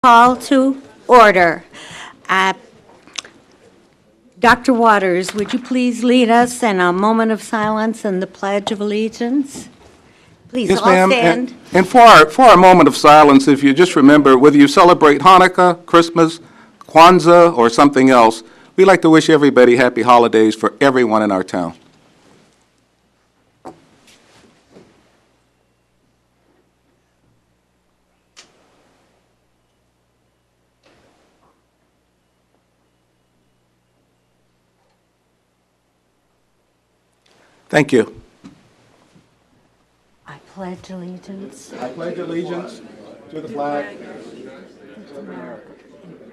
Call to order. Uh, Dr. Waters, would you please lead us in a moment of silence and the Pledge of Allegiance? Please Yes, all ma'am. stand. And for our moment of silence, if you just remember, whether you celebrate Hanukkah, Christmas, Kwanzaa, or something else, we'd like to wish everybody happy holidays for everyone in our town. Thank you. I pledge allegiance I pledge allegiance to the flag of America,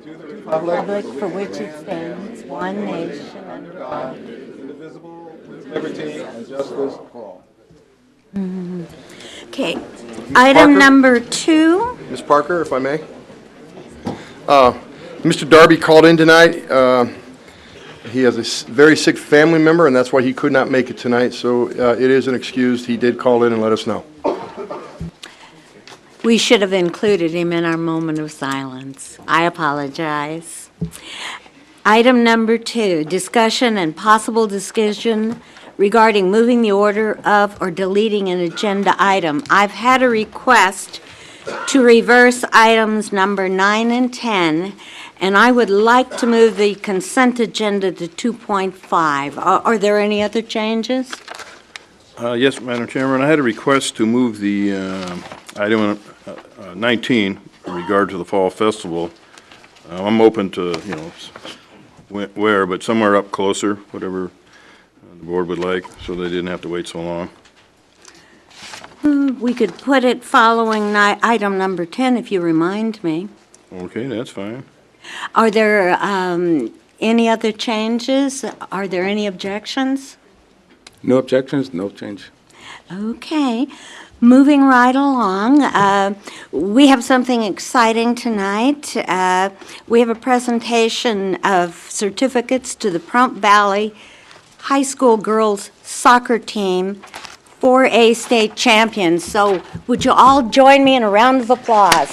to the republic for which it stands, one nation under God. indivisible, with liberty and justice for all. Okay. Item Parker? number 2. Ms. Parker, if I may. Mr. Darby called in tonight. He has a very sick family member, and that's why he could not make it tonight, so it is an excuse. He did call in and let us know. We should have included him in our moment of silence. I apologize. Item number 2, discussion and possible decision regarding moving the order of or deleting an agenda item. I've had a request to reverse items number 9 and 10, and I would like to move the consent agenda to 2.5. Are there any other changes? Yes, Madam Chairman, I had a request to move the item 19 in regard to the Fall Festival. I'm open to, where, but somewhere up closer, whatever the board would like, so they didn't have to wait so long. We could put it following item number 10, if you remind me. Okay, that's fine. Are there any other changes? Are there any objections? No objections, no change. Okay. Moving right along, we have something exciting tonight. We have a presentation of certificates to the Pahrump Valley High School girls soccer team, 4A state champions. So would you all join me in a round of applause?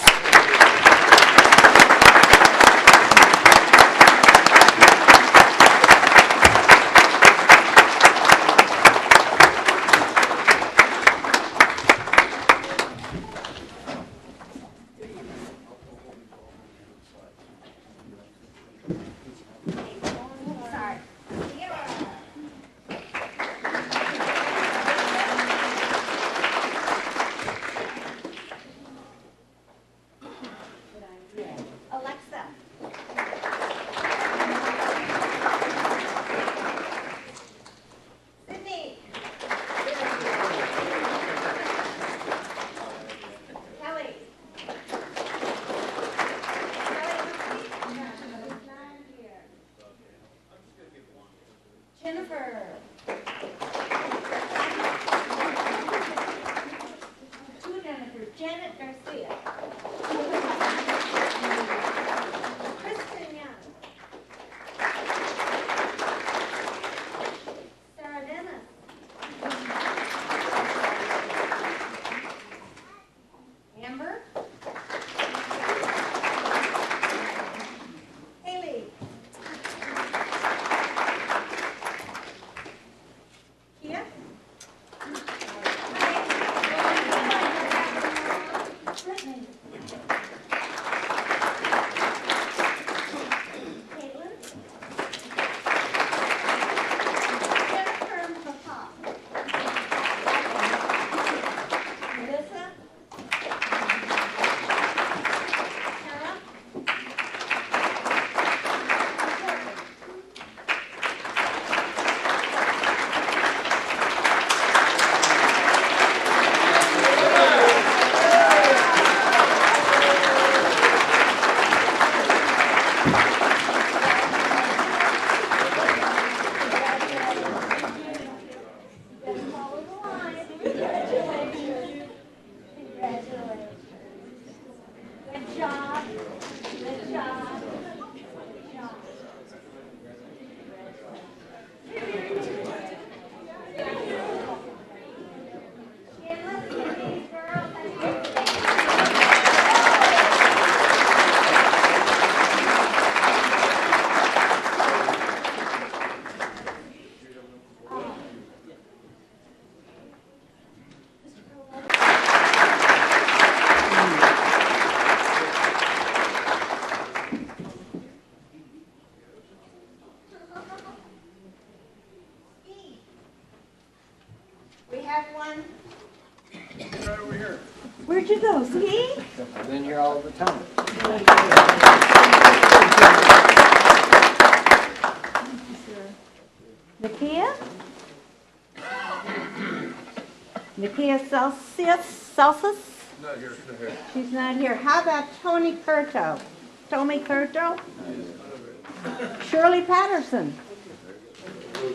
Nakia? Nakia Celsus? Not here. She's not here. How about Tony Curto? Tommy Curto? Shirley Patterson? Hey,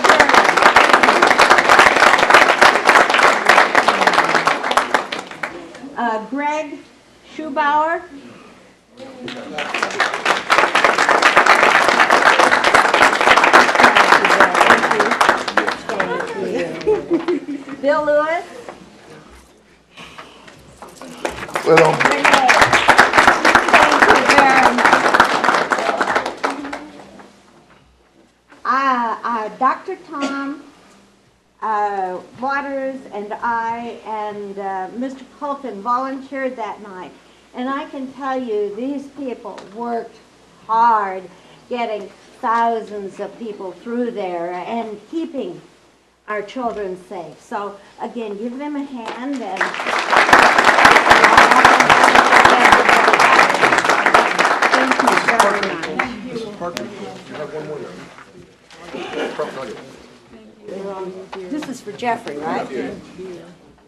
Shirley. Greg Schubauer? Bill Lewis? Well, Thank you very much. Dr. Tom Waters and I and Mr. Colton volunteered that night. And I can tell you, these people worked hard getting thousands of people through there and keeping our children safe. So again, give them a hand and thank you very much. Mrs. Parker, you have one more there. This is for Jeffrey, right? Okay,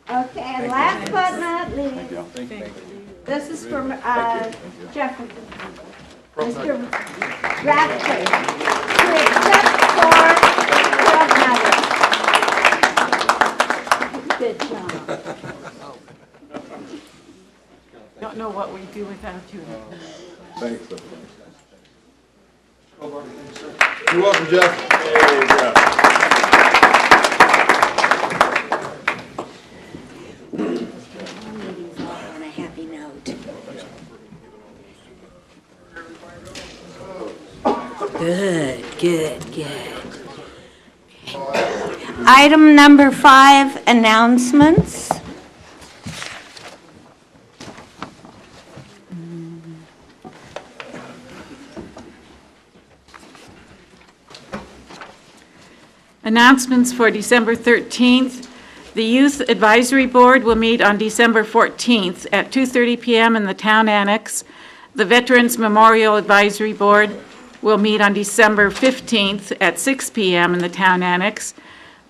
and last but not least, this is for Jeffrey. Mr. Radcliffe, to accept for club nuggets. Good job. Don't know what we'd do without you. Thanks. You're welcome, Jeff. On a happy note. Good. Item number 5, announcements. Announcements for December 13th. The Youth Advisory Board will meet on December 14th at 2:30 p.m. in the Town Annex. The Veterans Memorial Advisory Board will meet on December 15th at 6 p.m. in the Town Annex.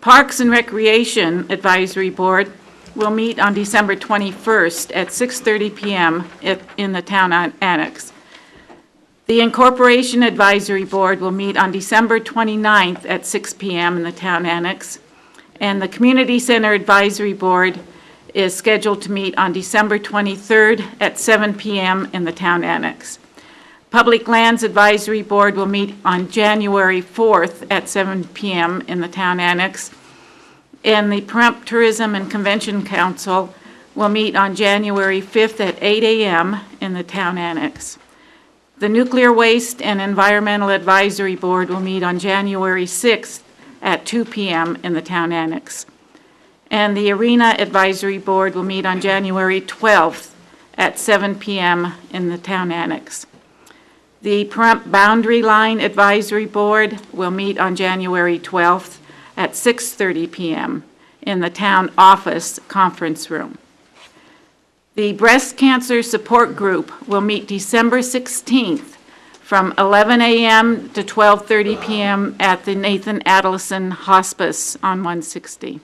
Parks and Recreation Advisory Board will meet on December 21st at 6:30 p.m. in the Town Annex. The Incorporation Advisory Board will meet on December 29th at 6 p.m. in the Town Annex. And the Community Center Advisory Board is scheduled to meet on December 23rd at 7 p.m. in the Town Annex. Public Lands Advisory Board will meet on January 4th at 7 p.m. in the Town Annex. And the Pahrump Tourism and Convention Council will meet on January 5th at 8 a.m. in the Town Annex. The Nuclear Waste and Environmental Advisory Board will meet on January 6th at 2 p.m. in the Town Annex. And the Arena Advisory Board will meet on January 12th at 7 p.m. in the Town Annex. The Pahrump Boundary Line Advisory Board will meet on January 12th at 6:30 p.m. in the Town Office Conference Room. The Breast Cancer Support Group will meet December 16th from 11 a.m. to 12:30 p.m. at the Nathan Adelson Hospice on 160.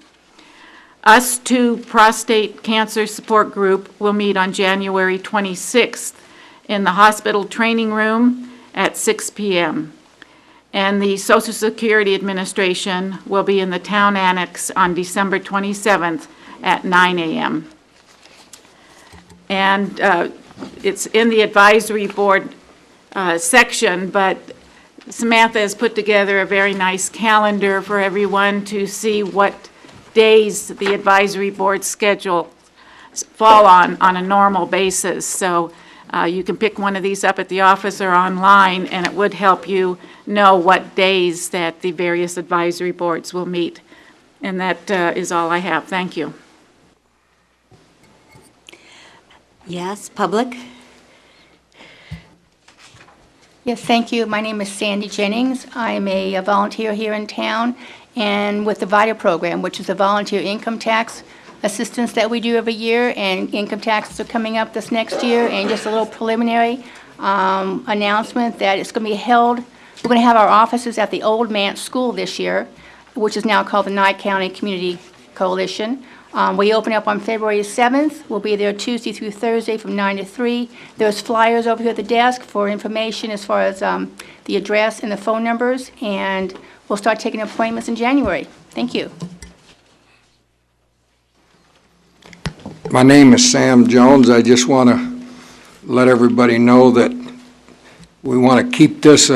Us Two Prostate Cancer Support Group will meet on January 26th in the hospital training room at 6 p.m. And the Social Security Administration will be in the Town Annex on December 27th at 9 a.m. And it's in the advisory board section, but Samantha has put together a very nice calendar for everyone to see what days the advisory board schedule fall on a normal basis. So you can pick one of these up at the office or online, and it would help you know what days that the various advisory boards will meet. And that is all I have. Thank you. Yes, public? Yes, thank you. My name is Sandy Jennings. I'm a volunteer here in town and with the VITA program, which is a volunteer income tax assistance that we do every year, and income taxes are coming up this next year, and just a little preliminary announcement that it's going to be held. We're going to have our offices at the Old Mance School this year, which is now called the Nye County Community Coalition. We open up on February 7th. We'll be there Tuesday through Thursday from 9 to 3. There's flyers over here at the desk for information as far as the address and the phone numbers, and we'll start taking appointments in January. Thank you. My name is Sam Jones. I just want to let everybody know that we want to keep this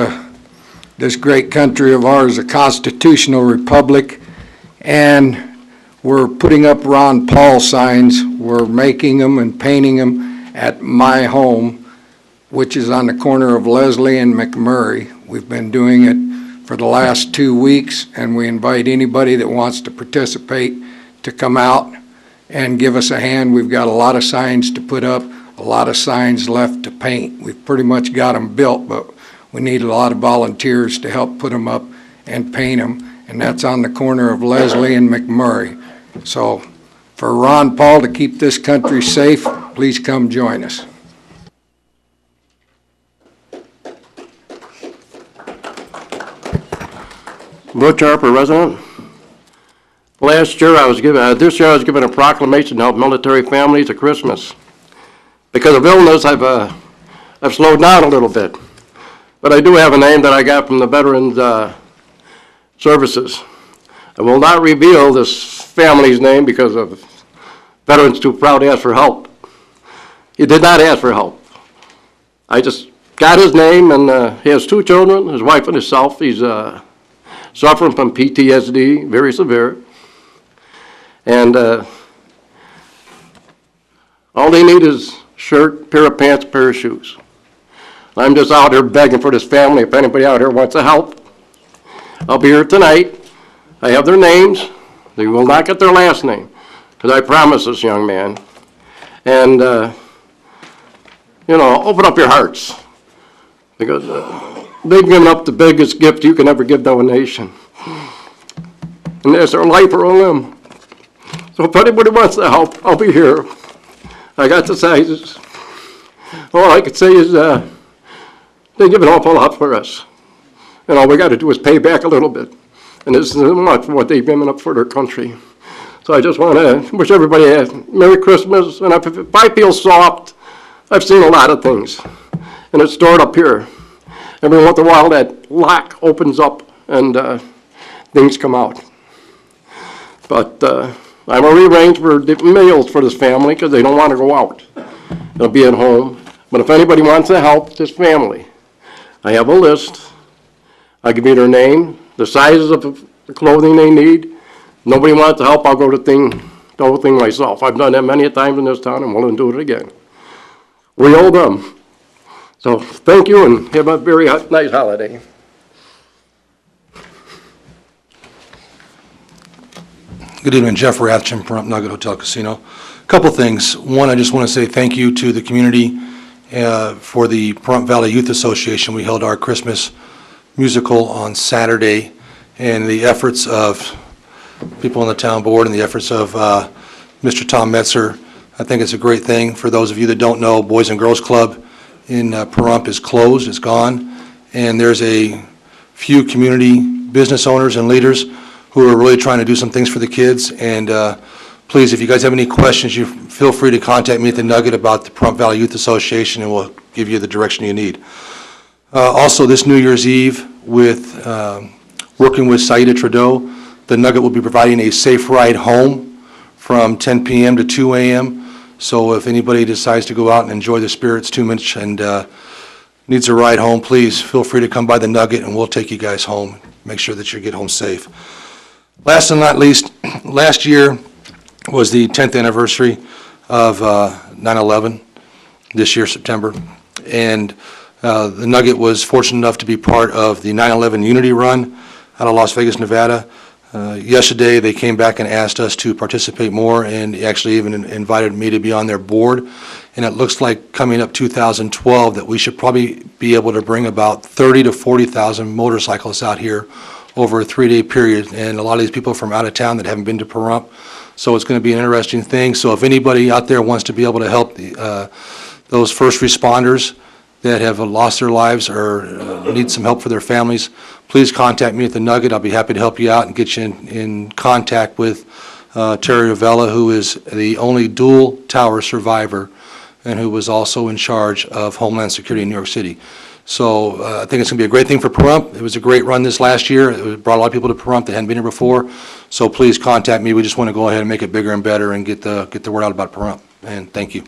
great country of ours a constitutional republic, and we're putting up Ron Paul signs. We're making them and painting them at my home, which is on the corner of Leslie and McMurray. We've been doing it for the last 2 weeks, and we invite anybody that wants to participate to come out and give us a hand. We've got a lot of signs to put up, a lot of signs left to paint. We've pretty much got them built, but we need a lot of volunteers to help put them up and paint them, and that's on the corner of Leslie and McMurray. So for Ron Paul to keep this country safe, please come join us. Butch Harper, resident. This year I was given a proclamation to help military families at Christmas. Because of illness, I've slowed down a little bit. But I do have a name that I got from the Veterans Services. I will not reveal this family's name because of veterans too proud to ask for help. He did not ask for help. I just got his name, and he has 2 children, his wife and himself. He's suffering from PTSD, very severe. And all they need is shirt, pair of pants, pair of shoes. I'm just out here begging for this family. If anybody out here wants to help, I'll be here tonight. I have their names. They will not get their last name, because I promised this young man. And, open up your hearts, because they've given up the biggest gift you can ever give to a nation. And that's their life or a limb. So if anybody wants to help, I'll be here. I got the sizes. All I can say is they give an awful lot for us. And all we got to do is pay back a little bit. And this isn't much for what they've given up for their country. So I just want to wish everybody a Merry Christmas. And if I feel soft, I've seen a lot of things. And it's stored up here. Every once in a while that lock opens up and things come out. But I'm going to rearrange for meals for this family because they don't want to go out. They'll be at home. But if anybody wants to help this family, I have a list. I'll give you their name, the sizes of the clothing they need. Nobody wants to help, I'll go to the whole thing myself. I've done that many times in this town and willing to do it again. We owe them. So thank you and have a very nice holiday. Good evening, Jeff Rathjen, Pahrump Nugget Hotel Casino. A couple things. One, I just want to say thank you to the community for the Pahrump Valley Youth Association. We held our Christmas musical on Saturday, and the efforts of people on the town board and the efforts of Mr. Tom Metzer. I think it's a great thing. For those of you that don't know, Boys and Girls Club in Pahrump is closed, it's gone, and there's a few community business owners and leaders who are really trying to do some things for the kids. And please, if you guys have any questions, you feel free to contact me at the Nugget about the Pahrump Valley Youth Association, and we'll give you the direction you need. Also, this New Year's Eve, with working with Saida Trudeau, the Nugget will be providing a safe ride home from 10 p.m. to 2 a.m. So if anybody decides to go out and enjoy the spirits too much and needs a ride home, please feel free to come by the Nugget and we'll take you guys home. Make sure that you get home safe. Last and not least, last year was the 10th anniversary of 9/11, this year, September. And the Nugget was fortunate enough to be part of the 9/11 Unity Run out of Las Vegas, Nevada. Yesterday, they came back and asked us to participate more and actually even invited me to be on their board. And it looks like coming up 2012 that we should probably be able to bring about 30 to 40,000 motorcyclists out here over a 3-day period. And a lot of these people from out of town that haven't been to Pahrump, So it's going to be an interesting thing. So if anybody out there wants to be able to help those first responders that have lost their lives or need some help for their families, please contact me at the Nugget. I'll be happy to help you out and get you in contact with Terry Ravella, who is the only dual tower survivor and who was also in charge of Homeland Security in New York City. So I think it's going to be a great thing for Pahrump. It was a great run this last year. It brought a lot of people to Pahrump that hadn't been here before. So please contact me. We just want to go ahead and make it bigger and better and get the word out about Pahrump. And thank you.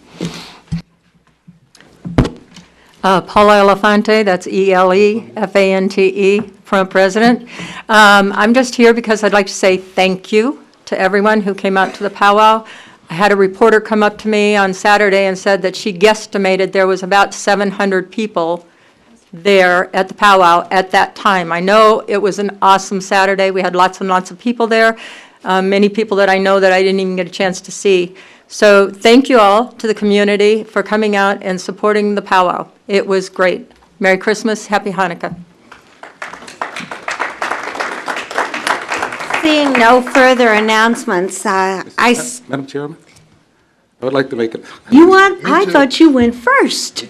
Paula Elefante, that's E-L-E-F-A-N-T-E, Pahrump resident. I'm just here because I'd like to say thank you to everyone who came out to the powwow. I had a reporter come up to me on Saturday and said that she guesstimated there was about 700 people there at the powwow at that time. I know it was an awesome Saturday. We had lots and lots of people there, many people that I know that I didn't even get a chance to see. So thank you all to the community for coming out and supporting the powwow. It was great. Merry Christmas, Happy Hanukkah. Seeing no further announcements, Madam Chairman, I would like to make it. I thought you went first.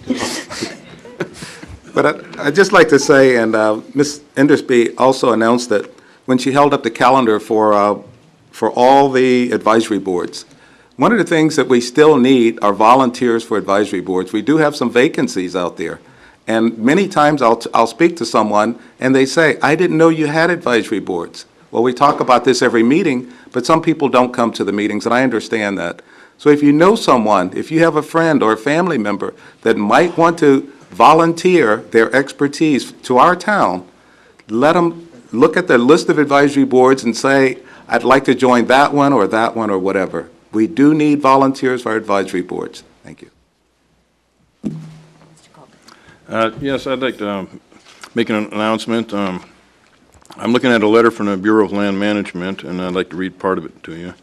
But I'd just like to say, and Ms. Endersby also announced that when she held up the calendar for all the advisory boards, one of the things that we still need are volunteers for advisory boards. We do have some vacancies out there. And many times I'll speak to someone and they say, I didn't know you had advisory boards. Well, we talk about this every meeting, but some people don't come to the meetings, and I understand that. So if you know someone, if you have a friend or a family member that might want to volunteer their expertise to our town, let them look at the list of advisory boards and say, I'd like to join that one or whatever. We do need volunteers for our advisory boards. Thank you. Yes, I'd like to make an announcement. I'm looking at a letter from the Bureau of Land Management, and I'd like to read part of it to you.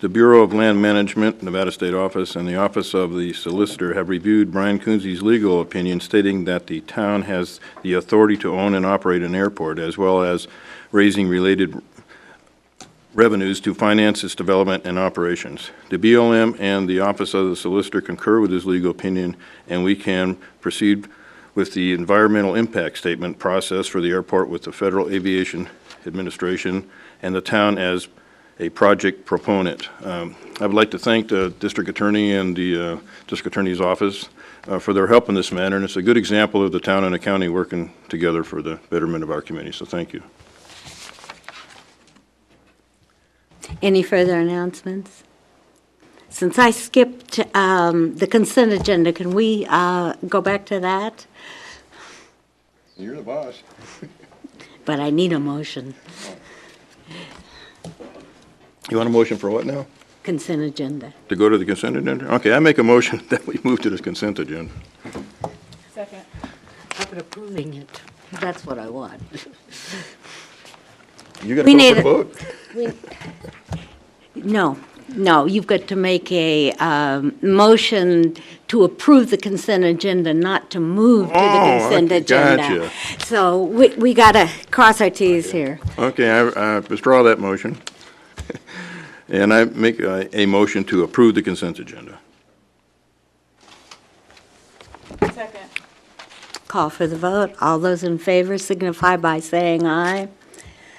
The Bureau of Land Management, Nevada State Office, and the Office of the Solicitor have reviewed Brian Kunze's legal opinion stating that the town has the authority to own and operate an airport, as well as raising related revenues to finance its development and operations. The BLM and the Office of the Solicitor concur with his legal opinion, and we can proceed with the environmental impact statement process for the airport with the Federal Aviation Administration and the town as a project proponent. I would like to thank the District Attorney and the District Attorney's Office for their help in this matter, and it's a good example of the town and the county working together for the betterment of our community, so thank you. Any further announcements? Since I skipped the consent agenda, can we go back to that? You're the boss. But I need a motion. You want a motion for what now? Consent agenda. To go to the consent agenda? Okay, I make a motion that we move to the consent agenda. Second. I've been approving it. That's what I want. You got We to need call for a- the vote? No, you've got to make a motion to approve the consent agenda, not to move to the consent okay, agenda. gotcha. So we got to cross our Ts here. Okay, I withdraw that motion. And I make a motion to approve the consent agenda. Second. Call for the vote. All those in favor signify by saying aye.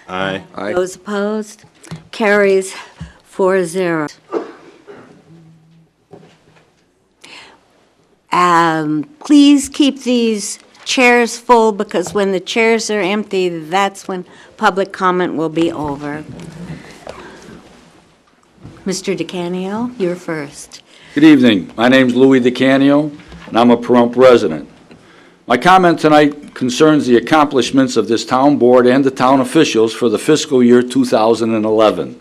Aye. Those opposed? Carries 4-0. Please keep these chairs full, because when the chairs are empty, that's when public comment will be over. Mr. DeCanio, you're first. Good evening. My name's Louis DeCanio, and I'm a Pahrump resident. My comment tonight concerns the accomplishments of this town board and the town officials for the fiscal year 2011.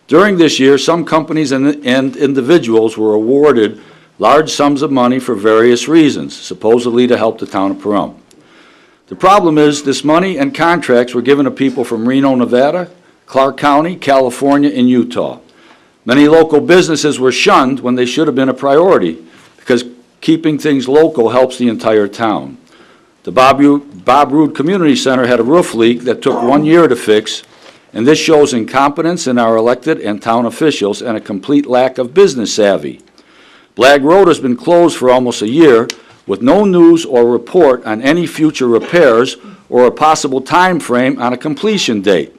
During this year, some companies and individuals were awarded large sums of money for various reasons, supposedly to help the town of Pahrump. The problem is this money and contracts were given to people from Reno, Nevada, Clark County, California, and Utah. Many local businesses were shunned when they should have been a priority, because keeping things local helps the entire town. The Bob Rood Community Center had a roof leak that took 1 year to fix, and this shows incompetence in our elected and town officials and a complete lack of business savvy. Blagg Road has been closed for almost a year with no news or report on any future repairs or a possible time frame on a completion date.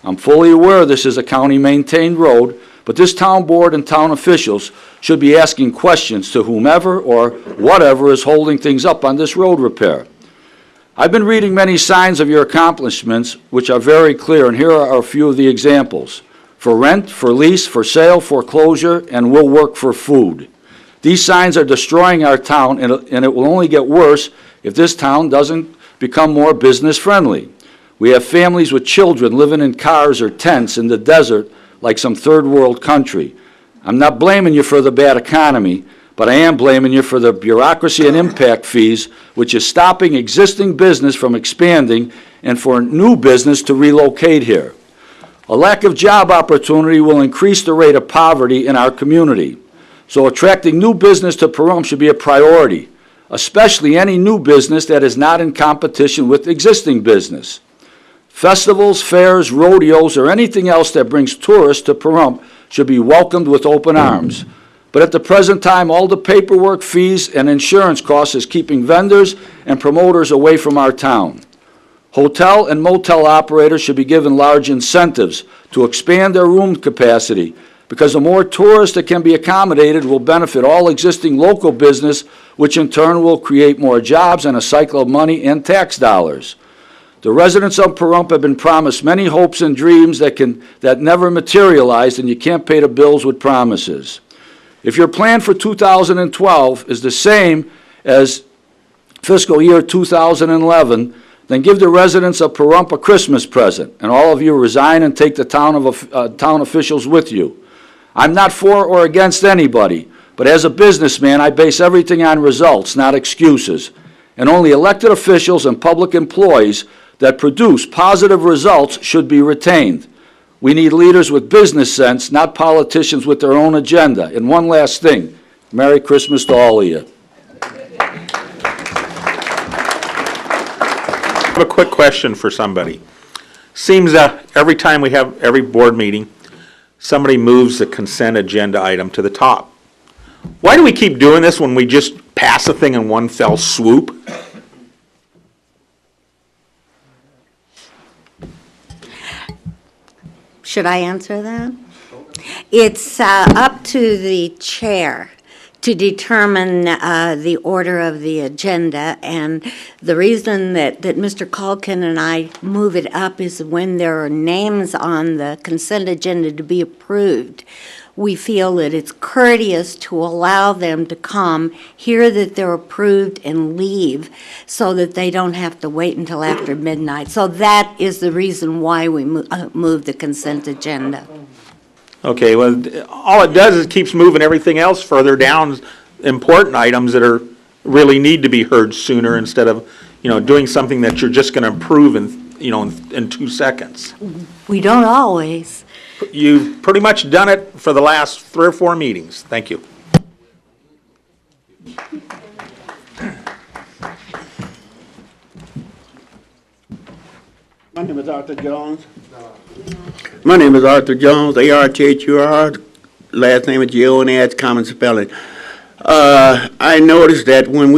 I'm fully aware this is a county-maintained road, but this town board and town officials should be asking questions to whomever or whatever is holding things up on this road repair. I've been reading many signs of your accomplishments, which are very clear, and here are a few of the examples. For rent, for lease, for sale, foreclosure, and will work for food. These signs are destroying our town, and it will only get worse if this town doesn't become more business-friendly. We have families with children living in cars or tents in the desert like some third-world country. I'm not blaming you for the bad economy, but I am blaming you for the bureaucracy and impact fees, which is stopping existing business from expanding and for new business to relocate here. A lack of job opportunity will increase the rate of poverty in our community. So attracting new business to Pahrump should be a priority, especially any new business that is not in competition with existing business. Festivals, fairs, rodeos, or anything else that brings tourists to Pahrump should be welcomed with open arms. But at the present time, all the paperwork, fees, and insurance costs is keeping vendors and promoters away from our town. Hotel and motel operators should be given large incentives to expand their room capacity, because the more tourists that can be accommodated will benefit all existing local business, which in turn will create more jobs and a cycle of money and tax dollars. The residents of Pahrump have been promised many hopes and dreams that never materialized, and you can't pay the bills with promises. If your plan for 2012 is the same as fiscal year 2011, then give the residents of Pahrump a Christmas present, and all of you resign and take the town officials with you. I'm not for or against anybody, but as a businessman, I base everything on results, not excuses. And only elected officials and public employees that produce positive results should be retained. We need leaders with business sense, not politicians with their own agenda. And one last thing, Merry Christmas to all of you. I have a quick question for somebody. Seems every time we have every board meeting, somebody moves the consent agenda item to the top. Why do we keep doing this when we just pass a thing in one fell swoop? Should I answer that? It's up to the chair to determine the order of the agenda, and the reason that Mr. Culkin and I move it up is when there are names on the consent agenda to be approved, we feel that it's courteous to allow them to come, hear that they're approved, and leave, so that they don't have to wait until after midnight. So that is the reason why we move the consent agenda. Okay, well, all it does is keeps moving everything else further down, important items that are really need to be heard sooner, instead of, doing something that you're just going to approve in 2 seconds. We don't always. You've pretty much done it for the last 3 or 4 meetings. Thank you. My name is Arthur Jones. My name is Arthur Jones, A-R-T-H-U-R. Last name is J-O-N-S, common spelling. I noticed that when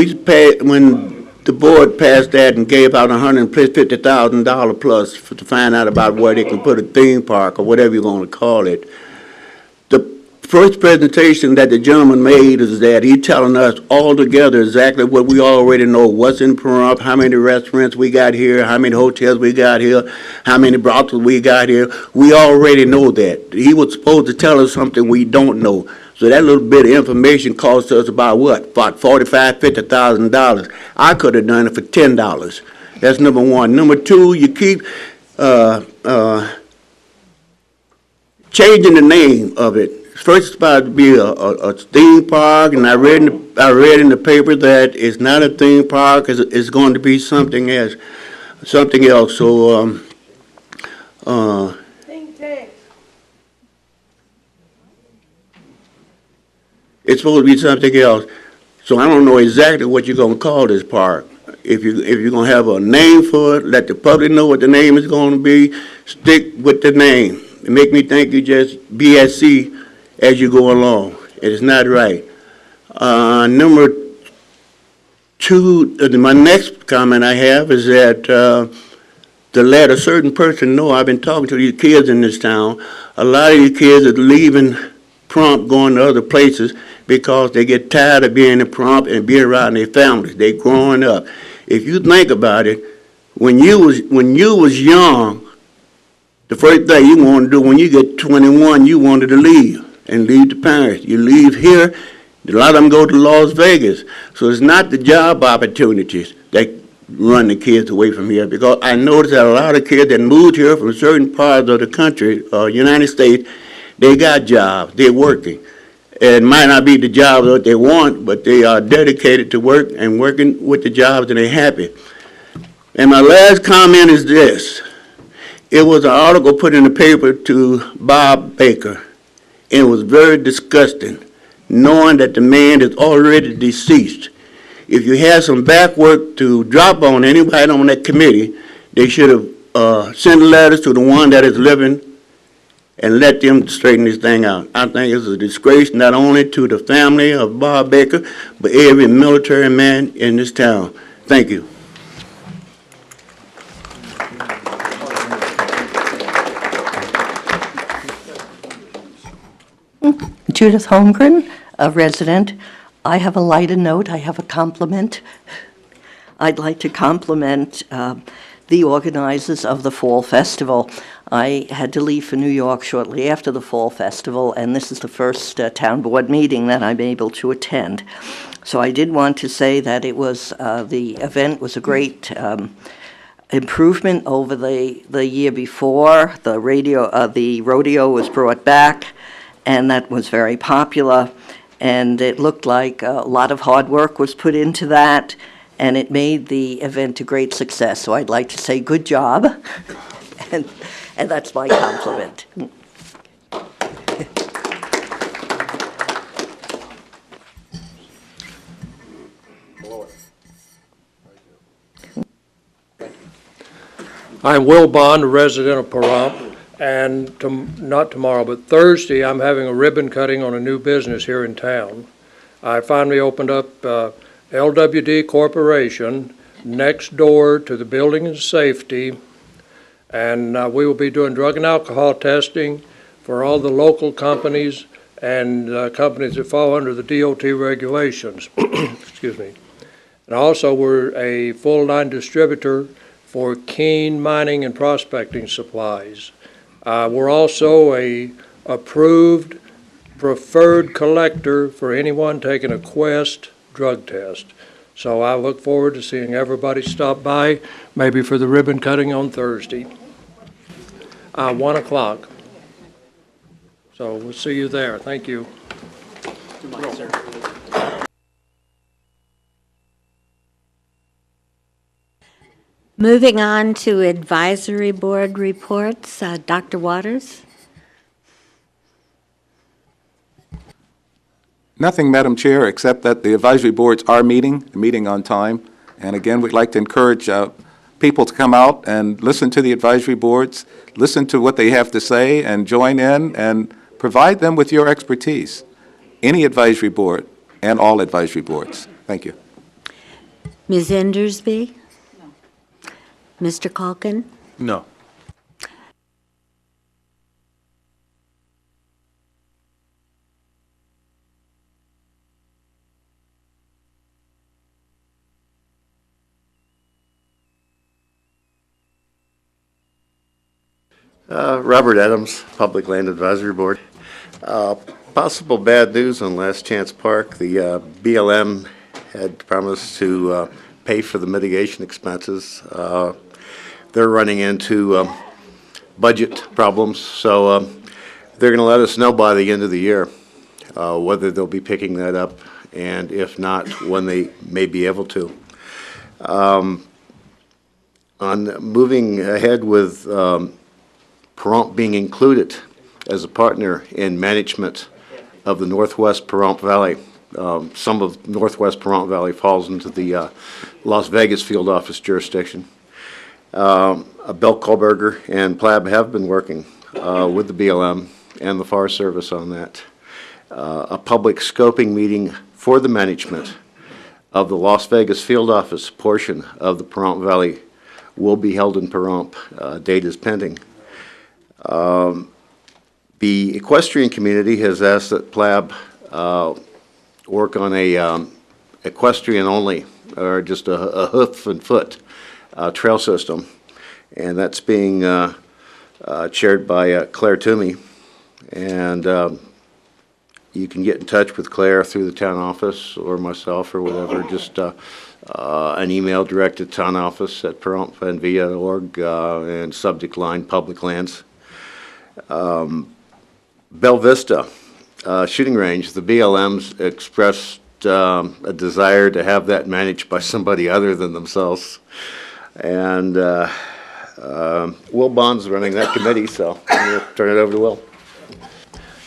the board passed that and gave out $150,000 plus to find out about where they can put a theme park or whatever you're going to call it, the first presentation that the gentleman made is that he's telling us all together exactly what we already know, what's in Pahrump, how many restaurants we got here, how many hotels we got here, how many brothels we got here. We already know that. He was supposed to tell us something we don't know. So that little bit of information cost us about what? About $45,000, $50,000. I could have done it for $10. That's number one. Number two, you keep changing the name of it. First, it's about to be a theme park, and I read in the paper that it's not a theme park. It's going to be something else. So, it's supposed to be something else. So I don't know exactly what you're going to call this park. If you're going to have a name for it, let the public know what the name is going to be. stick with the name. It make me think you just BSC as you go along. It is not right. Number two, my next comment I have is that to let a certain person know, I've been talking to these kids in this town, a lot of these kids are leaving Prompt, going to other places because they get tired of being in Prompt and being around their families. They growing up. If you think about it, when you was young, the first thing you want to do when you get 21, you wanted to leave and leave the parents. You leave here, a lot of them go to Las Vegas. So it's not the job opportunities that run the kids away from here, because I noticed that a lot of kids that moved here from certain parts of the country, United States, they got jobs, they're working. It might not be the jobs that they want, but they are dedicated to work and working with the jobs and they're happy. And my last comment is this. It was an article put in the paper to Bob Baker, and it was very disgusting, knowing that the man is already deceased. If you had some back work to drop on anybody on that committee, they should have sent letters to the one that is living and let them straighten this thing out. I think it's a disgrace not only to the family of Bob Baker, but every military man in this town. Thank you. Judith Holmgren, a resident. I have a lighter note. I have a compliment. I'd like to compliment the organizers of the Fall Festival. I had to leave for New York shortly after the Fall Festival, and this is the first town board meeting that I'm able to attend. So I did want to say that it was the event was a great improvement over the year before. The rodeo was brought back, and that was very popular. And it looked like a lot of hard work was put into that, and it made the event a great success. So I'd like to say good job, and that's my compliment. I'm Will Bond, a resident of Pahrump. And not tomorrow, but Thursday, I'm having a ribbon cutting on a new business here in town. I finally opened up LWD Corporation next door to the Building and Safety, and we will be doing drug and alcohol testing for all the local companies and companies that fall under the DOT regulations. Excuse me. And also, we're a full-line distributor for Keene mining and prospecting supplies. We're also a approved preferred collector for anyone taking a Quest drug test. So I look forward to seeing everybody stop by, maybe for the ribbon cutting on Thursday, 1 o'clock. So we'll see you there. Thank you. Moving on to advisory board reports, Dr. Waters. Nothing, Madam Chair, except that the advisory boards are meeting on time. And again, we'd like to encourage people to come out and listen to the advisory boards, listen to what they have to say, and join in and provide them with your expertise. Any advisory board and all advisory boards. Thank you. Ms. Endersby? Mr. Calkin? No. Robert Adams, Public Land Advisory Board. Possible bad news on Last Chance Park. The BLM had promised to pay for the mitigation expenses. They're running into budget problems, so they're going to let us know by the end of the year whether they'll be picking that up, and if not, when they may be able to. On moving ahead with Pahrump being included as a partner in management of the Northwest Pahrump Valley. Some of Northwest Pahrump Valley falls into the Las Vegas field office jurisdiction. Bill Kohlberger and PLAB have been working with the BLM and the Forest Service on that. A public scoping meeting for the management of the Las Vegas field office portion of the Pahrump Valley will be held in Pahrump. Date is pending. The equestrian community has asked that PLAB work on a equestrian only, or just a hoof and foot trail system, and that's being chaired by Claire Toomey. And you can get in touch with Claire through the town office or myself or whatever. Just an email directed to town office at pahrump.org and subject line public lands. Bella Vista shooting range, the BLM's expressed a desire to have that managed by somebody other than themselves. And Will Bond's running that committee, so I'm going to turn it over to Will.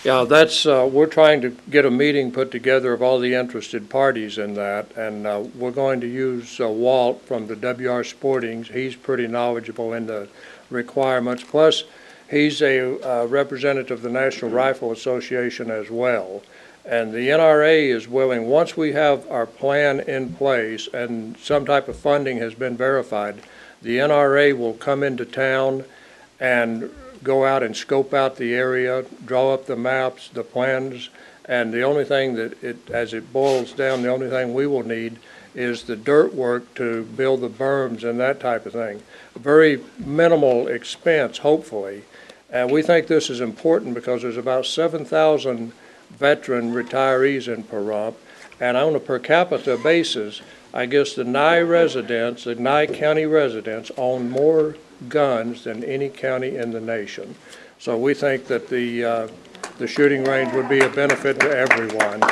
Yeah, that's, we're trying to get a meeting put together of all the interested parties in that, and we're going to use Walt from the WR Sportings. He's pretty knowledgeable in the requirements. Plus, he's a representative of the National Rifle Association as well. And the NRA is willing, once we have our plan in place and some type of funding has been verified, the NRA will come into town and go out and scope out the area, draw up the maps, the plans, and the only thing that as it boils down, the only thing we will need is the dirt work to build the berms and that type of thing. A very minimal expense, hopefully. And we think this is important because there's about 7,000 veteran retirees in Pahrump, and on a per capita basis, I guess the Nye County residents own more guns than any county in the nation. So we think that the shooting range would be a benefit to everyone.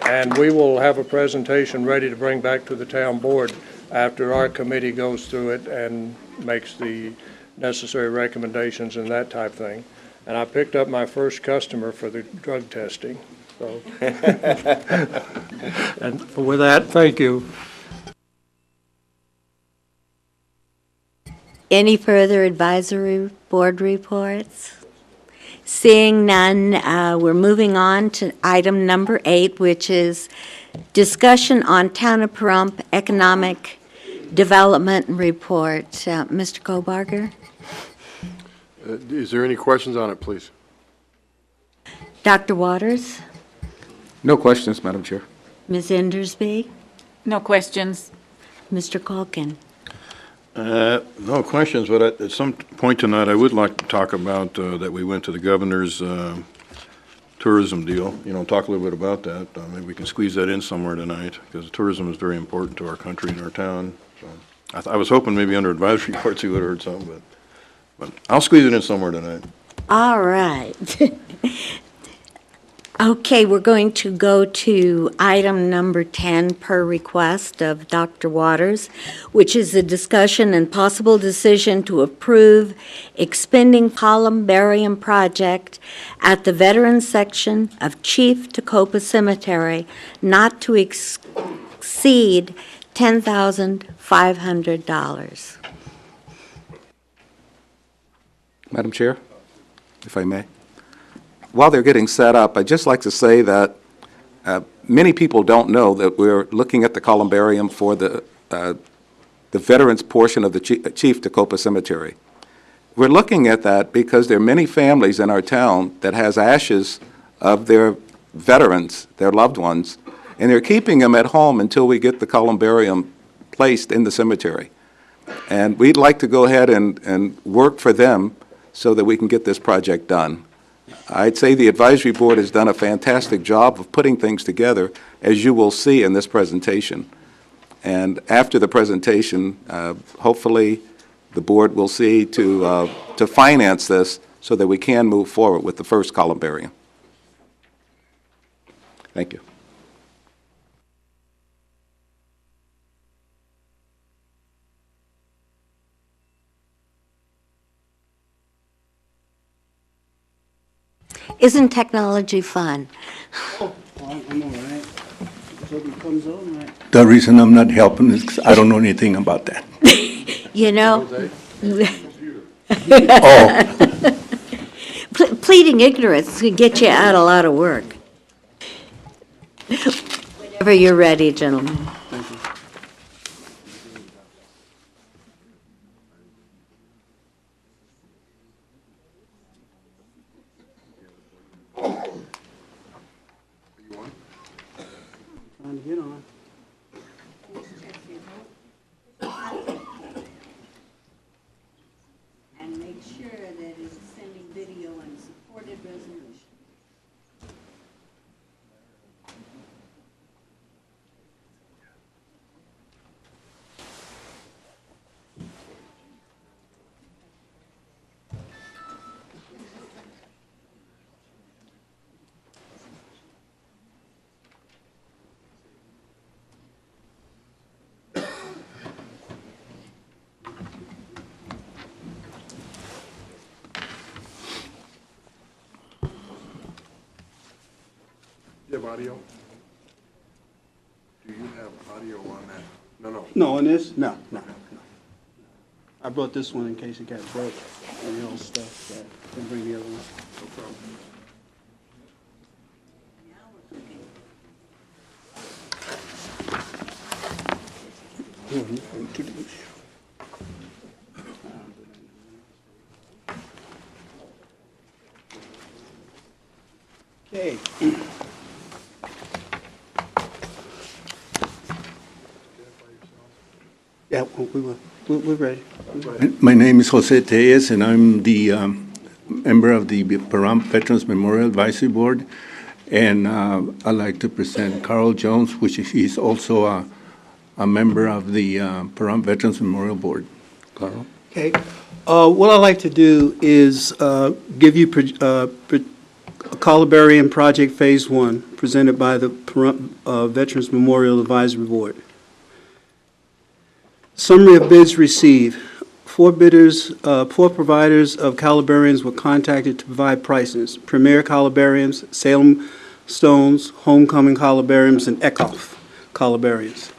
And we will have a presentation ready to bring back to the town board after our committee goes through it and makes the necessary recommendations and that type of thing. And I picked up my first customer for the drug testing. So, and with that, thank you. Any further advisory board reports? Seeing none, we're moving on to item number 8, which is discussion on Town of Pahrump Economic Development Report. Mr. Kohlberger? Is there any questions on it, please? Dr. Waters? No questions, Madam Chair. Ms. Endersby? No questions. Mr. Culkin? No questions, but at some point tonight, I would like to talk about that we went to the governor's tourism deal, talk a little bit about that. Maybe we can squeeze that in somewhere tonight, because tourism is very important to our country and our town. So I was hoping maybe under advisory reports you would have heard something, but I'll squeeze it in somewhere tonight. All right. Okay, we're going to go to item number 10 per request of Dr. Waters, which is a discussion and possible decision to approve expending columbarium project at the Veterans Section of Chief Tacoma Cemetery not to exceed $10,500. Madam Chair, if I may. While they're getting set up, I'd just like to say that many people don't know that we're looking at the columbarium for the veterans portion of the Chief Tacoma Cemetery. We're looking at that because there are many families in our town that has ashes of their veterans, their loved ones, and they're keeping them at home until we get the columbarium placed in the cemetery. And we'd like to go ahead and work for them so that we can get this project done. I'd say the advisory board has done a fantastic job of putting things together, as you will see in this presentation. And after the presentation, hopefully the board will see to finance this so that we can move forward with the first columbarium. Thank you. Isn't technology fun? Oh, I'm all right. Hope it comes on right. The reason I'm not helping is 'cause I don't know anything about that. You know, Oh. Pleading ignorance can get you out a lot of work. Whenever you're ready, gentlemen. Trying to get on. And make sure that it's sending video and supported resolution. Do you have audio? Do you have audio on that? No. No, on this? No. I brought this one in case it got broke and the old stuff, so I can bring the other one. No problem. Okay. Yeah, we're ready. My name is Jose Tellez, and I'm the member of the Pahrump Veterans Memorial Advisory Board. And I'd like to present Carl Jones, which he's also a member of the Pahrump Veterans Memorial Board. Carl? Okay. What I'd like to do is give you Columbarium Project Phase 1, presented by the Pahrump Veterans Memorial Advisory Board. Summary of bids received. Four providers of columbariums were contacted to provide prices: Premier Columbariums, Salem Stones, Homecoming Columbariums, and Eckhoff Columbariums.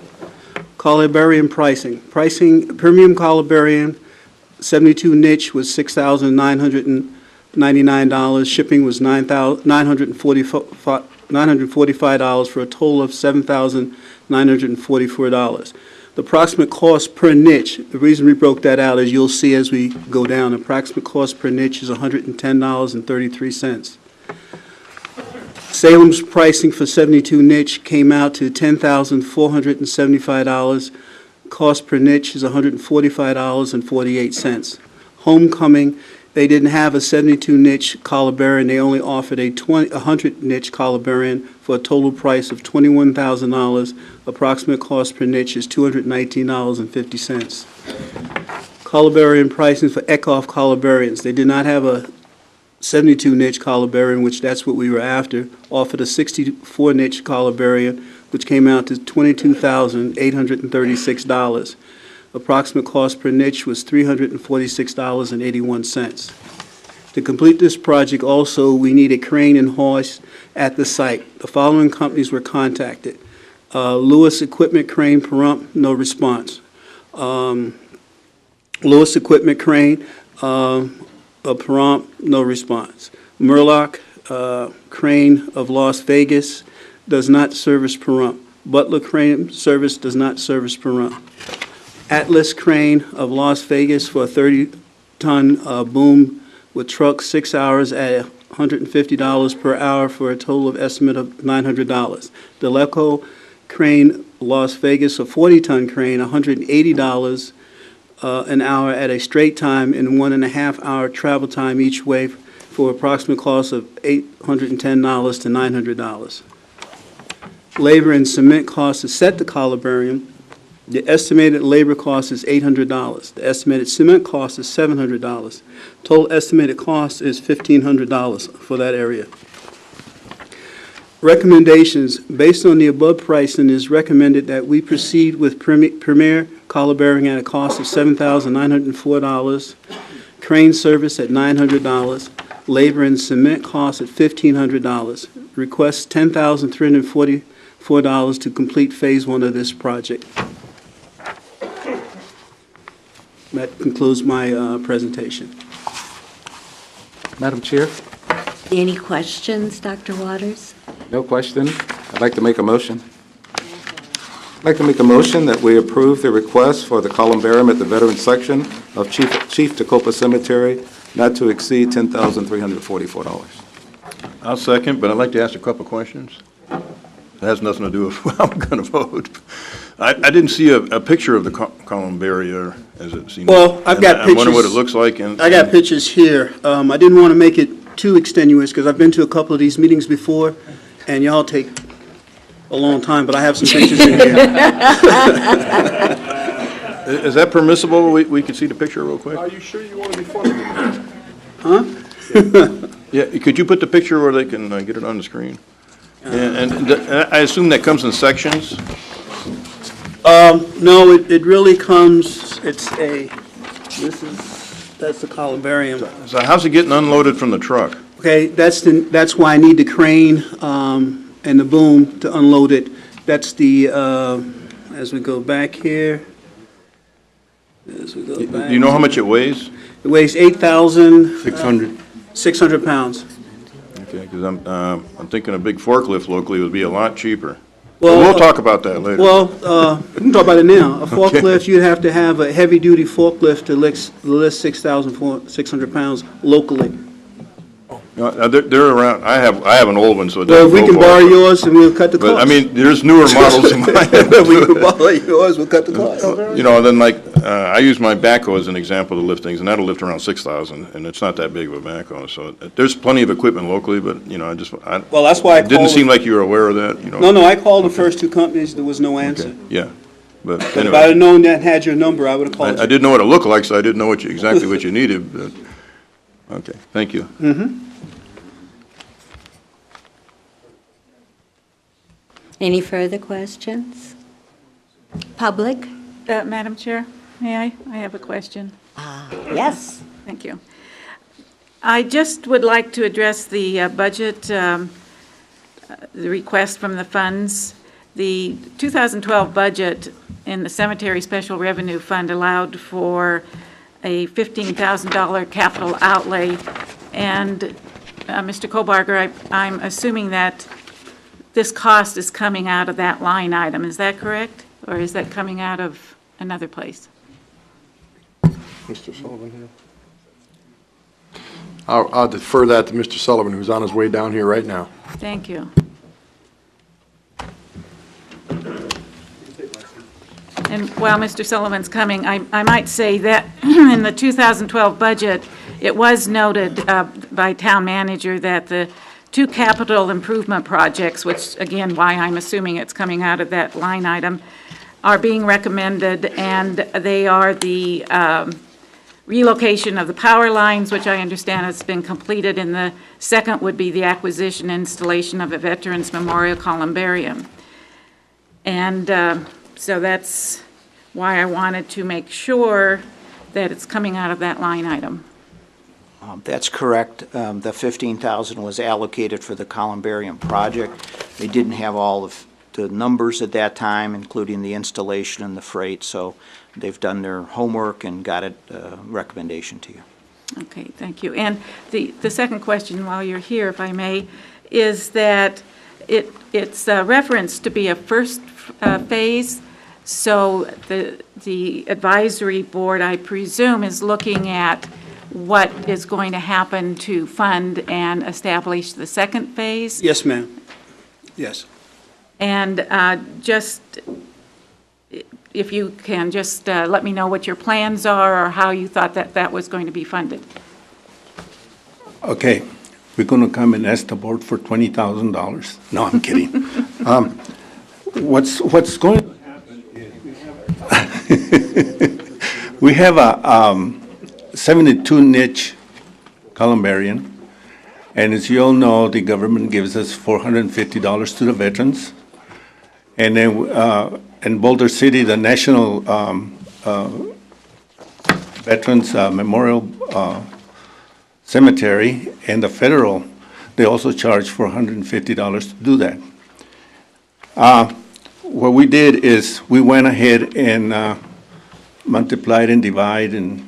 Columbarium pricing. Premium Columbarium, 72 niche, was $6,999. Shipping was $945 for a total of $7,944. The approximate cost per niche, the reason we broke that out, as you'll see as we go down, the approximate cost per niche is $110.33. Salem's pricing for 72 niche came out to $10,475. Cost per niche is $145.48. Homecoming, they didn't have a 72 niche columbarium, they only offered a 100 niche columbarium for a total price of $21,000. Approximate cost per niche is $219.50. Columbarium pricing for Eckhoff columbariums, they did not have a 72 niche columbarium, which that's what we were after, offered a 64 niche columbarium, which came out to $22,836. Approximate cost per niche was $346.81. To complete this project also, we need a crane and hoist at the site. The following companies were contacted. Lewis Equipment Crane, Pahrump, no response. Lewis Equipment Crane, Pahrump, no response. Murlock Crane of Las Vegas does not service Pahrump. Butler Crane Service does not service Pahrump. Atlas Crane of Las Vegas for a 30-ton boom with trucks, 6 hours at $150 per hour for a total estimate of $900. Deleco Crane Las Vegas, a 40-ton crane, $180 an hour at a straight time and 1.5 hour travel time each way for approximate cost of $810 to $900. Labor and cement costs to set the columbarium. The estimated labor cost is $800. The estimated cement cost is $700. Total estimated cost is $1,500 for that area. Recommendations. Based on the above pricing, it is recommended that we proceed with Premier columbarium at a cost of $7,904, crane service at $900, labor and cement costs at $1,500. Request $10,344 to complete Phase 1 of this project. That concludes my presentation. Madam Chair? Any questions, Dr. Waters? No question. I'd like to make a motion. I'd like to make a motion that we approve the request for the columbarium at the Veterans Section of Chief Tacoma Cemetery not to exceed $10,344. I'll second, but I'd like to ask a couple questions. It has nothing to do with how I'm going to vote. I didn't see a picture of the columbaria as it seems. Well, I've got I wonder what it pictures. looks like. And I got pictures here. I didn't want to make it too extenuous because I've been to a couple of these meetings before, and y'all take a long time, but I have some pictures in here. Is that permissible? We could see the picture real quick? Are you sure you want to be funny? Huh? Yeah, could you put the picture where they can get it on the screen? And I assume that comes in sections? No, it really comes, that's the columbarium. So how's it getting unloaded from the truck? Okay, that's why I need the crane and the boom to unload it. That's the, as we go back here, Do you know how much it weighs? It weighs 8,600 pounds. Okay, because I'm thinking a big forklift locally would be a lot cheaper. Well, We'll talk about that later. Well, we can talk about it now. A forklift, you'd have to have a heavy-duty forklift to lift 6,600 pounds locally. No, they're around, I have an old one, so it Well, doesn't if we go can far. borrow yours, and we'll cut the cost. But, I mean, there's newer models than mine. If we can borrow yours, we'll cut the cost. You know, then like, I use my backhoe as an example to lift things, and that'll lift around 6,000, and it's not that big of a backhoe, so there's plenty of equipment locally, but, you know, Well, that's why I it didn't called seem the- like you were aware of that, you know? No, I called the first two companies, there was no answer. Yeah, but But if I'd anyway, have known that and had your number, I would have called I you. didn't know what it looked like, so I didn't know exactly what you needed, but, okay, thank you. Mm-hmm. Any further questions? Public? Madam Chair, may I? I have a question. Yes. Thank you. I just would like to address the budget, the request from the funds. The 2012 budget in the Cemetery Special Revenue Fund allowed for a $15,000 capital outlay. And Mr. Kobarger, I'm assuming that this cost is coming out of that line item. Is that correct? Or is that coming out of another place? Mr. Sullivan here. I'll defer that to Mr. Sullivan, who's on his way down here right now. Thank you. And while Mr. Sullivan's coming, I might say that in the 2012 budget, it was noted by town manager that the two capital improvement projects, which again, why I'm assuming it's coming out of that line item, are being recommended, and they are the relocation of the power lines, which I understand has been completed, and the second would be the acquisition and installation of a Veterans Memorial Columbarium. And so that's why I wanted to make sure that it's coming out of that line item. That's correct. The $15,000 was allocated for the columbarium project. They didn't have all of the numbers at that time, including the installation and the freight, so they've done their homework and got a recommendation to you. Okay, thank you. And the second question, while you're here, if I may, is that it's referenced to be a first phase, so the advisory board, I presume, is looking at what is going to happen to fund and establish the second phase? Yes, ma'am. Yes. And just, if you can just let me know what your plans are or how you thought that was going to be funded. Okay, we're going to come and ask the board for $20,000. No, I'm kidding. What's going to happen is we have a 72 niche columbarium, and as you all know, the government gives us $450 to the veterans. And then in Boulder City, the National Veterans Memorial Cemetery and the federal, they also charge $450 to do that. What we did is we went ahead and multiplied and divided and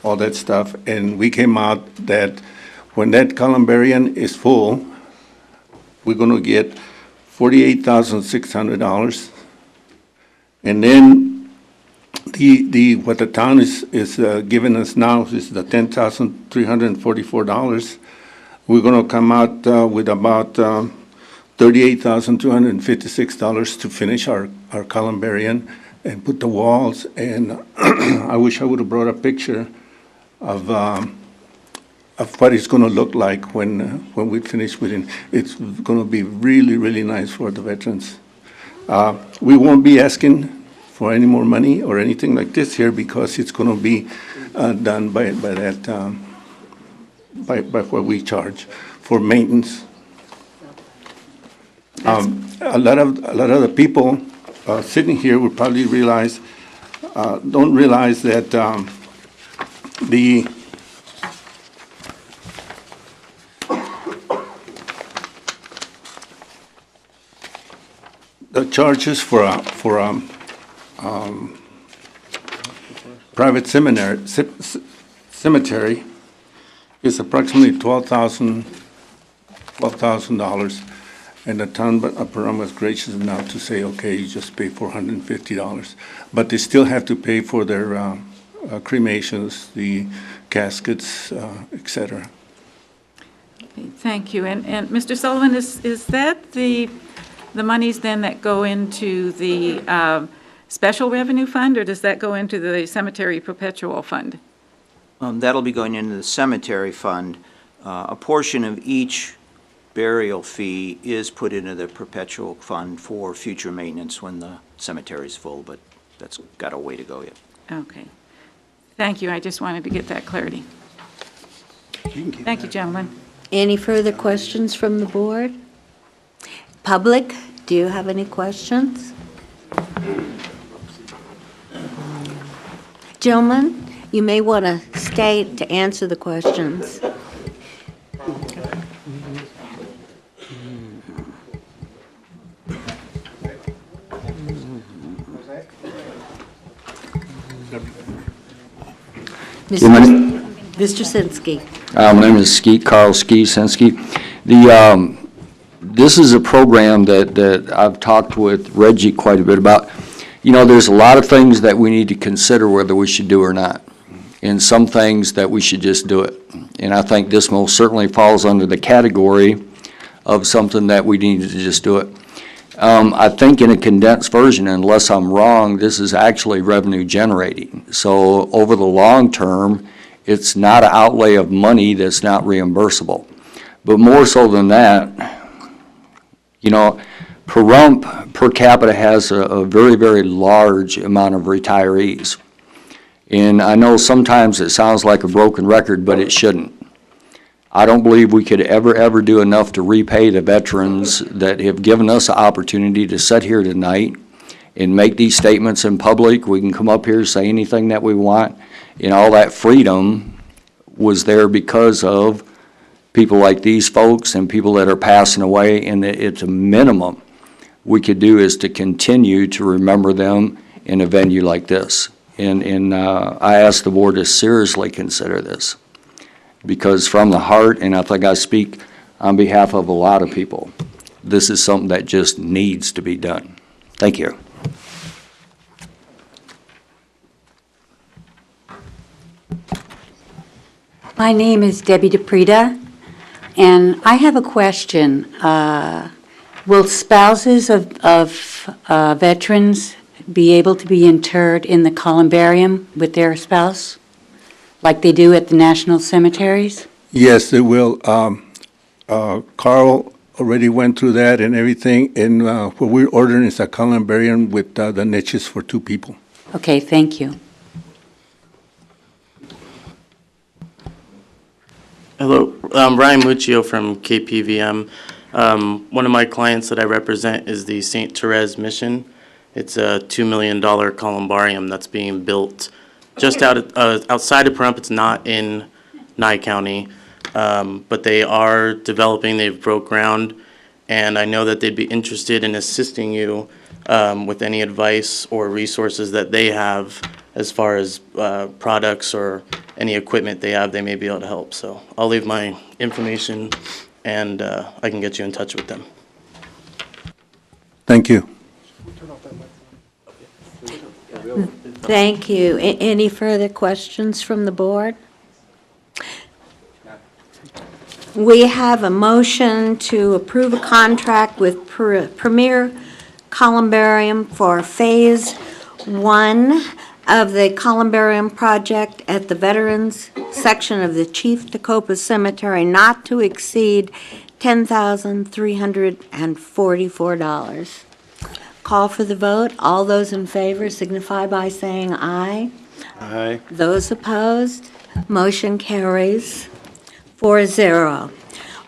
all that stuff, and we came out that When that columbarium is full, we're going to get $48,600. And then what the town is giving us now is the $10,344. We're going to come out with about $38,256 to finish our columbarium and put the walls. And I wish I would have brought a picture of what it's going to look like when we finish with it. It's going to be really, really nice for the veterans. We won't be asking for any more money or anything like this here because it's going to be done by what we charge for maintenance. A lot of the people sitting here will probably don't realize that the charges for private cemetery is approximately $12,000, and the town of Pahrump was gracious enough to say, okay, you just pay $450, but they still have to pay for their cremations, the caskets, etc. Thank you. And Mr. Sullivan, is that the monies then that go into the special revenue fund, or does that go into the cemetery perpetual fund? That'll be going into the cemetery fund. A portion of each burial fee is put into the perpetual fund for future maintenance when the cemetery's full, but that's got a way to go yet. Okay. Thank you. I just wanted to get that clarity. Thank you, gentlemen. Any further questions from the board? Public, do you have any questions? Gentlemen, you may want to stay to answer the questions. Mr. Sinsky. My name is Carl Sinsky. This is a program that I've talked with Reggie quite a bit about. You know, there's a lot of things that we need to consider whether we should do or not, and some things that we should just do it. And I think this most certainly falls under the category of something that we need to just do it. I think in a condensed version, unless I'm wrong, this is actually revenue generating. So over the long term, it's not an outlay of money that's not reimbursable. But more so than that, you know, Pahrump per capita has a very, very large amount of retirees. And I know sometimes it sounds like a broken record, but it shouldn't. I don't believe we could ever do enough to repay the veterans that have given us the opportunity to sit here tonight and make these statements in public. We can come up here, say anything that we want, and all that freedom was there because of people like these folks and people that are passing away, and it's a minimum we could do is to continue to remember them in a venue like this. And I ask the board to seriously consider this, because from the heart, and I think I speak on behalf of a lot of people, this is something that just needs to be done. Thank you. My name is Debbie DePrida, and I have a question. Will spouses of veterans be able to be interred in the columbarium with their spouse, like they do at the national cemeteries? Yes, they will. Carl already went through that and everything, and what we're ordering is a columbarium with the niches for 2 people. Okay, thank you. Hello, I'm Ryan Muccio from KPVM. One of my clients that I represent is the St. Therese Mission. It's a $2 million columbarium that's being built just outside of Pahrump. It's not in Nye County, but they are developing. They've broke ground, and I know that they'd be interested in assisting you with any advice or resources that they have as far as products or any equipment they have, they may be able to help. So I'll leave my information, and I can get you in touch with them. Thank you. Thank you. Any further questions from the board? We have a motion to approve a contract with Premier Columbarium for Phase 1 of the Columbarium project at the Veterans section of the Chief Tacoma Cemetery, not to exceed $10,344. Call for the vote. All those in favor signify by saying aye. Aye. Those opposed, motion carries 4-0.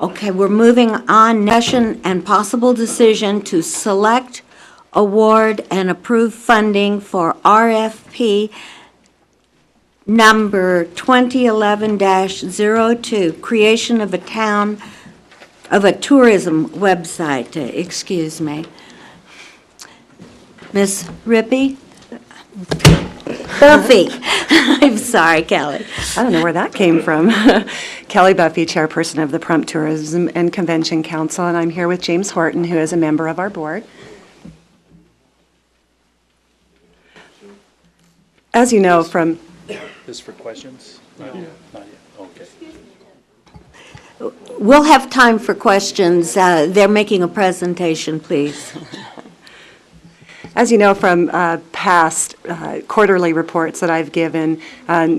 Okay, we're moving on. Discussion and possible decision to select, award, and approve funding for RFP number 2011-02, creation of a tourism website. Excuse me. Ms. Rippey? Buffy. I'm sorry, Kelly. I don't know where that came from. Kelly Buffy, chairperson of the Pahrump Tourism and Convention Council, and I'm here with James Horton, who is a member of our board. As you know from... This for questions? Not yet. Not yet. Okay. We'll have time for questions. They're making a presentation, please. As you know from past quarterly reports that I've given,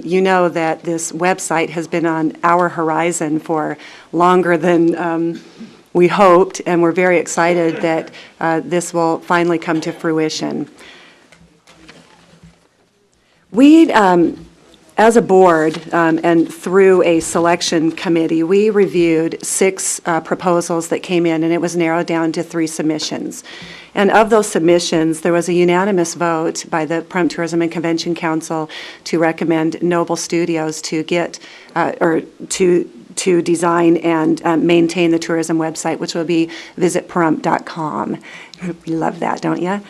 you know that this website has been on our horizon for longer than we hoped, and we're very excited that this will finally come to fruition. We, as a board and through a selection committee, we reviewed 6 proposals that came in, and it was narrowed down to 3 submissions. And of those submissions, there was a unanimous vote by the Pahrump Tourism and Convention Council to recommend Noble Studios to get, or to design and maintain the tourism website, which will be visitpahrump.com. You love that, don't you?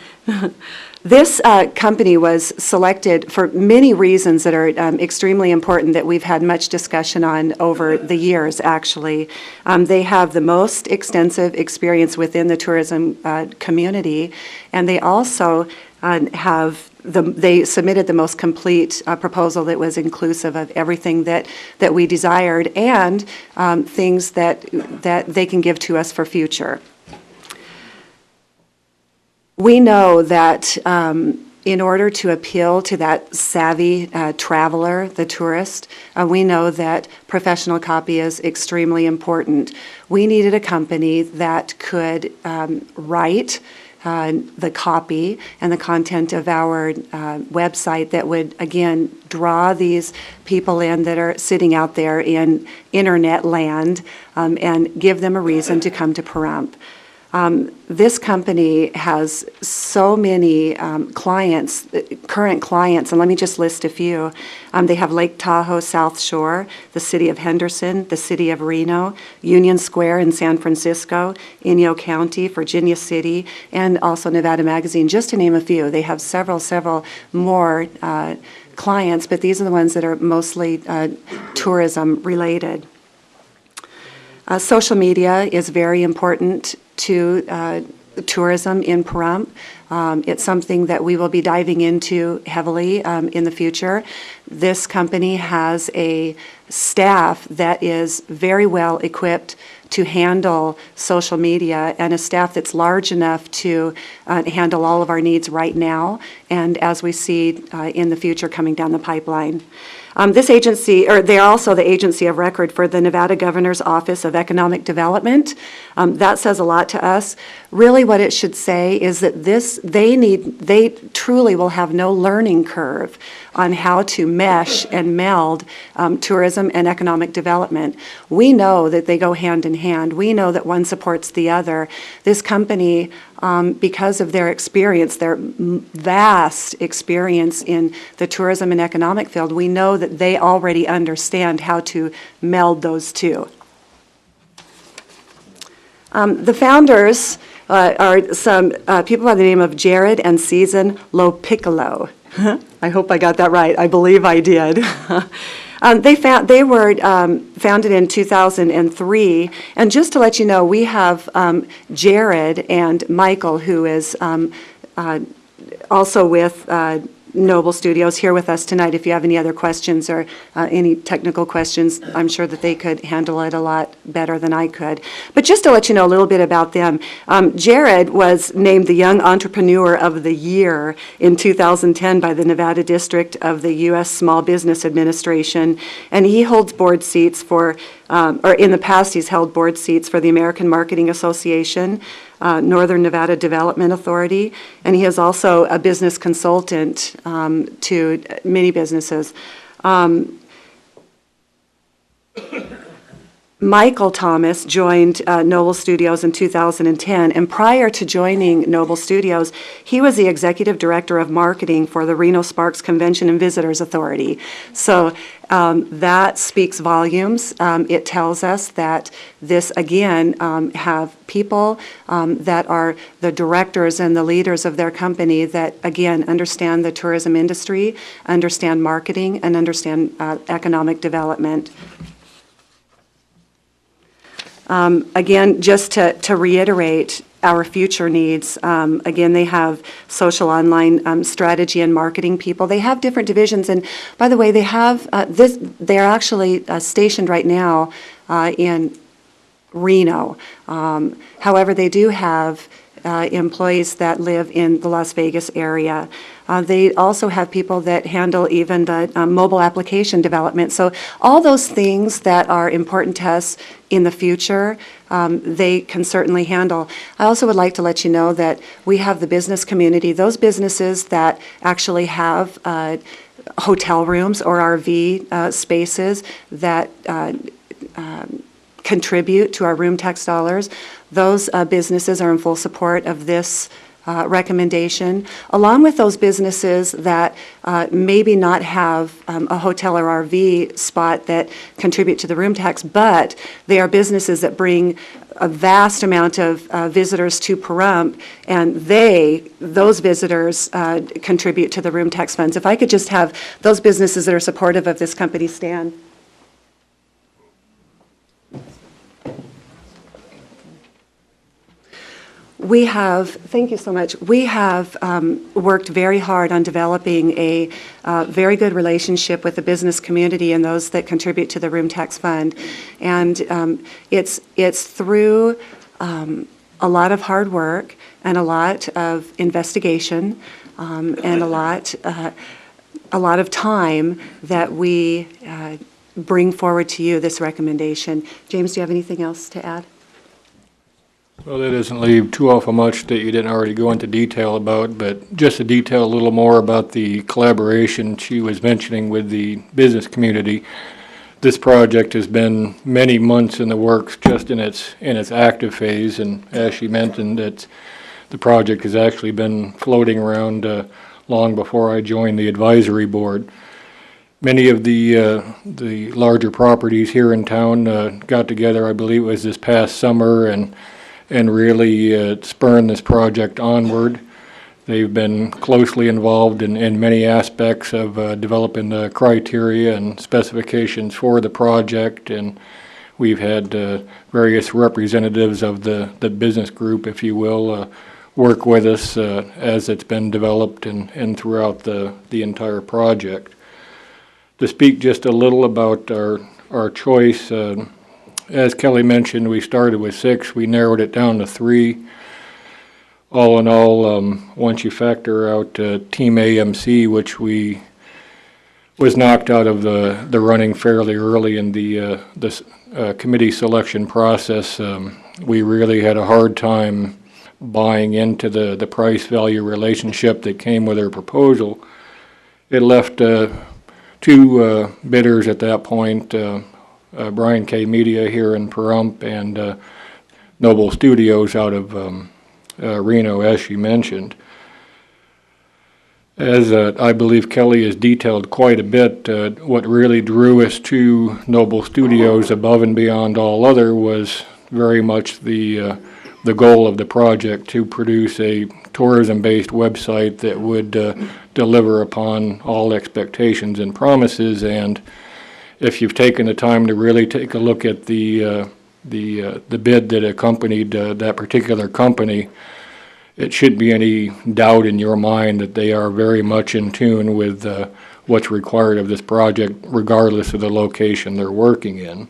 This company was selected for many reasons that are extremely important that we've had much discussion on over the years, actually. They have the most extensive experience within the tourism community, and they also they submitted the most complete proposal that was inclusive of everything that we desired and things that they can give to us for future. We know that in order to appeal to that savvy traveler, the tourist, we know that professional copy is extremely important. We needed a company that could write the copy and the content of our website that would, again, draw these people in that are sitting out there in internet land and give them a reason to come to Pahrump. This company has so many clients, current clients, and let me just list a few. They have Lake Tahoe South Shore, the City of Henderson, the City of Reno, Union Square in San Francisco, Inyo County, Virginia City, and also Nevada Magazine, just to name a few. They have several more clients, but these are the ones that are mostly tourism related. Social media is very important to tourism in Pahrump. It's something that we will be diving into heavily in the future. This company has a staff that is very well equipped to handle social media and a staff that's large enough to handle all of our needs right now and as we see in the future coming down the pipeline. This agency, or they're also the agency of record for the Nevada Governor's Office of Economic Development. That says a lot to us. Really what it should say is that they truly will have no learning curve on how to mesh and meld tourism and economic development. We know that they go hand in hand. We know that one supports the other. This company, because of their experience, their vast experience in the tourism and economic field, we know that they already understand how to meld those two. The founders are some people by the name of Jared and Susan Lopiccolo. I hope I got that right. I believe I did. They were founded in 2003, and just to let you know, we have Jared and Michael, who is also with Noble Studios, here with us tonight. If you have any other questions or any technical questions, I'm sure that they could handle it a lot better than I could. But just to let you know a little bit about them, Jared was named the Young Entrepreneur of the Year in 2010 by the Nevada District of the U.S. Small Business Administration, and he holds board seats for, or in the past he's held board seats for the American Marketing Association, Northern Nevada Development Authority, and he is also a business consultant to many businesses. Michael Thomas joined Noble Studios in 2010, and prior to joining Noble Studios, he was the executive director of marketing for the Reno Sparks Convention and Visitors Authority. So that speaks volumes. It tells us that this, again, have people that are the directors and the leaders of their company that, again, understand the tourism industry, understand marketing, and understand economic development. Again, just to reiterate our future needs, again, they have social online strategy and marketing people. They have different divisions, and by the way, they have they're actually stationed right now in Reno. However, they do have employees that live in the Las Vegas area. They also have people that handle even the mobile application development. So all those things that are important to us in the future, they can certainly handle. I also would like to let you know that we have the business community, those businesses that actually have hotel rooms or RV spaces that contribute to our room tax dollars. Those businesses are in full support of this recommendation, along with those businesses that maybe not have a hotel or RV spot that contribute to the room tax, but they are businesses that bring a vast amount of visitors to Pahrump, and those visitors contribute to the room tax funds. If I could just have those businesses that are supportive of this company stand. We have, thank you so much, we have worked very hard on developing a very good relationship with the business community and those that contribute to the room tax fund. And it's through a lot of hard work and a lot of investigation and a lot of time that we bring forward to you this recommendation. James, do you have anything else to add? Well, that doesn't leave too awful much that you didn't already go into detail about, but just to detail a little more about the collaboration she was mentioning with the business community. This project has been many months in the works, just in its active phase, and as she mentioned, the project has actually been floating around long before I joined the advisory board. Many of the larger properties here in town got together, I believe it was this past summer, and really spurn this project onward. They've been closely involved in many aspects of developing the criteria and specifications for the project, and we've had various representatives of the business group, if you will, work with us as it's been developed and throughout the entire project. To speak just a little about our choice, as Kelly mentioned, we started with 6. We narrowed it down to 3. All in all, once you factor out Team AMC, which was knocked out of the running fairly early in the committee selection process, we really had a hard time buying into the price-value relationship that came with their proposal. It left 2 bidders at that point, Brian K. Media here in Pahrump and Noble Studios out of Reno, as she mentioned. As I believe Kelly has detailed quite a bit, what really drew us to Noble Studios above and beyond all other was very much the goal of the project to produce a tourism-based website that would deliver upon all expectations and promises, and if you've taken the time to really take a look at the bid that accompanied that particular company, it shouldn't be any doubt in your mind that they are very much in tune with what's required of this project, regardless of the location they're working in.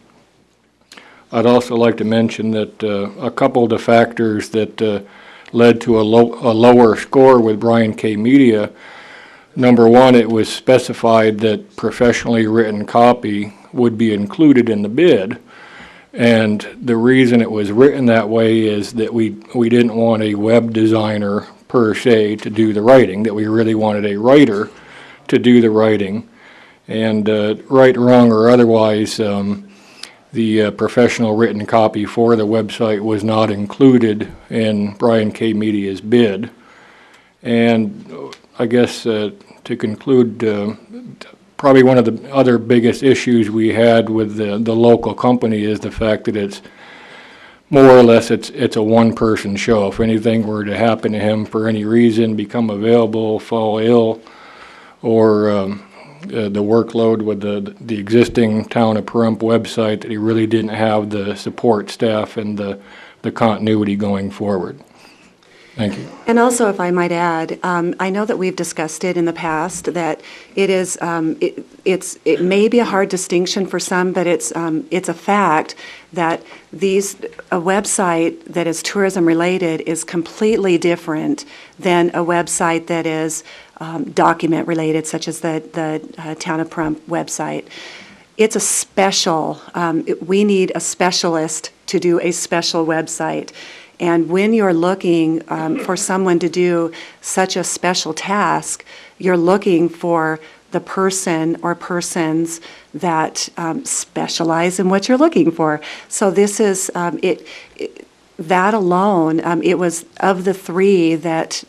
I'd also like to mention that a couple of the factors that led to a lower score with Brian K. Media, number one, it was specified that professionally written copy would be included in the bid. And the reason it was written that way is that we didn't want a web designer per se to do the writing, that we really wanted a writer to do the writing. And right, wrong, or otherwise, the professional written copy for the website was not included in Brian K. Media's bid. And I guess to conclude, probably one of the other biggest issues we had with the local company is the fact that it's more or less it's a one-person show. If anything were to happen to him for any reason, become available, fall ill, or the workload with the existing Town of Pahrump website, that he really didn't have the support staff and the continuity going forward. Thank you. And also, if I might add, I know that we've discussed it in the past, that it is, it may be a hard distinction for some, but it's a fact that a website that is tourism related is completely different than a website that is document related, such as the Town of Pahrump website. It's a special, we need a specialist to do a special website. And when you're looking for someone to do such a special task, you're looking for the person or persons that specialize in what you're looking for. So this is, that alone, it was of the three that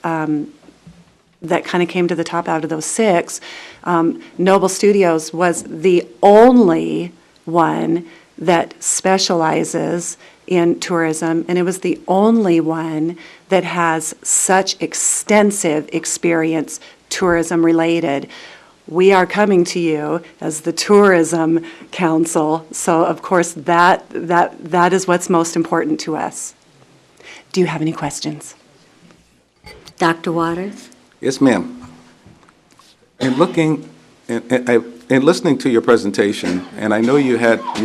that kind of came to the top out of those six, Noble Studios was the only one that specializes in tourism, and it was the only one that has such extensive experience tourism related. We are coming to you as the Tourism Council, so of course that is what's most important to us. Do you have any questions? Dr. Waters? Yes, ma'am. In looking, in listening to your presentation, and I know you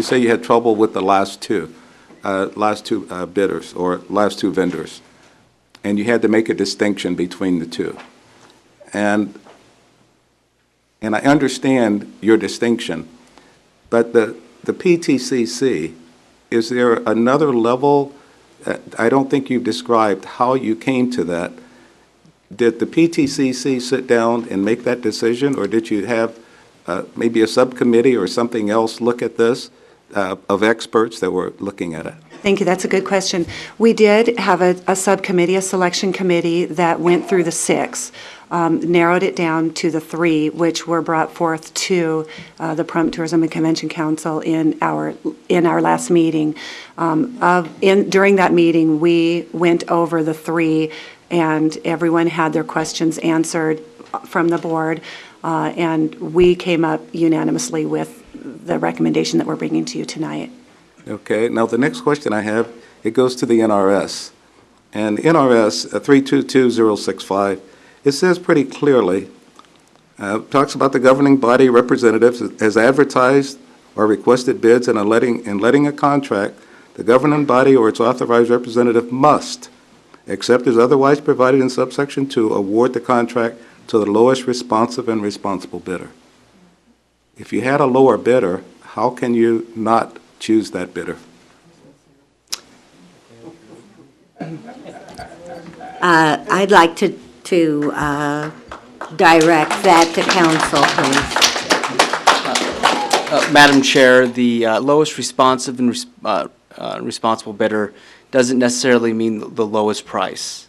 say you had trouble with the last two bidders or last two vendors, and you had to make a distinction between the two. And I understand your distinction, but the PTCC, is there another level? I don't think you've described how you came to that. Did the PTCC sit down and make that decision, or did you have maybe a subcommittee or something else look at this of experts that were looking at it? Thank you. That's a good question. We did have a subcommittee, a selection committee that went through the six, narrowed it down to the three, which were brought forth to the Pahrump Tourism and Convention Council in our last meeting. During that meeting, we went over the three, and everyone had their questions answered from the board, and we came up unanimously with the recommendation that we're bringing to you tonight. Okay. Now, the next question I have, it goes to the NRS. And NRS 322065, it says pretty clearly, talks about the governing body representatives as advertised or requested bids and letting a contract, the governing body or its authorized representative must, except as otherwise provided in subsection 2, award the contract to the lowest responsive and responsible bidder. If you had a lower bidder, how can you not choose that bidder? I'd like to direct that to council, please. Madam Chair, the lowest responsive and responsible bidder doesn't necessarily mean the lowest price.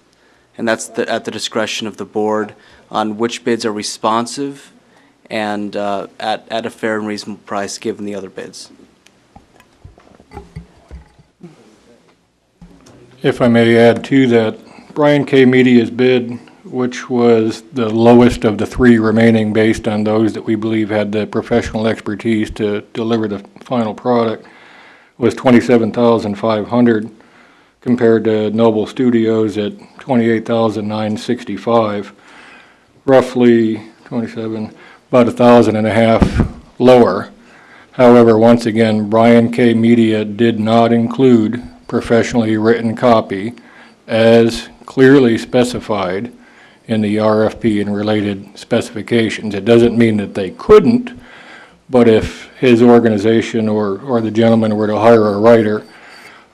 And that's at the discretion of the board on which bids are responsive and at a fair and reasonable price given the other bids. If I may add to that, Brian K. Media's bid which was the lowest of the three remaining based on those that we believe had the professional expertise to deliver the final product, was $27,500 compared to Noble Studios at $28,965, roughly 27, about $1,500 lower. However, once again, Brian K. Media did not include professionally written copy as clearly specified in the RFP and related specifications. It doesn't mean that they couldn't, but if his organization or the gentleman were to hire a writer,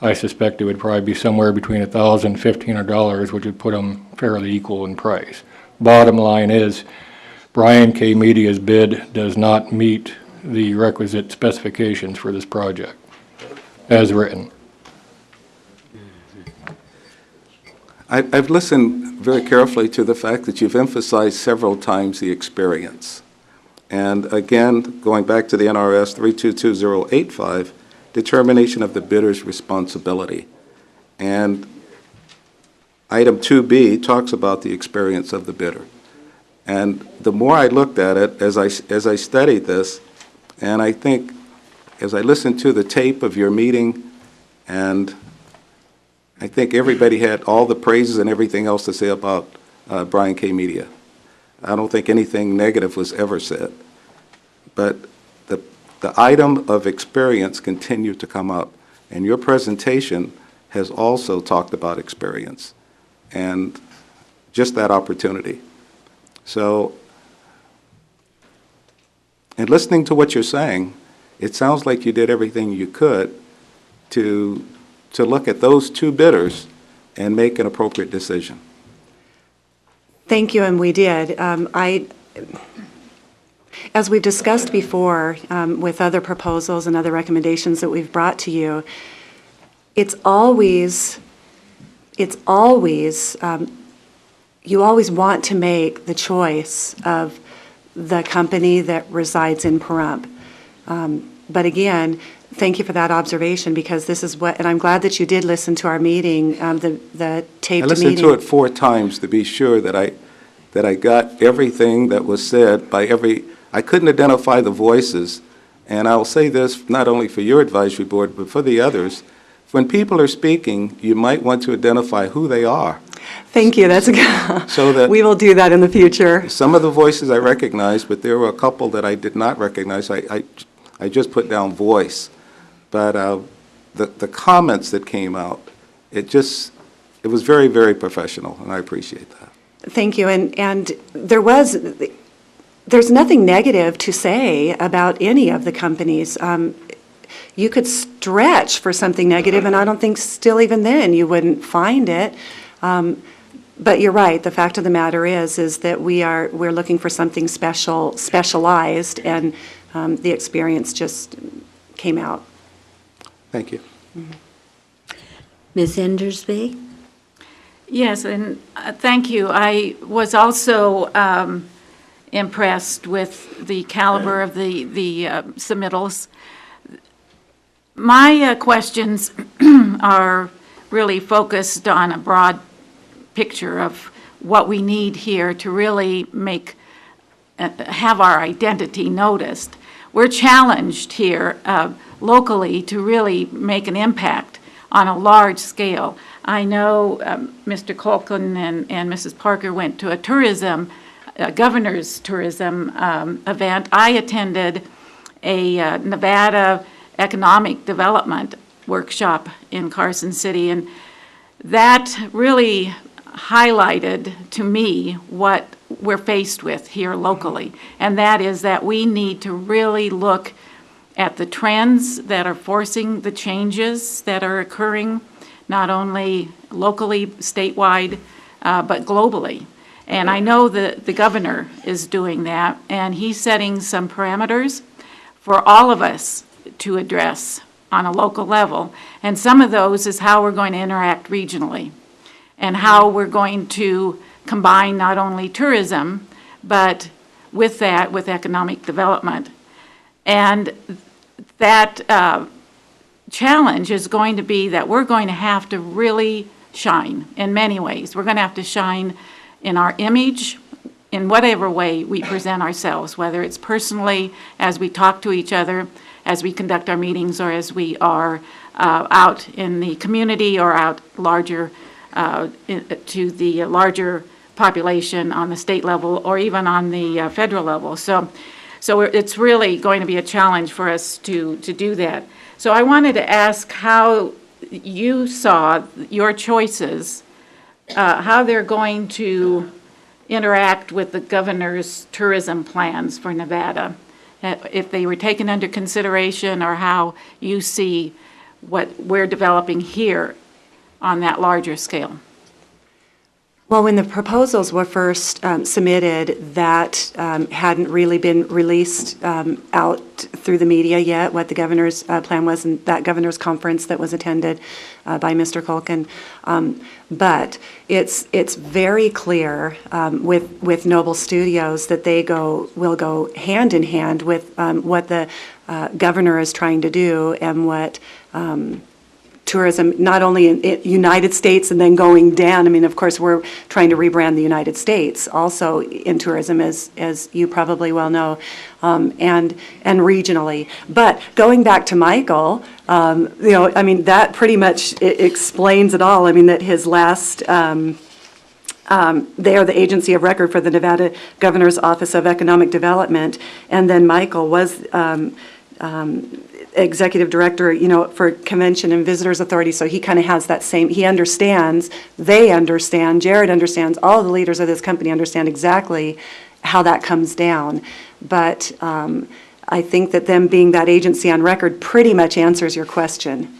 I suspect it would probably be somewhere between $1,000 and $1,500, which would put them fairly equal in price. Bottom line is, Brian K. Media's bid does not meet the requisite specifications for this project, as written. I've listened very carefully to the fact that you've emphasized several times the experience. And again, going back to the NRS 322085, determination of the bidder's responsibility. And item 2B talks about the experience of the bidder. And the more I looked at it as I studied this, and I think as I listened to the tape of your meeting, and I think everybody had all the praises and everything else to say about Brian K. Media. I don't think anything negative was ever said. But the item of experience continued to come up, and your presentation has also talked about experience and just that opportunity. So, in listening to what you're saying, it sounds like you did everything you could to look at those two bidders and make an appropriate decision. Thank you, and we did. As we've discussed before with other proposals and other recommendations that we've brought to you, you always want to make the choice of the company that resides in Pahrump. But again, thank you for that observation, because this is what, and I'm glad that you did listen to our meeting, the taped meeting. I listened to it 4 times to be sure that I got everything that was said by I couldn't identify the voices, and I'll say this not only for your advisory board, but for the others. When people are speaking, you might want to identify who they are. Thank you, that's So that we will do that in the future. Some of the voices I recognized, but there were a couple that I did not recognize. I just put down voice. But the comments that came out, it was very, very professional, and I appreciate that. Thank you, and there's nothing negative to say about any of the companies. You could stretch for something negative, and I don't think still even then you wouldn't find it. But you're right. The fact of the matter is that we're looking for something specialized, and the experience just came out. Thank you. Ms. Endersby? Yes, and thank you. I was also impressed with the caliber of the submittals. My questions are really focused on a broad picture of what we need here to really have our identity noticed. We're challenged here locally to really make an impact on a large scale. I know Mr. Colkin and Mrs. Parker went to a governor's tourism event. I attended a Nevada economic development workshop in Carson City, and that really highlighted to me what we're faced with here locally, and that is that we need to really look at the trends that are forcing the changes that are occurring, not only locally, statewide, but globally. And I know that the governor is doing that, and he's setting some parameters for all of us to address on a local level. And some of those is how we're going to interact regionally, and how we're going to combine not only tourism, but with that, with economic development. And that challenge is going to be that we're going to have to really shine in many ways. We're going to have to shine in our image, in whatever way we present ourselves, whether it's personally, as we talk to each other, as we conduct our meetings, or as we are out in the community or out larger to the larger population on the state level or even on the federal level. So it's really going to be a challenge for us to do that. So I wanted to ask how you saw your choices, how they're going to interact with the governor's tourism plans for Nevada, if they were taken under consideration, or how you see what we're developing here on that larger scale. Well, when the proposals were first submitted, that hadn't really been released out through the media yet, what the governor's plan was in that governor's conference that was attended by Mr. Culkin. But it's very clear with Noble Studios that they will go hand in hand with what the governor is trying to do and what tourism, not only in United States and then going down. I mean, of course, we're trying to rebrand the United States also in tourism, as you probably well know, and regionally. But going back to Michael, I mean, that pretty much explains it all. I mean, that his last, they are the agency of record for the Nevada Governor's Office of Economic Development, and then Michael was executive director, for Convention and Visitors Authority, so he kind of has that same, he understands, they understand, Jared understands, all the leaders of this company understand exactly how that comes down. But I think that them being that agency on record pretty much answers your question.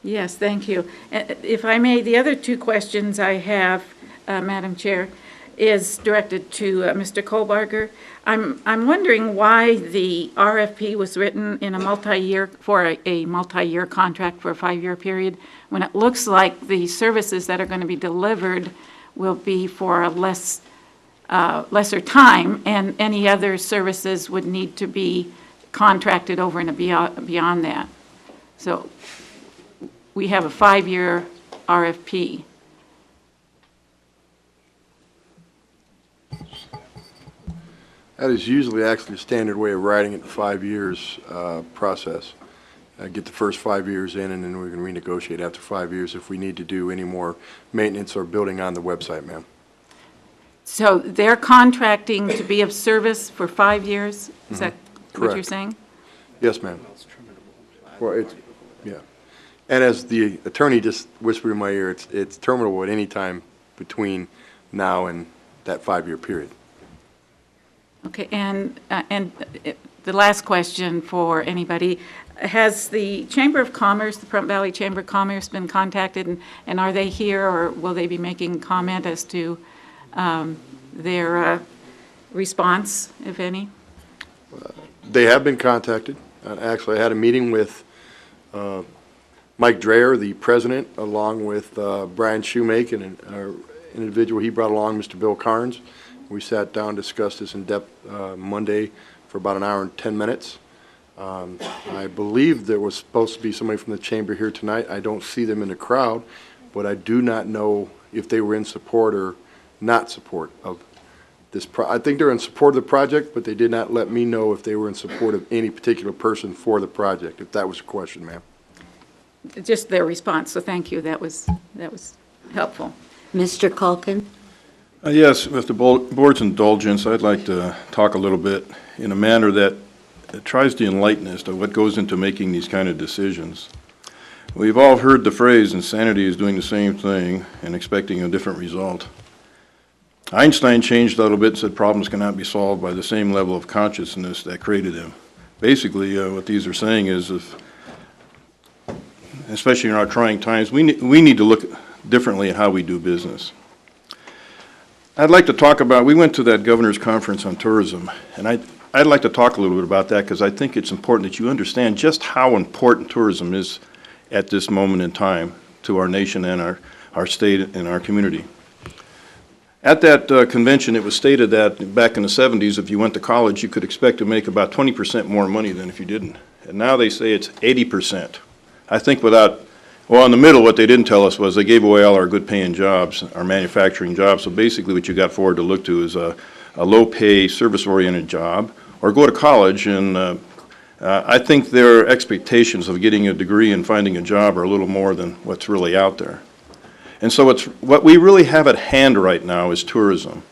Yes, thank you. If I may, the other two questions I have, Madam Chair, is directed to Mr. Kohlbarger. I'm wondering why the RFP was written in a multi-year, for a multi-year contract for a 5-year period, when it looks like the services that are going to be delivered will be for a lesser time, and any other services would need to be contracted over and beyond that. So we have a 5-year RFP. That is usually actually a standard way of writing it, 5 years process. Get the first 5 years in, and then we can renegotiate after 5 years if we need to do any more maintenance or building on the website, ma'am. So they're contracting to be of service for 5 years? Is that what you're Correct. saying? Yes, ma'am. Well, yeah. And as the attorney just whispered in my ear, it's terminable at any time between now and that 5-year period. Okay, and the last question for anybody, has the Chamber of Commerce, the Pahrump Valley Chamber of Commerce, been contacted, and are they here, or will they be making comment as to their response, if any? They have been contacted. Actually, I had a meeting with Mike Dreyer, the president, along with Brian Shoemake and an individual he brought along, Mr. Bill Carnes. We sat down, discussed this in depth Monday for about an hour and 10 minutes. I believe there was supposed to be somebody from the chamber here tonight. I don't see them in the crowd, but I do not know if they were in support or not support of this. I think they're in support of the project, but they did not let me know if they were in support of any particular person for the project, if that was a question, ma'am. Just their response, so thank you. That was helpful. Mr. Culkin? Yes, with the board's indulgence, I'd like to talk a little bit in a manner that tries to enlighten us to what goes into making these kind of decisions. We've all heard the phrase, insanity is doing the same thing and expecting a different result. Einstein changed a little bit and said problems cannot be solved by the same level of consciousness that created them. Basically, what these are saying is, especially in our trying times, we need to look differently at how we do business. I'd like to talk about, we went to that governor's conference on tourism, and I'd like to talk a little bit about that because I think it's important that you understand just how important tourism is at this moment in time to our nation and our state and our community. At that convention, it was stated that back in the 70s, if you went to college, you could expect to make about 20% more money than if you didn't. And now they say it's 80%. I think without Well, in the middle, what they didn't tell us was they gave away all our good-paying jobs, our manufacturing jobs. So basically what you got forward to look to is a low-pay, service-oriented job, or go to college. And I think their expectations of getting a degree and finding a job are a little more than what's really out there. And so what we really have at hand right now is tourism.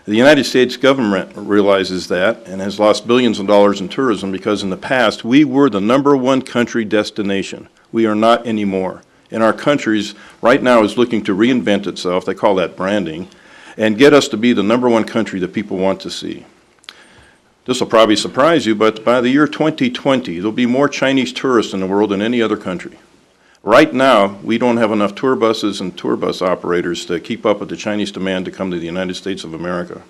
The United States government realizes that and has lost billions of dollars in tourism because in the past we were the #1 country destination. We are not anymore. And our country right now is looking to reinvent itself, they call that branding, and get us to be the #1 country that people want to see. This will probably surprise you, but by the year 2020, there'll be more Chinese tourists in the world than any other country. Right now, we don't have enough tour buses and tour bus operators to keep up with the Chinese demand to come to the United States of America.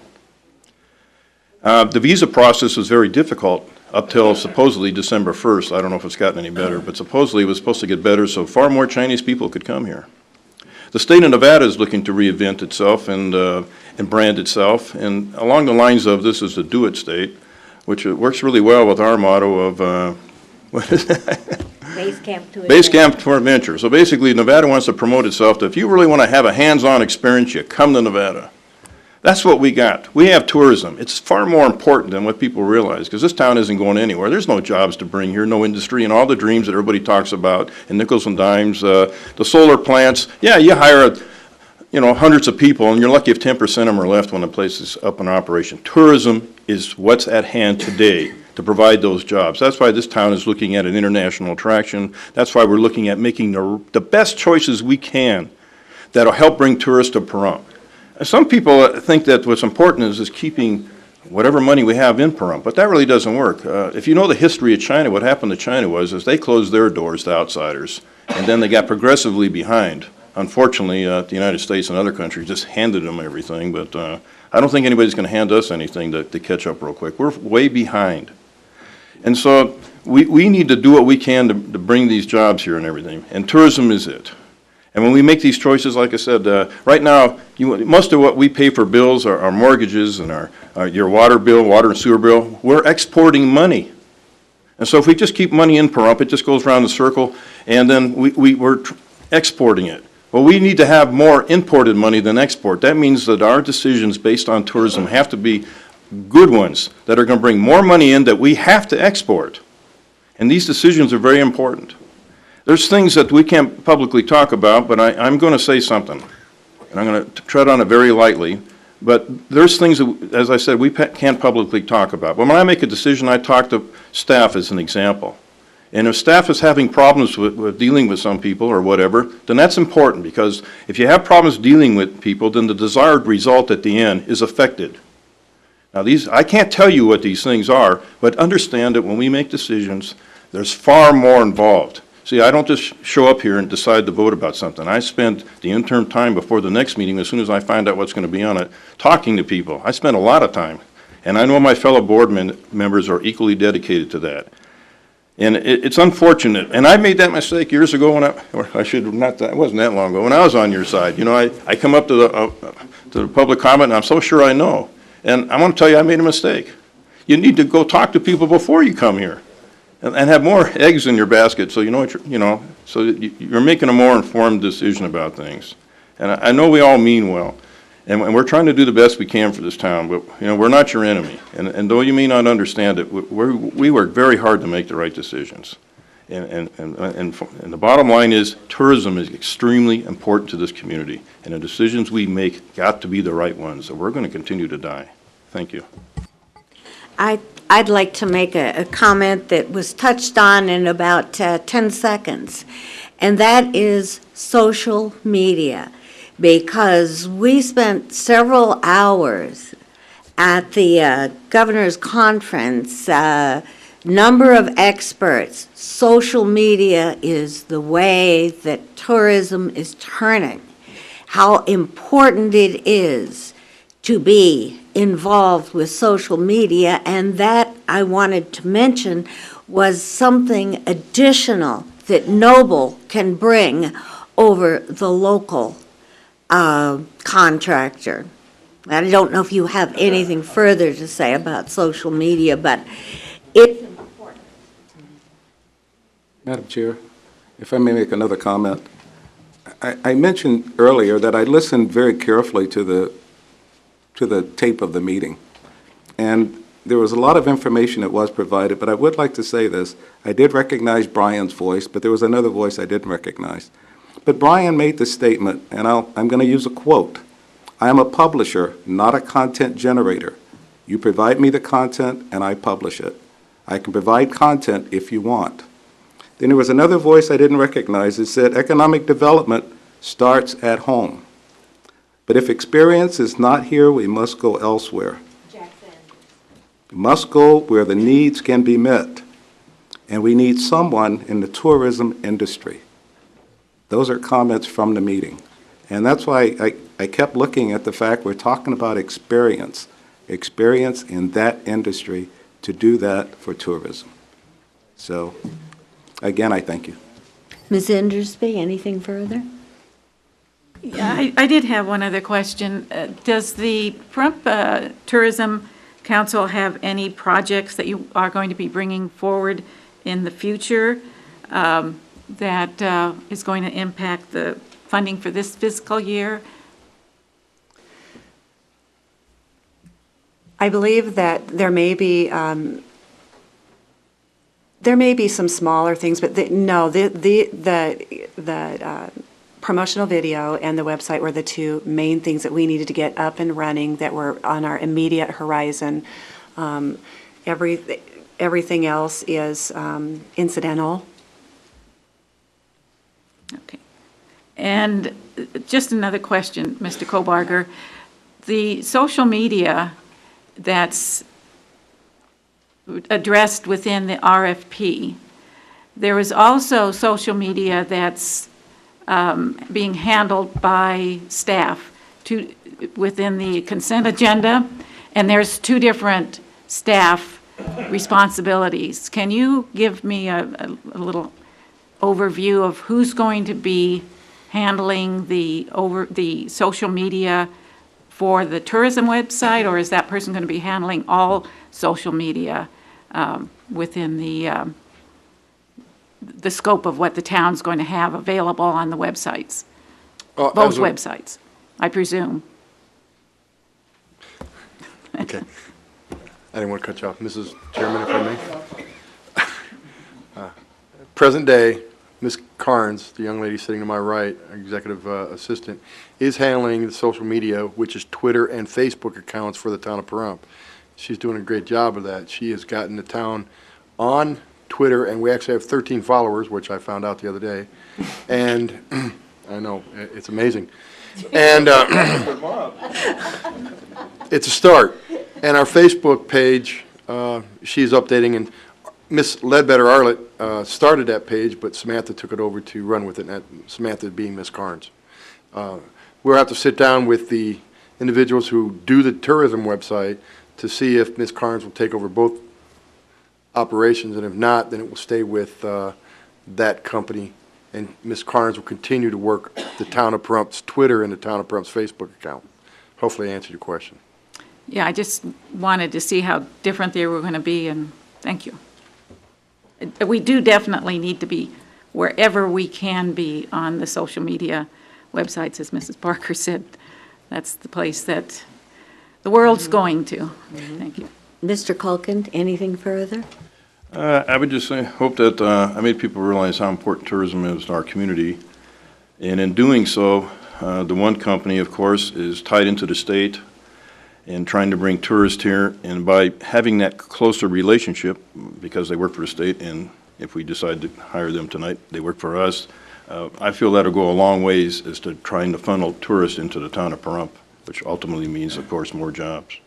The visa process was very difficult up till supposedly December 1st. I don't know if it's gotten any better, but supposedly it was supposed to get better so far more Chinese people could come here. The state of Nevada is looking to reinvent itself and brand itself, and along the lines of this is the do-it state, which works really well with our motto of, what is that? Base camp to Base camp for adventure. So basically, Nevada wants to promote itself that if you really want to have a hands-on experience, you come to Nevada. That's what we got. We have tourism. It's far more important than what people realize because this town isn't going anywhere. There's no jobs to bring here, no industry, and all the dreams that everybody talks about, and nickels and dimes, the solar plants. Yeah, you hire hundreds of people, and you're lucky if 10% of them are left when the place is up in operation. Tourism is what's at hand today to provide those jobs. That's why this town is looking at an international attraction. That's why we're looking at making the best choices we can that'll help bring tourists to Pahrump. Some people think that what's important is keeping whatever money we have in Pahrump, but that really doesn't work. If you know the history of China, what happened to China was they closed their doors to outsiders, and then they got progressively behind. Unfortunately, the United States and other countries just handed them everything, but I don't think anybody's going to hand us anything to catch up real quick. We're way behind. And so we need to do what we can to bring these jobs here and everything, and tourism is it. And when we make these choices, like I said, right now, most of what we pay for bills, our mortgages and your water bill, water and sewer bill, we're exporting money. And so if we just keep money in Pahrump, it just goes around the circle, and then we're exporting it. Well, we need to have more imported money than export. That means that our decisions based on tourism have to be good ones that are going to bring more money in that we have to export. And these decisions are very important. There's things that we can't publicly talk about, but I'm going to say something. And I'm going to tread on it very lightly. But there's things that, as I said, we can't publicly talk about. But when I make a decision, I talk to staff as an example. And if staff is having problems with dealing with some people or whatever, then that's important because if you have problems dealing with people, then the desired result at the end is affected. Now I can't tell you what these things are, but understand that when we make decisions, there's far more involved. See, I don't just show up here and decide to vote about something. I spend the interim time before the next meeting, as soon as I find out what's going to be on it, talking to people. I spend a lot of time. And I know my fellow board members are equally dedicated to that. And it's unfortunate. And I made that mistake years ago when it wasn't that long ago, when I was on your side. You know, I come up to the public comment and I'm so sure I know. And I want to tell you I made a mistake. You need to go talk to people before you come here. And have more eggs in your basket so you know what so that you're making a more informed decision about things. And I know we all mean well. And we're trying to do the best we can for this town, but we're not your enemy. And though you may not understand it, we work very hard to make the right decisions. And the bottom line is tourism is extremely important to this community. And the decisions we make got to be the right ones, or we're going to continue to die. Thank you. I'd like to make a comment that was touched on in about 10 seconds, and that is social media, because we spent several hours at the governor's conference, number of experts. Social media is the way that tourism is turning, how important it is to be involved with social media, and that I wanted to mention was something additional that Noble can bring over the local contractor. I don't know if you have anything further to say about social media, but it's important. Madam Chair, If I may make another comment. I mentioned earlier that I listened very carefully to the tape of the meeting. And there was a lot of information that was provided, but I would like to say this. I did recognize Brian's voice, but there was another voice I didn't recognize. But Brian made the statement, and I'm going to use a quote. "I am a publisher, not a content generator. You provide me the content, and I publish it. I can provide content if you want." Then there was another voice I didn't recognize. It said, "Economic development starts at home. But if experience is not here, we must go elsewhere. We must go where the needs can be met. And we need someone in the tourism industry." Those are comments from the meeting. And that's why I kept looking at the fact we're talking about experience in that industry to do that for tourism. So, again, I thank you. Ms. Endersby, anything further? Yeah, I did have one other question. Does the Pahrump Tourism Council have any projects that you are going to be bringing forward in the future that is going to impact the funding for this fiscal year? I believe that there may be some smaller things, but the promotional video and the website were the two main things that we needed to get up and running that were on our immediate horizon. Everything else is incidental. Okay. And just another question, Mr. Kobarger. The social media that's addressed within the RFP, there is also social media that's being handled by staff within the consent agenda, and there's two different staff responsibilities. Can you give me a little overview of who's going to be handling the social media for the tourism website, or is that person going to be handling all social media within the scope of what the town's going to have available on the websites? Both websites, I presume. Okay. I didn't want to cut you off. Mrs. Chairman, if I may. Present day, Ms. Carnes, the young lady sitting to my right, executive assistant, is handling the social media, which is Twitter and Facebook accounts for the town of Pahrump. She's doing a great job of that. She has gotten the town on Twitter, and we actually have 13 followers, which I found out the other day. And I know, it's amazing. And it's a start. And our Facebook page, she's updating, and Miss Ledbetter Arlett started that page, but Samantha took it over to run with it, and Samantha being Miss Carnes. We'll have to sit down with the individuals who do the tourism website to see if Miss Carnes will take over both operations, and if not, then it will stay with that company, and Miss Carnes will continue to work the town of Pahrump's Twitter and the town of Pahrump's Facebook account. Hopefully I answered your question. Yeah, I just wanted to see how different they were going to be, and thank you. We do definitely need to be wherever we can be on the social media websites, as Mrs. Parker said. That's the place that the world's going to. Thank you. Mr. Culkin, anything further? I would just say, hope that I made people realize how important tourism is to our community. And in doing so, the one company, of course, is tied into the state and trying to bring tourists here. And by having that closer relationship, because they work for the state, and if we decide to hire them tonight, they work for us, I feel that'll go a long ways as to trying to funnel tourists into the town of Pahrump, which ultimately means, of course, more jobs.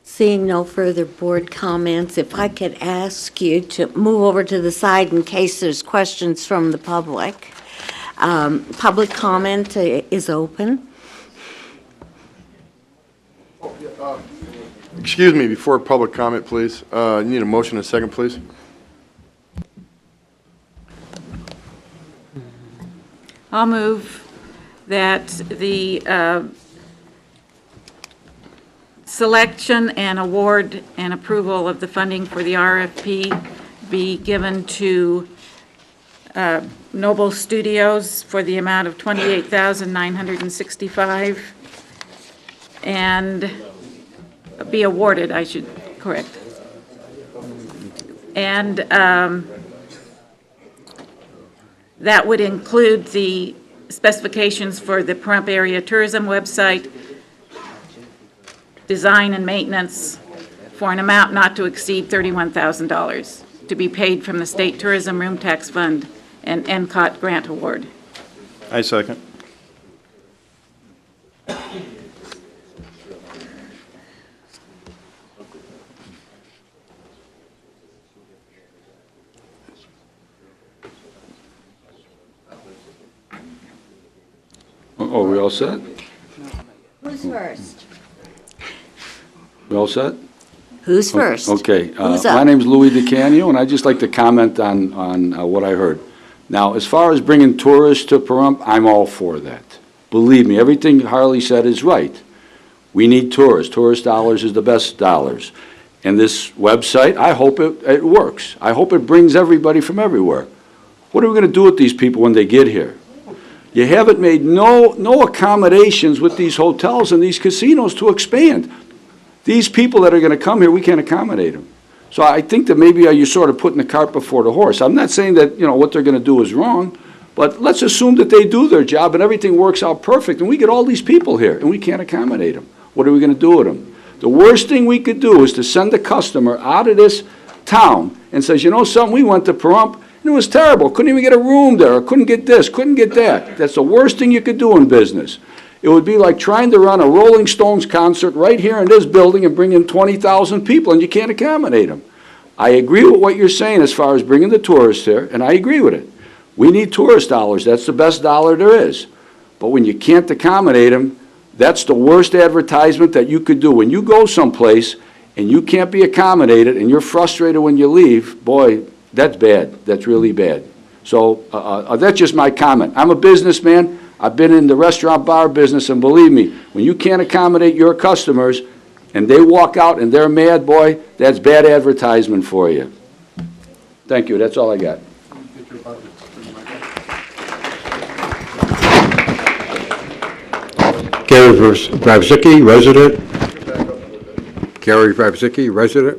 Seeing no further board comments, if I could ask you to move over to the side in case there's questions from the public. Public comment is open. Excuse me, before public comment, please. You need a motion and a second, please. I'll move that the selection and award and approval of the funding for the RFP be given to Noble Studios for the amount of $28,965 and be awarded, I should correct. And that would include the specifications for the Pahrump Area Tourism website, design and maintenance for an amount not to exceed $31,000 to be paid from the State Tourism Room Tax Fund and NCOT grant award. I second. Oh, we all set? Who's first? We all set? Who's first? Okay. Who's up? My name's Louis DeCanio, and I'd just like to comment on what I heard. Now, as far as bringing tourists to Pahrump, I'm all for that. Believe me, everything Harley said is right. We need tourists. Tourist dollars is the best dollars. And this website, I hope it works. I hope it brings everybody from everywhere. What are we going to do with these people when they get here? You haven't made no accommodations with these hotels and these casinos to expand. These people that are going to come here, we can't accommodate them. So I think that maybe you're sort of putting the cart before the horse. I'm not saying that, what they're going to do is wrong, but let's assume that they do their job and everything works out perfect, and we get all these people here, and we can't accommodate them. What are we going to do with them? The worst thing we could do is to send a customer out of this town and says, something, we went to Pahrump, and it was terrible. Couldn't even get a room there, or couldn't get this, couldn't get that. That's the worst thing you could do in business. It would be like trying to run a Rolling Stones concert right here in this building and bring in 20,000 people, and you can't accommodate them. I agree with what you're saying as far as bringing the tourists here, and I agree with it. We need tourist dollars. That's the best dollar there is. But when you can't accommodate them, that's the worst advertisement that you could do. When you go someplace and you can't be accommodated and you're frustrated when you leave, boy, that's bad. That's really bad. So that's just my comment. I'm a businessman. I've been in the restaurant bar business, and believe me, when you can't accommodate your customers and they walk out and they're mad, boy, that's bad advertisement for you. Thank you. That's all I got. Gary Bravzicki, resident. Gary Bravzicki, resident.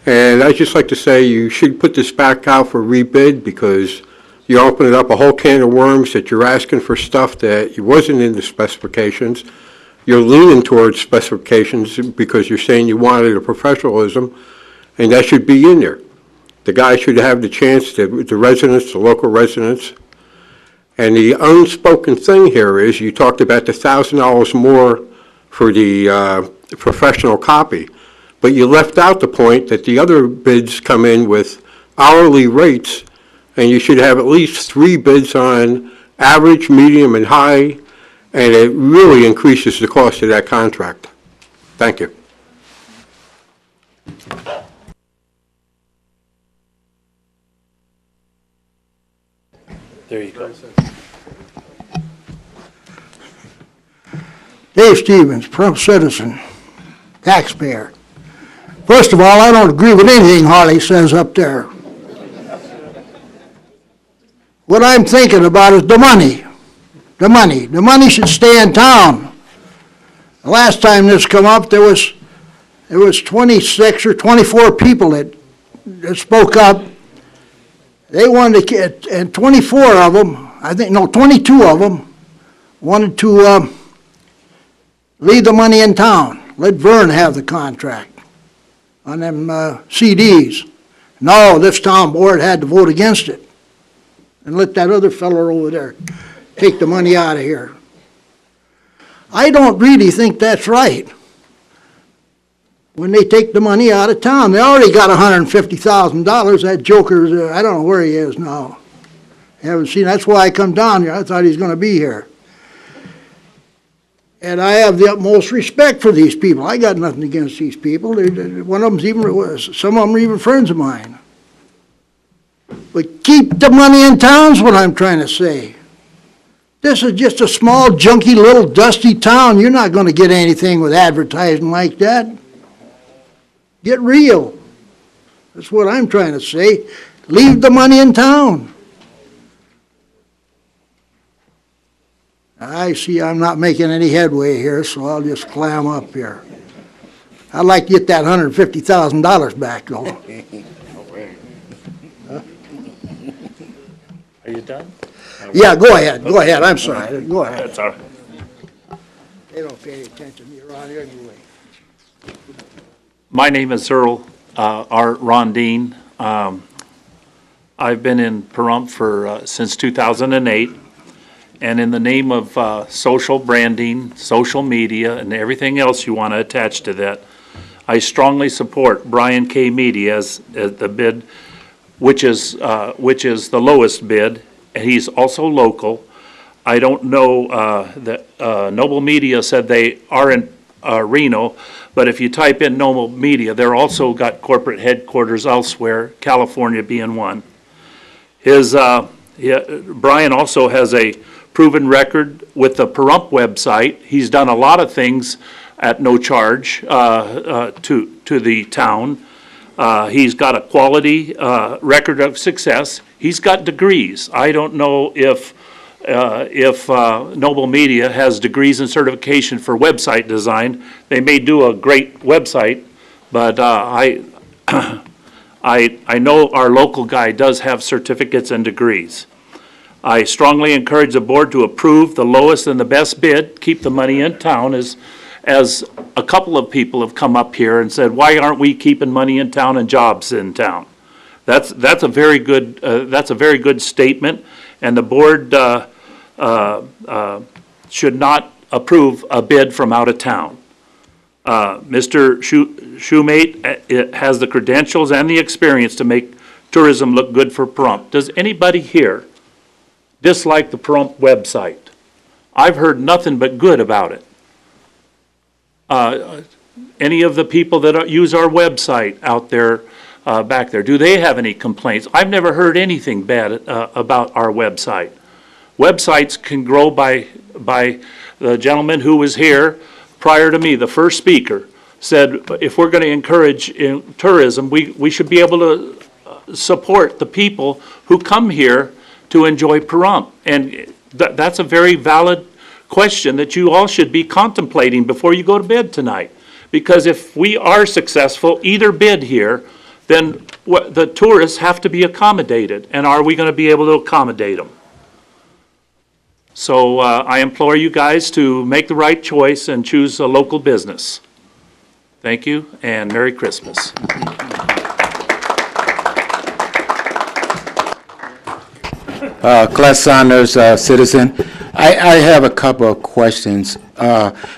And I'd just like to say you should put this back out for rebid, because you're opening up a whole can of worms that you're asking for stuff that wasn't in the specifications. You're leaning towards specifications because you're saying you wanted a professionalism, and that should be in there. The guy should have the chance, the residents, the local residents. And the unspoken thing here is you talked about the $1,000 more for the professional copy, but you left out the point that the other bids come in with hourly rates, and you should have at least 3 bids on average, medium, and high, and it really increases the cost of that contract. Thank you. There you go. Dave Stevens, Pahrump citizen, taxpayer. First of all, I don't agree with anything Harley says up there. What I'm thinking about is the money. The money. The money should stay in town. The last time this come up, there was 26 or 24 people that spoke up. They wanted to, and 24 of them, 22 of them wanted to leave the money in town. Let Vern have the contract on them CDs. No, this town board had to vote against it and let that other fellow over there take the money out of here. I don't really think that's right. When they take the money out of town, they already got $150,000. That joker, I don't know where he is now. I haven't seen. That's why I come down here. I thought he's going to be here. And I have the utmost respect for these people. I got nothing against these people. One of them's even, some of them are even friends of mine. But keep the money in town is what I'm trying to say. This is just a small, junky, little dusty town. You're not gonna get anything with advertising like that. Get real. That's what I'm trying to say. Leave the money in town. I see I'm not making any headway here, so I'll just clam up here. I'd like to get that $150,000 back, though. Are you done? Yeah, go ahead, I'm sorry, go ahead. That's all right. They don't pay any attention to me around here anyway. My name is Earl R. Rondine. I've been in Pahrump since 2008, and in the name of social branding, social media, and everything else you want to attach to that, I strongly support Brian K. Media as the bid, which is the lowest bid. He's also local. I don't know that Noble Media said they are in Reno, but if you type in Noble Media, they're also got corporate headquarters elsewhere, California being one. Brian also has a proven record with the Pahrump website. He's done a lot of things at no charge to the town. He's got a quality record of success. He's got degrees. I don't know if Noble Media has degrees and certification for website design. They may do a great website, but I know our local guy does have certificates and degrees. I strongly encourage the board to approve the lowest and the best bid, keep the money in town, as a couple of people have come up here and said, why aren't we keeping money in town and jobs in town? That's a very good statement, and the board should not approve a bid from out of town. Mr. Shoemate has the credentials and the experience to make tourism look good for Pahrump. Does anybody here dislike the Pahrump website? I've heard nothing but good about it. Any of the people that use our website out there, back there, do they have any complaints? I've never heard anything bad about our website. Websites can grow by the gentleman who was here prior to me, the first speaker, said if we're going to encourage tourism, we should be able to support the people who come here to enjoy Pahrump. And that's a very valid question that you all should be contemplating before you go to bed tonight. Because if we are successful, either bid here, then the tourists have to be accommodated. And are we going to be able to accommodate them? So I implore you guys to make the right choice and choose a local business. Thank you, and Merry Christmas. Class Saunders, citizen. I have a couple of questions.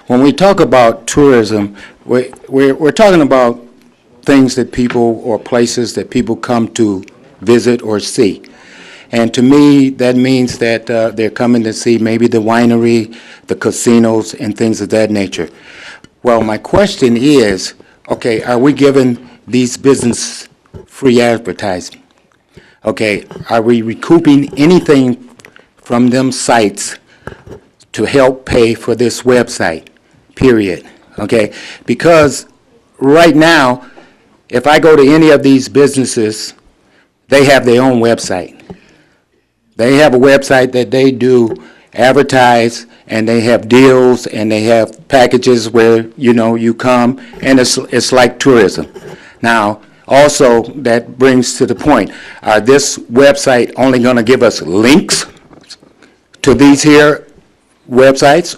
When we talk about tourism, we're talking about things that people or places that people come to visit or see. And to me, that means that they're coming to see maybe the winery, the casinos, and things of that nature. Well, my question is, okay, are we giving these businesses free advertising? Okay, are we recouping anything from them sites to help pay for this website, period? Okay, because right now, if I go to any of these businesses, they have their own website. They have a website that they do advertise, and they have deals, and they have packages where, you know, you come, and it's like tourism. Now, also, that brings to the point, are this website only going to give us links to these here websites?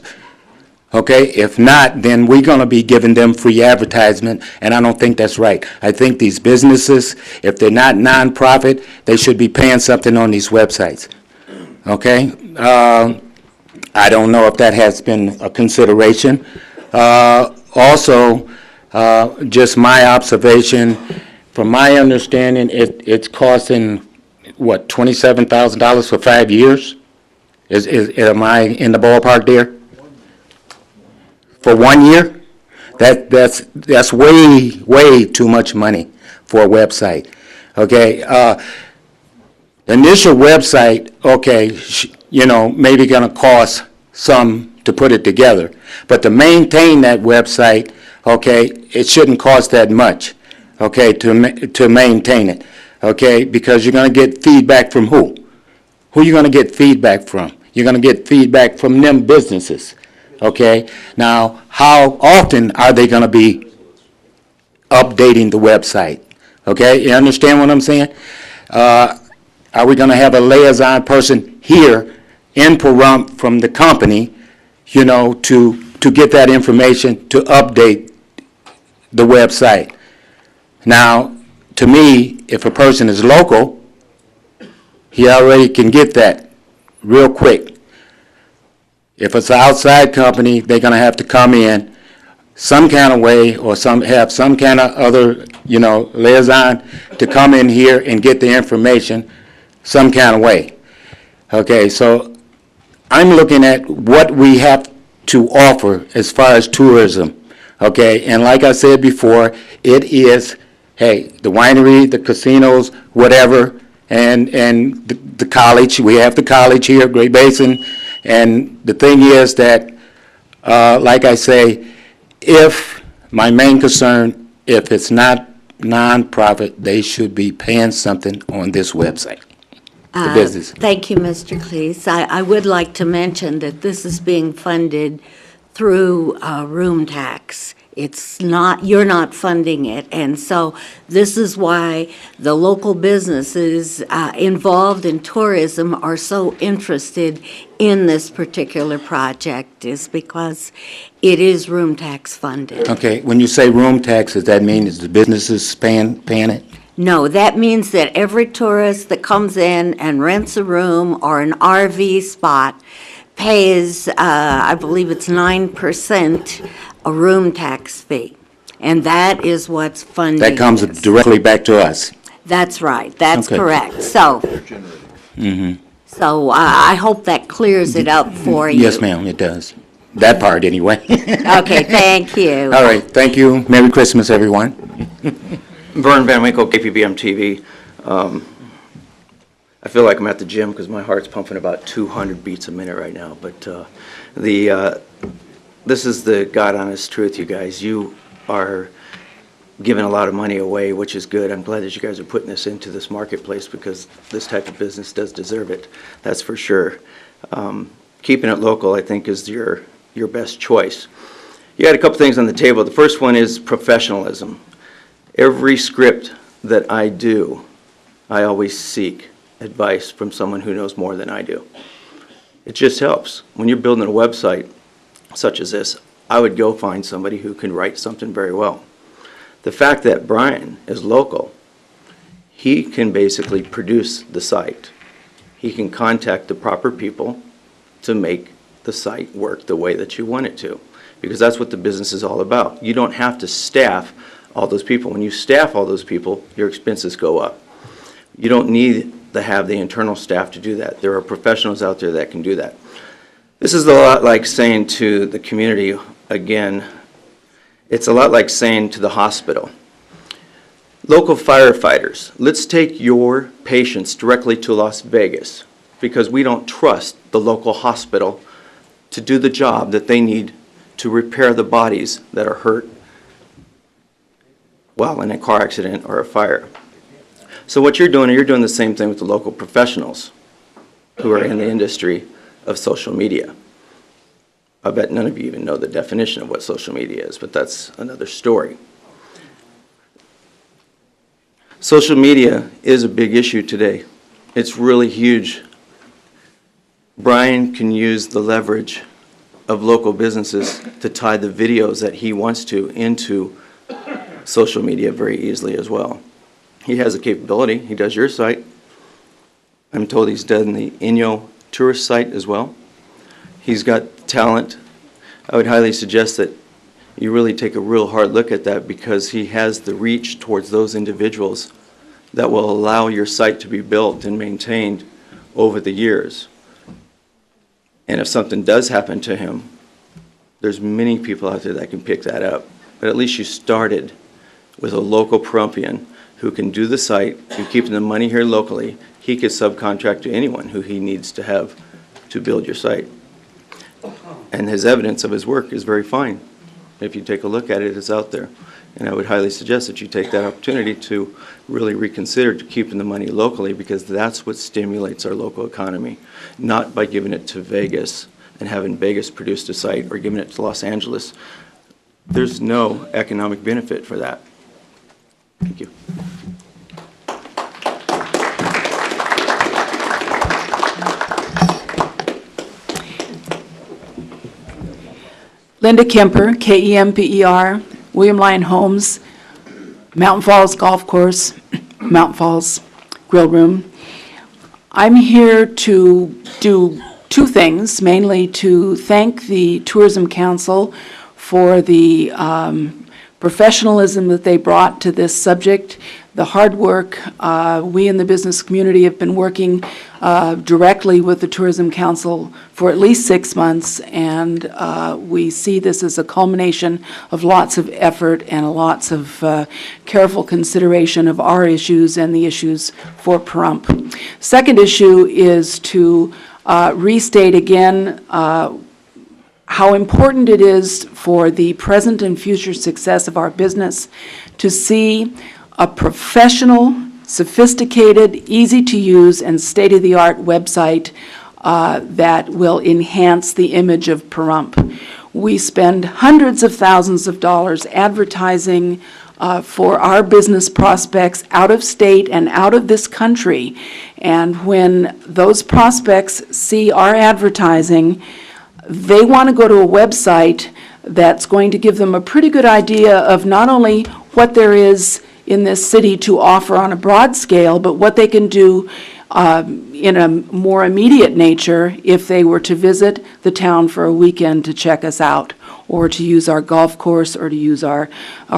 Okay, if not, then we're going to be giving them free advertisement, and I don't think that's right. I think these businesses, if they're not nonprofit, they should be paying something on these websites. Okay? I don't know if that has been a consideration. Also, just my observation, from my understanding, it's costing, what, $27,000 for 5 years? Am I in the ballpark there? For 1 year? That's way too much money for a website. Okay, initial website, okay, maybe going to cost some to put it together. But to maintain that website, okay, it shouldn't cost that much, okay, to maintain it, okay, because you're going to get feedback from who? Who are you going to get feedback from? You're going to get feedback from them businesses, okay? Now, how often are they going to be updating the website? Okay, you understand what I'm saying? Are we going to have a liaison person here in Pahrump from the company, to get that information to update the website? Now, to me, if a person is local, he already can get that real quick. If it's an outside company, they're going to have to come in some kind of way, or have some kind of other, liaison to come in here and get the information some kind of way. Okay, so I'm looking at what we have to offer as far as tourism. Okay, and like I said before, it is, hey, the winery, the casinos, whatever, and the college. We have the college here, Great Basin, and the thing is that, like I say, if my main concern, if it's not nonprofit, they should be paying something on this website. The business. Thank you, Mr. Cleese. I would like to mention that this is being funded through room tax. It's not, you're not funding it, and so this is why the local businesses involved in tourism are so interested in this particular project, is because it is room tax funded. Okay, when you say room tax, does that mean is the businesses paying it? No, that means that every tourist that comes in and rents a room or an RV spot pays, I believe it's 9%, a room tax fee. And that is what's funding That comes this. directly back to us. That's right, that's Okay. correct. So, so I hope that clears it up for you. Yes, ma'am, it does. That part, anyway. Okay, thank you. All right, thank you. Merry Christmas, everyone. Vern Van Winkle, KPVM-TV. I feel like I'm at the gym because my heart's pumping about 200 beats a minute right now. But this is the God-honest truth, you guys. You are giving a lot of money away, which is good. I'm glad that you guys are putting this into this marketplace because this type of business does deserve it. That's for sure. Keeping it local, I think, is your best choice. You got a couple things on the table. The first one is professionalism. Every script that I do, I always seek advice from someone who knows more than I do. It just helps. When you're building a website such as this, I would go find somebody who can write something very well. The fact that Brian is local, he can basically produce the site. He can contact the proper people to make the site work the way that you want it to, because that's what the business is all about. You don't have to staff all those people. When you staff all those people, your expenses go up. You don't need to have the internal staff to do that. There are professionals out there that can do that. This is a lot like saying to the community, again, it's a lot like saying to the hospital, local firefighters, let's take your patients directly to Las Vegas because we don't trust the local hospital to do the job that they need to repair the bodies that are hurt while in a car accident or a fire. So what you're doing the same thing with the local professionals who are in the industry of social media. I bet none of you even know the definition of what social media is, but that's another story. Social media is a big issue today. It's really huge. Brian can use the leverage of local businesses to tie the videos that he wants to into social media very easily as well. He has the capability. He does your site. I'm told he's done the Inyo tourist site as well. He's got talent. I would highly suggest that you really take a real hard look at that because he has the reach towards those individuals that will allow your site to be built and maintained over the years. And if something does happen to him, there's many people out there that can pick that up. But at least you started with a local Pahrumpian who can do the site, who keeps the money here locally. He could subcontract to anyone who he needs to have to build your site. And his evidence of his work is very fine. If you take a look at it, it's out there. And I would highly suggest that you take that opportunity to really reconsider to keeping the money locally, because that's what stimulates our local economy, not by giving it to Vegas and having Vegas produce a site or giving it to Los Angeles. There's no economic benefit for that. Thank you. Linda Kemper, KEMPER, William Lyon Homes, Mountain Falls Golf Course, Mountain Falls Grill Room. I'm here to do two things, mainly to thank the Tourism Council for the professionalism that they brought to this subject, the hard work. We in the business community have been working directly with the Tourism Council for at least 6 months, and we see this as a culmination of lots of effort and lots of careful consideration of our issues and the issues for Pahrump. Second issue is to restate again how important it is for the present and future success of our business to see a professional, sophisticated, easy-to-use, and state-of-the-art website that will enhance the image of Pahrump. We spend hundreds of thousands of dollars advertising for our business prospects out of state and out of this country. And when those prospects see our advertising, they want to go to a website that's going to give them a pretty good idea of not only what there is in this city to offer on a broad scale, but what they can do in a more immediate nature if they were to visit the town for a weekend to check us out, or to use our golf course, or to use our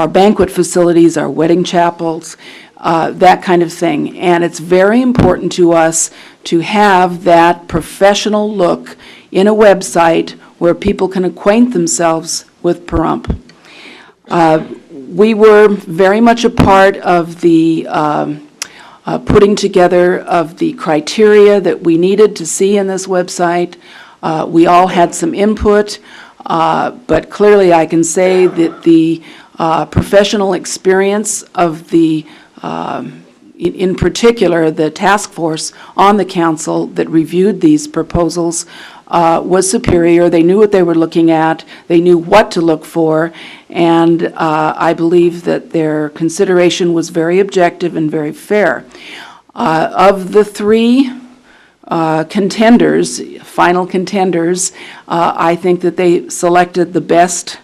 banquet facilities, our wedding chapels, that kind of thing. And it's very important to us to have that professional look in a website where people can acquaint themselves with Pahrump. We were very much a part of the putting together of the criteria that we needed to see in this website. We all had some input, but clearly I can say that the professional experience of the in particular, the task force on the council that reviewed these proposals was superior. They knew what they were looking at. They knew what to look for. And I believe that their consideration was very objective and very fair. Of the three contenders, final contenders, I think that they selected the best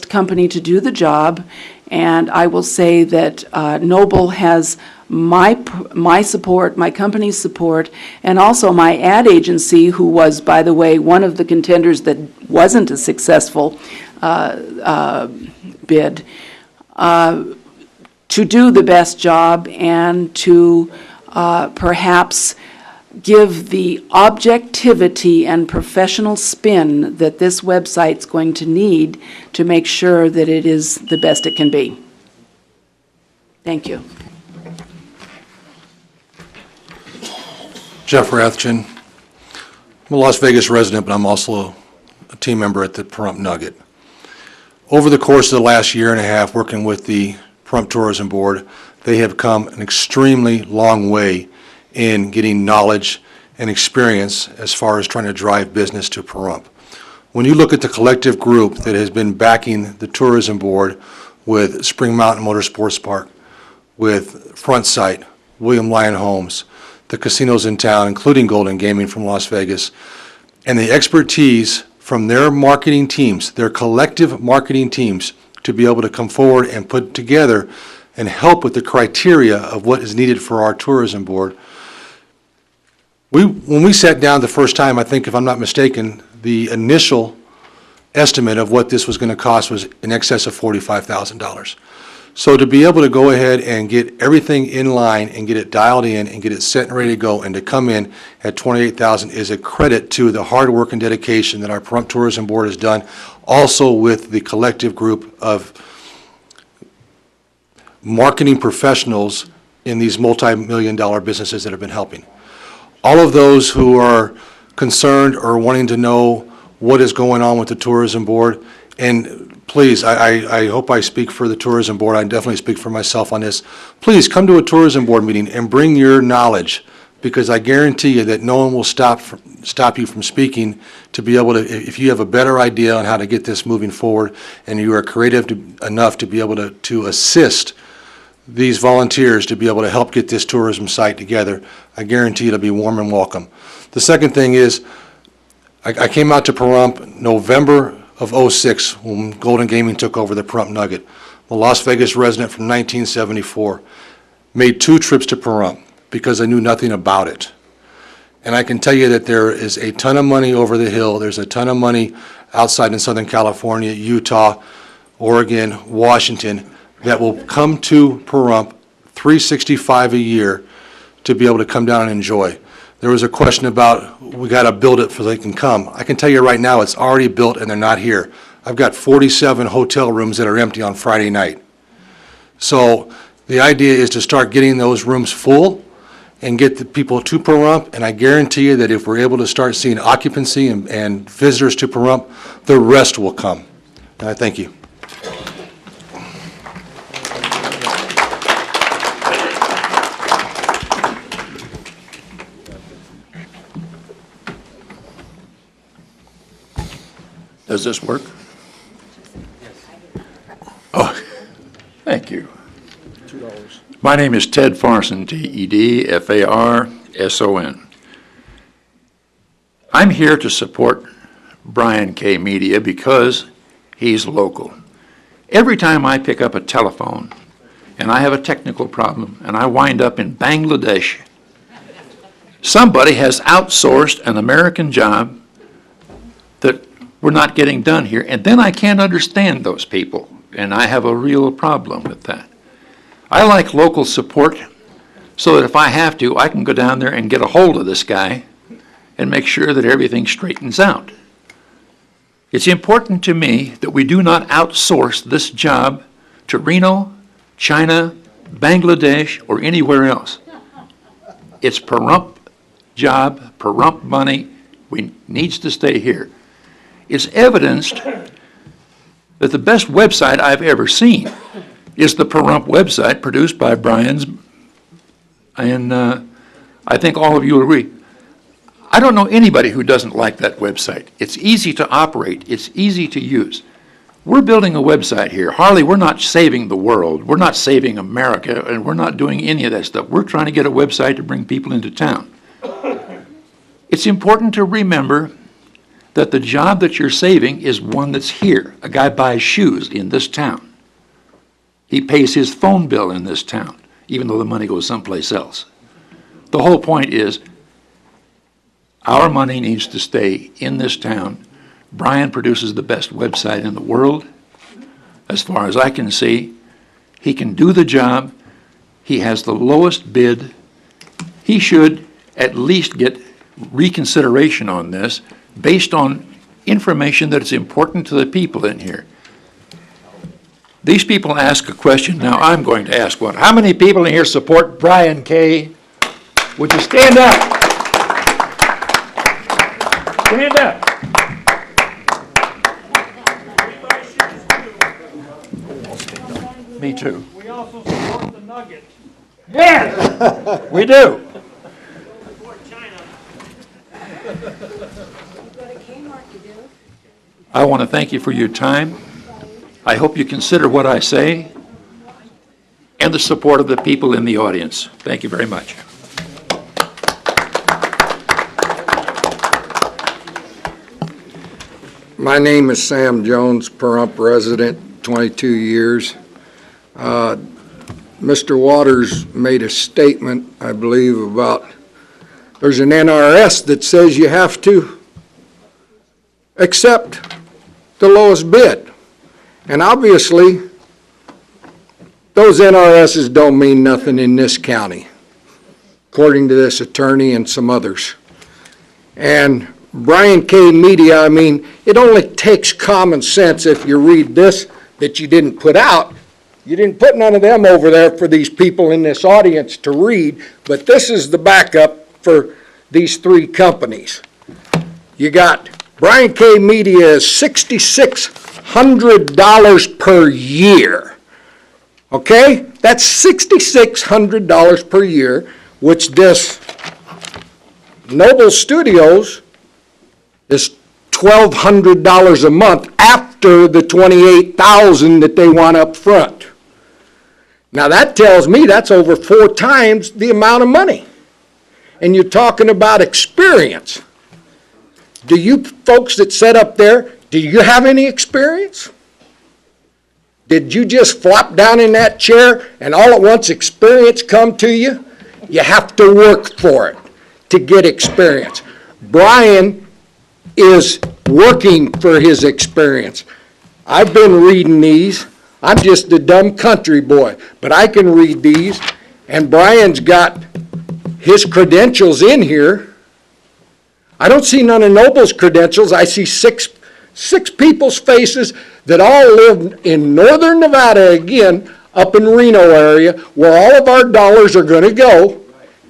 company to do the job. And I will say that Noble has my support, my company's support, and also my ad agency, who was, by the way, one of the contenders that wasn't a successful bid, to do the best job and to perhaps give the objectivity and professional spin that this website's going to need to make sure that it is the best it can be. Thank you. Jeff Rathjen. I'm a Las Vegas resident, but I'm also a team member at the Pahrump Nugget. Over the course of the last year and a half working with the Pahrump Tourism Board, they have come an extremely long way in getting knowledge and experience as far as trying to drive business to Pahrump. When you look at the collective group that has been backing the Tourism Board with Spring Mountain Motorsports Park, with Front Sight, William Lyon Homes, the casinos in town, including Golden Gaming from Las Vegas, and the expertise from their marketing teams, their collective marketing teams, to be able to come forward and put together and help with the criteria of what is needed for our tourism board. When we sat down the first time, I think if I'm not mistaken, the initial estimate of what this was going to cost was in excess of $45,000. So to be able to go ahead and get everything in line and get it dialed in and get it set and ready to go and to come in at $28,000 is a credit to the hard work and dedication that our Pahrump Tourism Board has done, also with the collective group of marketing professionals in these multi-million-dollar businesses that have been helping. all of those who are concerned or wanting to know what is going on with the Tourism Board, and please, I hope I speak for the Tourism Board, I definitely speak for myself on this, please come to a Tourism Board meeting and bring your knowledge, because I guarantee you that no one will stop you from speaking to be able to, if you have a better idea on how to get this moving forward, and you are creative enough to be able to assist these volunteers to be able to help get this tourism site together, I guarantee it'll be warm and welcome. The second thing is, I came out to Pahrump November of '06 when Golden Gaming took over the Pahrump Nugget. I'm a Las Vegas resident from 1974. Made 2 trips to Pahrump because I knew nothing about it. And I can tell you that there is a ton of money over the hill. There's a ton of money outside in Southern California, Utah, Oregon, Washington, that will come to Pahrump 365 a year to be able to come down and enjoy. There was a question about, we got to build it so they can come. I can tell you right now, it's already built and they're not here. I've got 47 hotel rooms that are empty on Friday night. So the idea is to start getting those rooms full and get the people to Pahrump, and I guarantee you that if we're able to start seeing occupancy and visitors to Pahrump, the rest will come. And I thank you. Does this work? Oh, thank you. $2. My name is Ted Farson, T-E-D-F-A-R-S-O-N. I'm here to support Brian K. Media because he's local. Every time I pick up a telephone and I have a technical problem and I wind up in Bangladesh, somebody has outsourced an American job that we're not getting done here, and then I can't understand those people, and I have a real problem with that. I like local support so that if I have to, I can go down there and get a hold of this guy and make sure that everything straightens out. It's important to me that we do not outsource this job to Reno, China, Bangladesh, or anywhere else. It's Pahrump job, Pahrump money, needs to stay here. It's evidenced that the best website I've ever seen is the Pahrump website produced by Brian's, and I think all of you will agree. I don't know anybody who doesn't like that website. It's easy to operate. It's easy to use. We're building a website here. Harley, we're not saving the world. We're not saving America, and we're not doing any of that stuff. We're trying to get a website to bring people into town. It's important to remember that the job that you're saving is one that's here. A guy buys shoes in this town. He pays his phone bill in this town, even though the money goes someplace else. The whole point is, our money needs to stay in this town. Brian produces the best website in the world. As far as I can see, he can do the job. He has the lowest bid. He should at least get reconsideration on this based on information that is important to the people in here. These people ask a question. Now I'm going to ask one. How many people in here support Brian K.? Would you stand up? Stand up. Me too. We also support the Nugget. Yes, we do. I want to thank you for your time. I hope you consider what I say and the support of the people in the audience. Thank you very much. My name is Sam Jones, Pahrump resident, 22 years. Mr. Waters made a statement, I believe, about there's an NRS that says you have to accept the lowest bid. And obviously, those NRSs don't mean nothing in this county, according to this attorney and some others. And Brian K. Media, I mean, it only takes common sense if you read this that you didn't put out. You didn't put none of them over there for these people in this audience to read, but this is the backup for these three companies. You got Brian K. Media is $6,600 per year. Okay? That's $6,600 per year, which this Noble Studios is $1,200 a month after the $28,000 that they want up front. Now that tells me that's over 4 times the amount of money. And you're talking about experience. Do you folks that sit up there, do you have any experience? Did you just flop down in that chair and all at once experience come to you? You have to work for it to get experience. Brian is working for his experience. I've been reading these. I'm just a dumb country boy, but I can read these, and Brian's got his credentials in here. I don't see none of Noble's credentials. I see six people's faces that all live in northern Nevada, again, up in Reno area, where all of our dollars are going to go,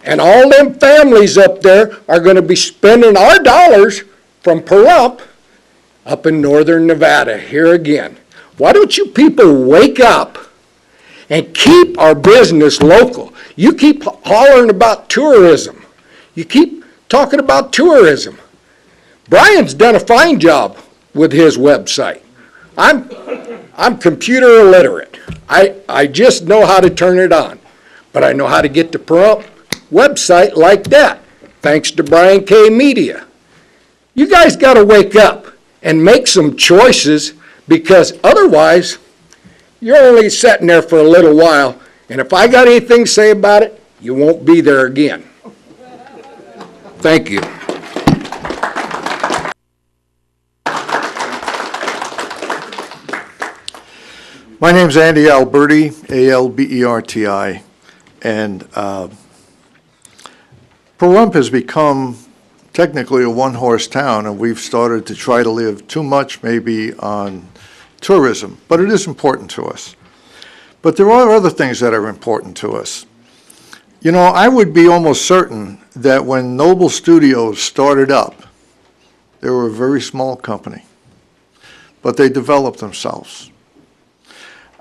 and all them families up there are going to be spending our dollars from Pahrump up in northern Nevada, here again. Why don't you people wake up and keep our business local? You keep hollering about tourism. You keep talking about tourism. Brian's done a fine job with his website. I'm computer illiterate. I just know how to turn it on. But I know how to get the Pahrump website like that, thanks to Brian K. Media. You guys got to wake up and make some choices, because otherwise you're only sitting there for a little while, and if I got anything to say about it, you won't be there again. Thank you. My name's Andy Alberti, A-L-B-E-R-T-I, and Pahrump has become technically a one-horse town, and we've started to try to live too much maybe on tourism, but it is important to us. But there are other things that are important to us. You know, I would be almost certain that when Noble Studios started up, they were a very small company, but they developed themselves.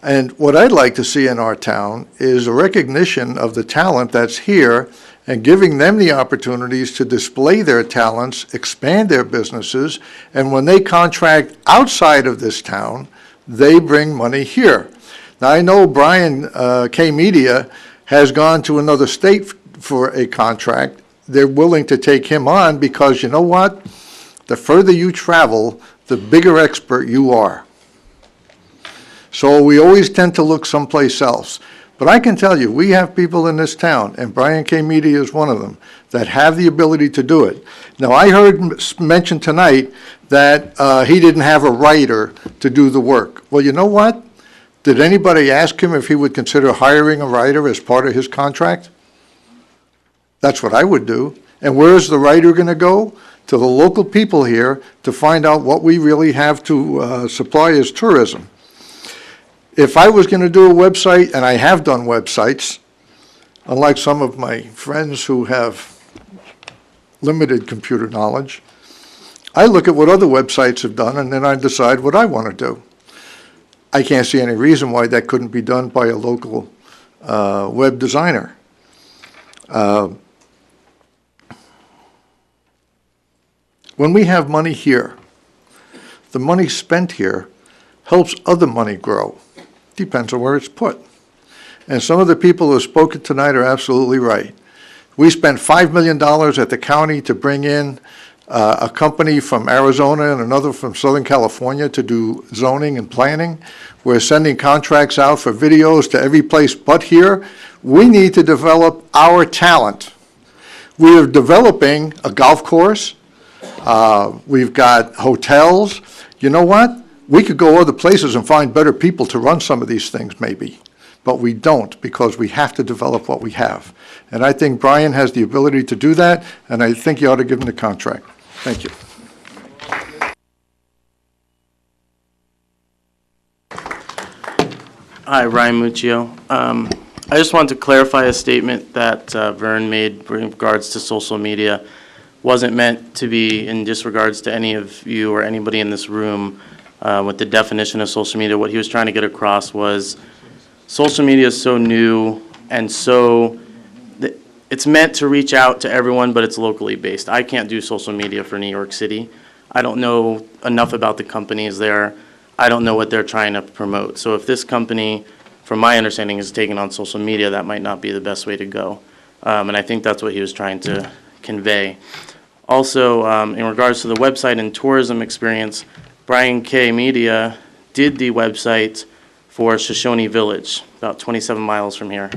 And what I'd like to see in our town is a recognition of the talent that's here and giving them the opportunities to display their talents, expand their businesses, and when they contract outside of this town, they bring money here. Now, I know Brian K. Media has gone to another state for a contract. They're willing to take him on because, you know what? The further you travel, the bigger expert you are. So we always tend to look someplace else. But I can tell you, we have people in this town, and Brian K. Media is one of them, that have the ability to do it. Now, I heard mentioned tonight that he didn't have a writer to do the work. Well, you know what? Did anybody ask him if he would consider hiring a writer as part of his contract? That's what I would do. And where is the writer going to go? To the local people here to find out what we really have to supply as tourism. If I was going to do a website, and I have done websites, unlike some of my friends who have limited computer knowledge, I look at what other websites have done, and then I decide what I want to do. I can't see any reason why that couldn't be done by a local web designer. When we have money here, the money spent here helps other money grow. Depends on where it's put. And some of the people who have spoken tonight are absolutely right. We spent $5 million at the county to bring in a company from Arizona and another from Southern California to do zoning and planning. We're sending contracts out for videos to every place but here. We need to develop our talent. We are developing a golf course. We've got hotels. You know what? We could go other places and find better people to run some of these things maybe, but we don't, because we have to develop what we have. And I think Brian has the ability to do that, and I think you ought to give him the contract. Thank you. Hi, Ryan Muccio. I just wanted to clarify a statement that Vern made in regards to social media. wasn't meant to be in disregards to any of you or anybody in this room with the definition of social media. What he was trying to get across was social media is so new and it's meant to reach out to everyone, but it's locally based. I can't do social media for New York City. I don't know enough about the companies there. I don't know what they're trying to promote. So if this company, from my understanding, is taking on social media, that might not be the best way to go. And I think that's what he was trying to convey. Also, in regards to the website and tourism experience, Brian K. Media did the website for Shoshone Village, about 27 miles from here.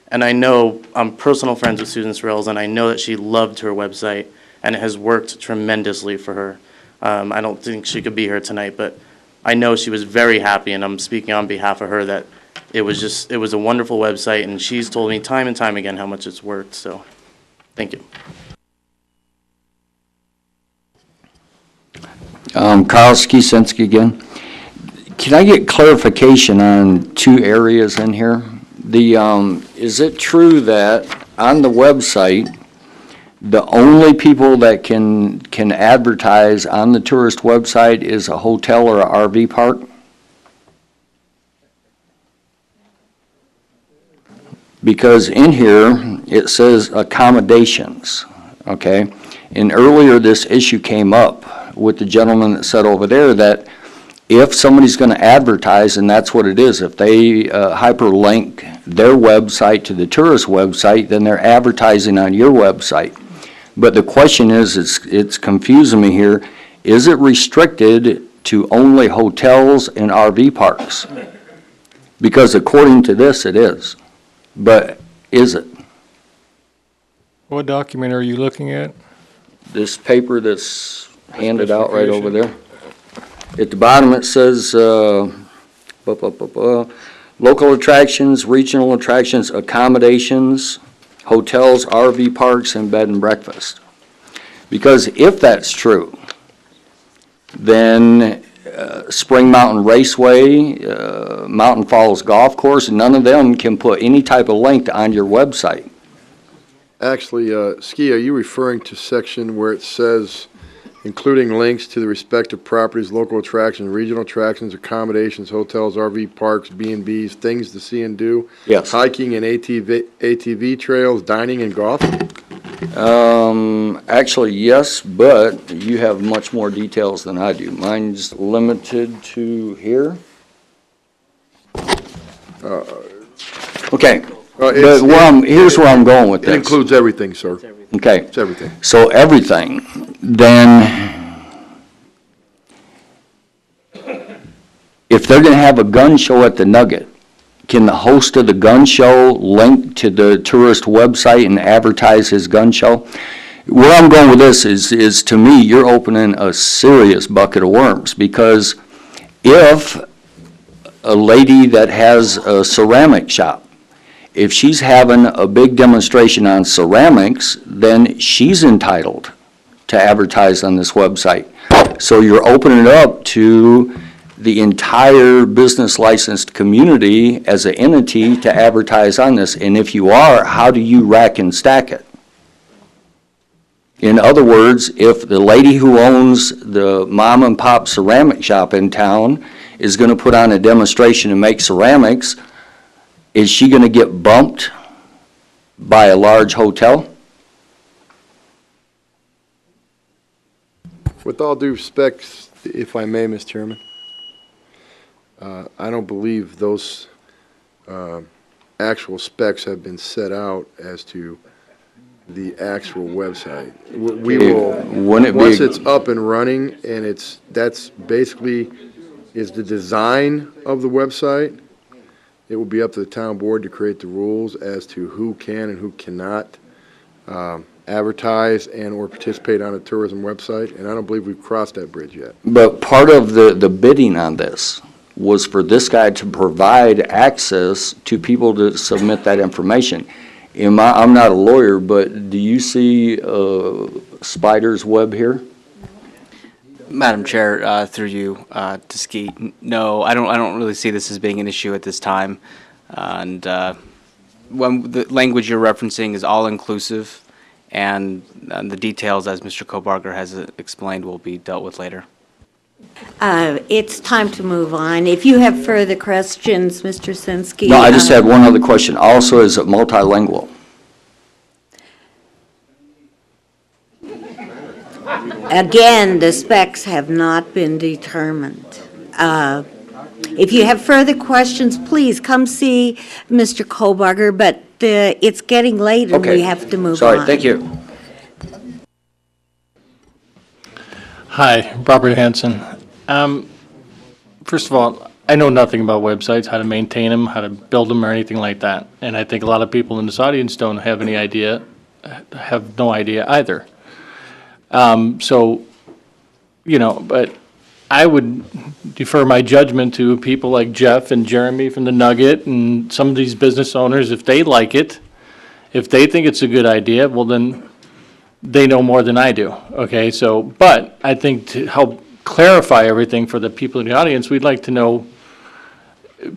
And I know, I'm personal friends with Susan Sorrells, and I know that she loved her website, and it has worked tremendously for her. I don't think she could be here tonight, but I know she was very happy, and I'm speaking on behalf of her, that it was a wonderful website, and she's told me time and time again how much it's worked, so thank you. Carl Skisinski again. Can I get clarification on two areas in here? Is it true that on the website, the only people that can advertise on the tourist website is a hotel or a RV park? Because in here, it says accommodations, okay? And earlier, this issue came up with the gentleman that said over there that if somebody's going to advertise, and that's what it is, if they hyperlink their website to the tourist website, then they're advertising on your website. But the question is, it's confusing me here, is it restricted to only hotels and RV parks? Because according to this, it is. But is it? What document are you looking at? This paper that's handed out right over there. At the bottom, it says, local attractions, regional attractions, accommodations, hotels, RV parks, and bed and breakfast. Because if that's true, then Spring Mountain Raceway, Mountain Falls Golf Course, none of them can put any type of link on your website. Actually, Ski, are you referring to section where it says, including links to the respective properties, local attractions, regional attractions, accommodations, hotels, RV parks, B&Bs, things to see and do? Yes. Hiking and ATV trails, dining and golf? Actually, yes, but you have much more details than I do. Mine's limited to here. Okay. But here's where I'm going with this. It includes everything, sir. Okay. It's everything. So everything, then if they're going to have a gun show at the Nugget, can the host of the gun show link to the tourist website and advertise his gun show? Where I'm going with this is to me, you're opening a serious bucket of worms, because if a lady that has a ceramic shop, if she's having a big demonstration on ceramics, then she's entitled to advertise on this website. So you're opening it up to the entire business licensed community as an entity to advertise on this. And if you are, how do you rack and stack it? In other words, if the lady who owns the mom and pop ceramic shop in town is going to put on a demonstration and make ceramics, is she going to get bumped by a large hotel? With all due respect, if I may, Mr. Chairman, I don't believe those actual specs have been set out as to the actual website. We will, once it's up and running, and that's basically is the design of the website, it will be up to the town board to create the rules as to who can and who cannot advertise and or participate on a tourism website, and I don't believe we've crossed that bridge yet. But part of the bidding on this was for this guy to provide access to people to submit that information. I'm not a lawyer, but do you see spider's web here? Madam Chair, through you to Ski, no, I don't really see this as being an issue at this time. And when the language you're referencing is all inclusive, and the details, as Mr. Kobarger has explained, will be dealt with later. It's time to move on. If you have further questions, Mr. Sinsky. No, I just had one other question. Also, is it multilingual? Again, the specs have not been determined. If you have further questions, please come see Mr. Kobarger, but it's getting late and we have to move on. Sorry, thank you. Hi, Robert Hanson. First of all, I know nothing about websites, how to maintain them, how to build them, or anything like that. And I think a lot of people in this audience don't have any idea, have no idea either. So, you know, but I would defer my judgment to people like Jeff and Jeremy from the Nugget and some of these business owners. If they like it, if they think it's a good idea, well, then they know more than I do, okay? So, but I think to help clarify everything for the people in the audience, we'd like to know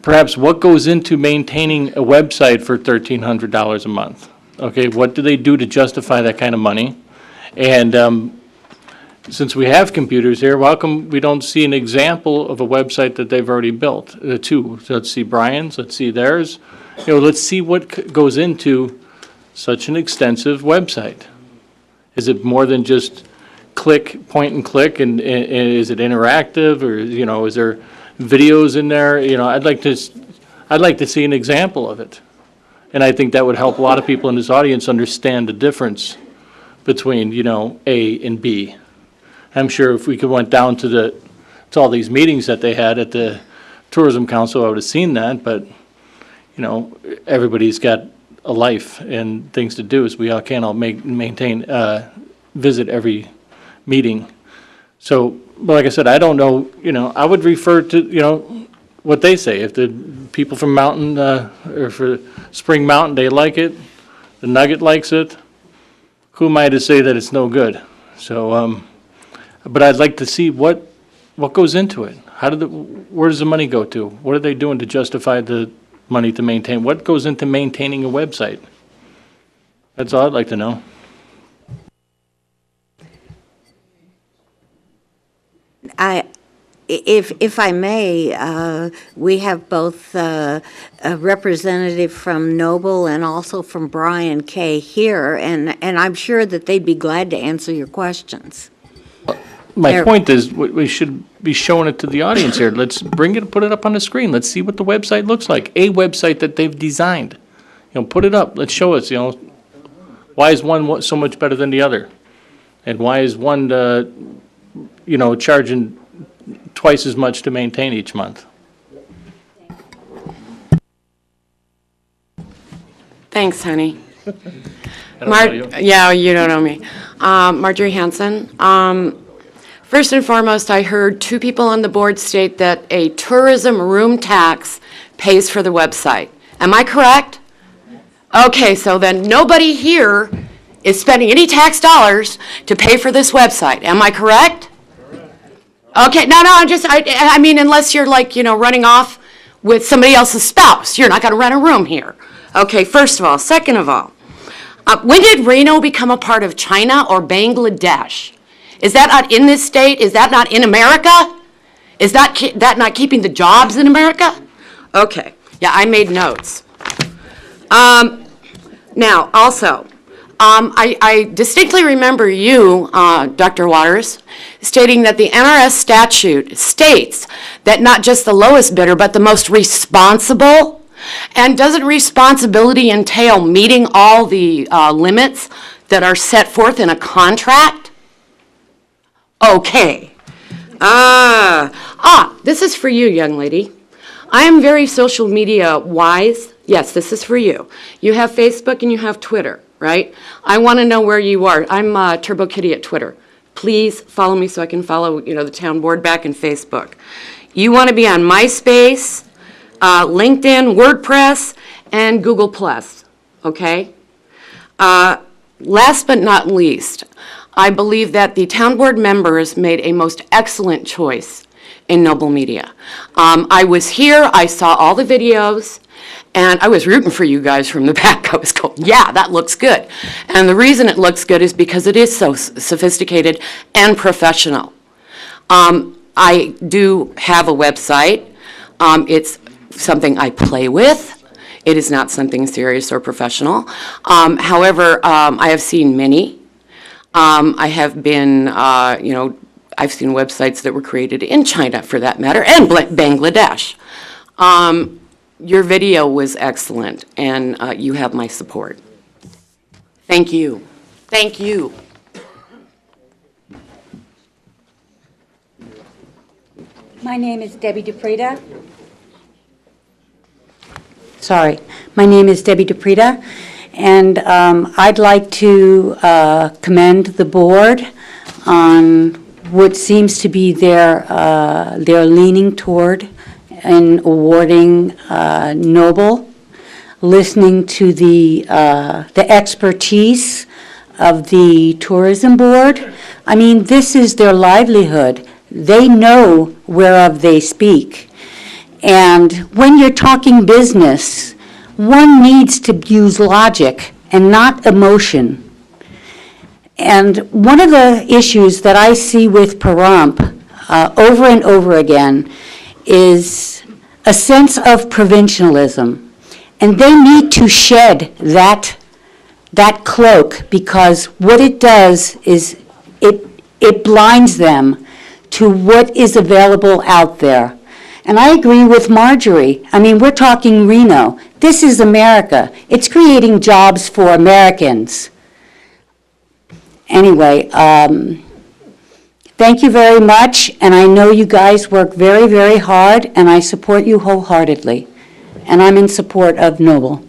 perhaps what goes into maintaining a website for $1,300 a month, okay? What do they do to justify that kind of money? And since we have computers here, how come we don't see an example of a website that they've already built? So let's see Brian's, let's see theirs. You know, let's see what goes into such an extensive website. Is it more than just click, point and click, and is it interactive, or, you know, is there videos in there? You know, I'd like to see an example of it. And I think that would help a lot of people in this audience understand the difference between, you know, A and B. I'm sure if we went down to all these meetings that they had at the Tourism Council, I would have seen that, but, you know, everybody's got a life and things to do, so we all can't all visit every meeting. So, but like I said, I don't know, you know, I would refer to, you know, what they say. If the people from Mountain, or for Spring Mountain, they like it, the Nugget likes it, who am I to say that it's no good? So, but I'd like to see what goes into it. Where does the money go to? What are they doing to justify the money to maintain? What goes into maintaining a website? That's all I'd like to know. If I may, we have both a representative from Noble and also from Brian K. here, and I'm sure that they'd be glad to answer your questions. My point is, we should be showing it to the audience here. Let's bring it, put it up on the screen. Let's see what the website looks like. A website that they've designed. You know, put it up. Let's show us, you know, why is one so much better than the other? And why is one, you know, charging twice as much to maintain each month? Thanks, honey. You. Yeah, you don't know me. Marjorie Hanson. First and foremost, I heard two people on the board state that a tourism room tax pays for the website. Am I correct? Okay, so then nobody here is spending any tax dollars to pay for this website. Am I correct? Okay, no, I mean, unless you're like, you know, running off with somebody else's spouse, you're not going to rent a room here. Okay, first of all. Second of all, when did Reno become a part of China or Bangladesh? Is that not in this state? Is that not in America? Is that not keeping the jobs in America? Okay, yeah, I made notes. Now, also, I distinctly remember you, Dr. Waters, stating that the NRS statute states that not just the lowest bidder, but the most responsible. And doesn't responsibility entail meeting all the limits that are set forth in a contract? Okay. This is for you, young lady. I am very social media wise. Yes, this is for you. You have Facebook and you have Twitter, right? I want to know where you are. I'm Turbo Kitty at Twitter. Please follow me so I can follow, you know, the town board back in Facebook. You want to be on MySpace, LinkedIn, WordPress, and Google+, okay? Last but not least, I believe that the town board members made a most excellent choice in Noble Media. I was here, I saw all the videos, And I was rooting for you guys from the back. I was going, yeah, that looks good. And the reason it looks good is because it is so sophisticated and professional. I do have a website. It's something I play with. It is not something serious or professional. However, I have seen many. I have been, I've seen websites that were created in China, for that matter, and Bangladesh. Your video was excellent, and you have my support. Thank you. Thank you. My name is Debbie DePreta. Sorry. My name is Debbie DePreta, and I'd like to commend the board on what seems to be their leaning toward in awarding Noble, listening to the expertise of the tourism board. I mean, this is their livelihood. They know whereof they speak. And when you're talking business, one needs to use logic and not emotion. And one of the issues that I see with Pahrump over and over again is a sense of provincialism. And they need to shed that cloak, because what it does is it blinds them to what is available out there. And I agree with Marjorie. I mean, we're talking Reno. This is America. It's creating jobs for Americans. Anyway, thank you very much, and I know you guys work very, very hard, and I support you wholeheartedly. And I'm in support of Noble.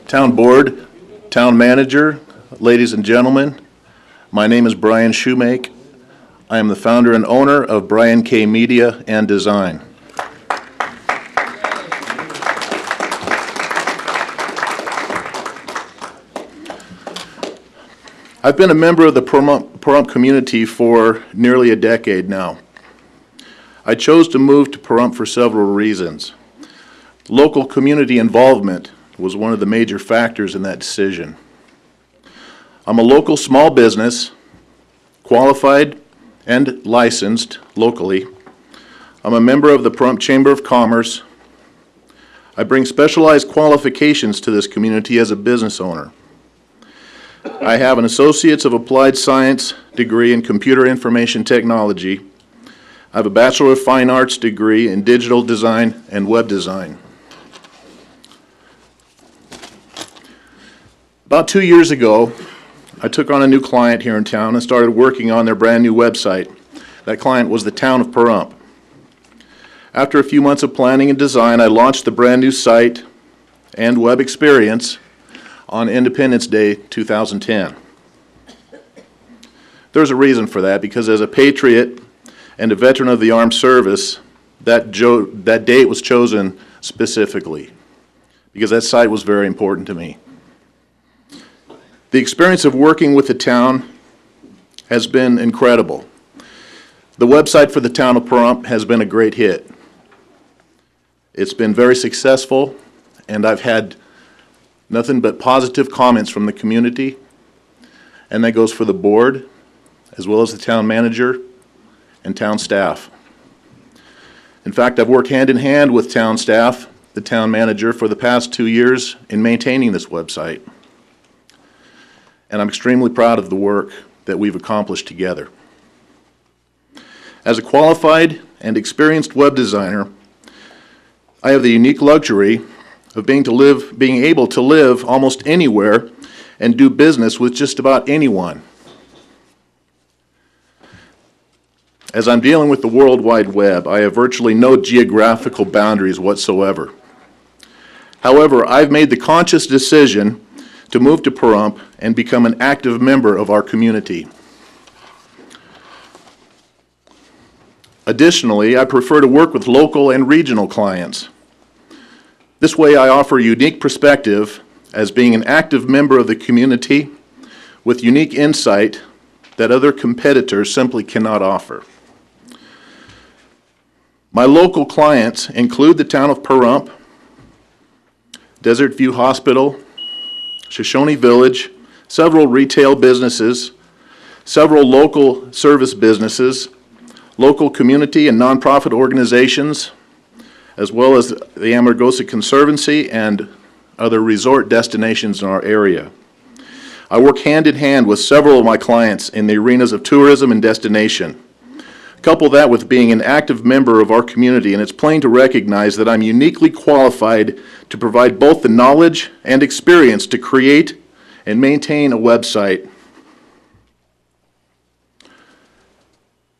Town Board, Town Manager, ladies and gentlemen, my name is Brian Shoemake. I am the founder and owner of Brian K. Media and Design. I've been a member of the Pahrump community for nearly a decade now. I chose to move to Pahrump for several reasons. Local community involvement was one of the major factors in that decision. I'm a local small business, qualified and licensed locally. I'm a member of the Pahrump Chamber of Commerce. I bring specialized qualifications to this community as a business owner. I have an Associates of Applied Science degree in Computer Information Technology. I have a Bachelor of Fine Arts degree in Digital Design and Web Design. About 2 years ago, I took on a new client here in town and started working on their brand new website. That client was the town of Pahrump. After a few months of planning and design, I launched the brand new site and web experience on Independence Day 2010. There's a reason for that, because as a patriot and a veteran of the armed service, that date was chosen specifically, because that site was very important to me. The experience of working with the town has been incredible. The website for the town of Pahrump has been a great hit. It's been very successful, and I've had nothing but positive comments from the community, and that goes for the board, as well as the town manager and town staff. In fact, I've worked hand in hand with town staff, the town manager, for the past 2 years in maintaining this website. And I'm extremely proud of the work that we've accomplished together. As a qualified and experienced web designer, I have the unique luxury of being able to live almost anywhere and do business with just about anyone. As I'm dealing with the World Wide Web, I have virtually no geographical boundaries whatsoever. However, I've made the conscious decision to move to Pahrump and become an active member of our community. Additionally, I prefer to work with local and regional clients. This way I offer a unique perspective as being an active member of the community with unique insight that other competitors simply cannot offer. My local clients include the town of Pahrump, Desert View Hospital, Shoshone Village, several retail businesses, several local service businesses, local community and nonprofit organizations, as well as the Amargosa Conservancy and other resort destinations in our area. I work hand in hand with several of my clients in the arenas of tourism and destination. Couple that with being an active member of our community, and it's plain to recognize that I'm uniquely qualified to provide both the knowledge and experience to create and maintain a website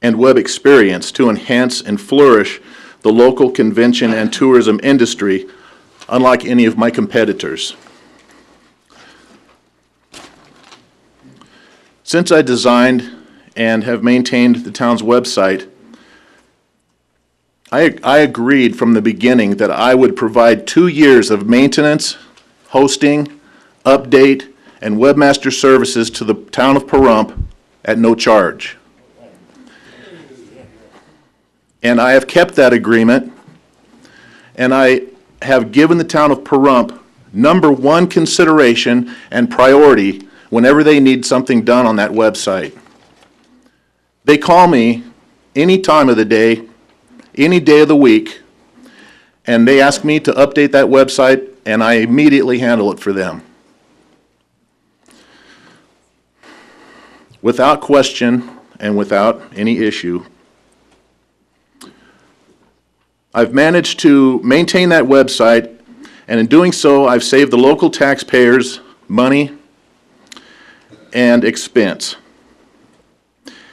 and web experience to enhance and flourish the local convention and tourism industry, unlike any of my competitors. Since I designed and have maintained the town's website, I agreed from the beginning that I would provide 2 years of maintenance, hosting, update, and webmaster services to the town of Pahrump at no charge. And I have kept that agreement, and I have given the town of Pahrump #1 consideration and priority whenever they need something done on that website. They call me any time of the day, any day of the week, and they ask me to update that website, and I immediately handle it for them. Without question and without any issue, I've managed to maintain that website, and in doing so, I've saved the local taxpayers money and expense.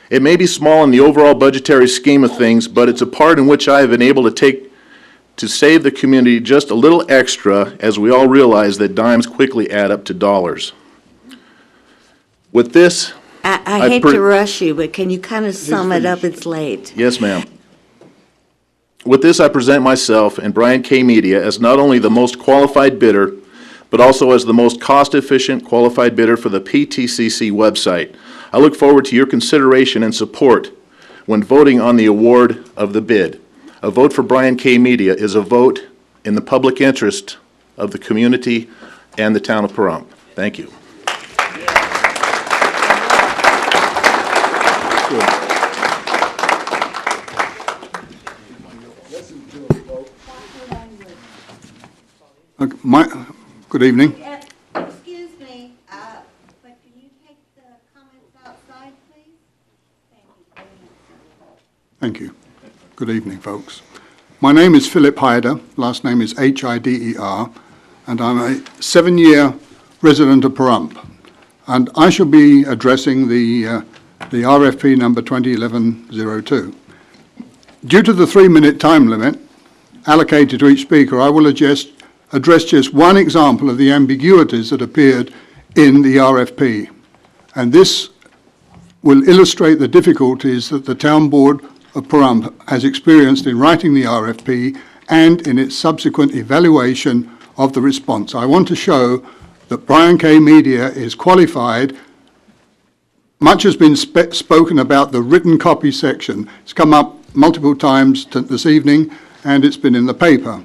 It may be small in the overall budgetary scheme of things, but it's a part in which I have been able to save the community just a little extra, as we all realize that dimes quickly add up to dollars. With this, I hate to rush you, but can you kind of sum it up? It's late. Yes, ma'am. With this, I present myself and Brian K. Media as not only the most qualified bidder, but also as the most cost-efficient qualified bidder for the PTCC website. I look forward to your consideration and support when voting on the award of the bid. A vote for Brian K. Media is a vote in the public interest of the community and the town of Pahrump. Thank you. Good evening. Excuse me, but can you take the comments outside, please? Thank you. Good evening, folks. My name is Philip Hyder, last name is Hider, and I'm a 7-year resident of Pahrump. And I shall be addressing the RFP number 2011-02. Due to the 3-minute time limit allocated to each speaker, I will address just one example of the ambiguities that appeared in the RFP. And this will illustrate the difficulties that the Town Board of Pahrump has experienced in writing the RFP and in its subsequent evaluation of the response. I want to show that Brian K. Media is qualified. Much has been spoken about the written copy section. It's come up multiple times this evening, and it's been in the paper.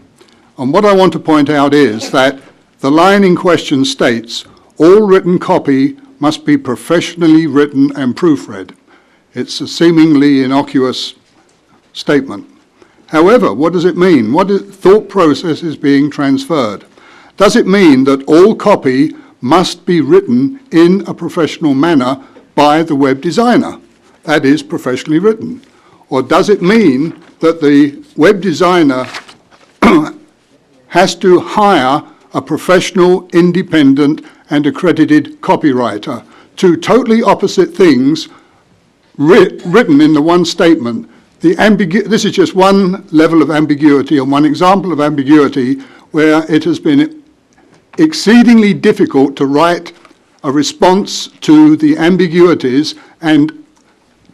And what I want to point out is that the line in question states, all written copy must be professionally written and proofread. It's a seemingly innocuous statement. However, what does it mean? What thought process is being transferred? Does it mean that all copy must be written in a professional manner by the web designer? That is, professionally written. Or does it mean that the web designer has to hire a professional, independent, and accredited copywriter? Two totally opposite things written in the one statement. This is just one level of ambiguity and one example of ambiguity where it has been exceedingly difficult to write a response to the ambiguities, and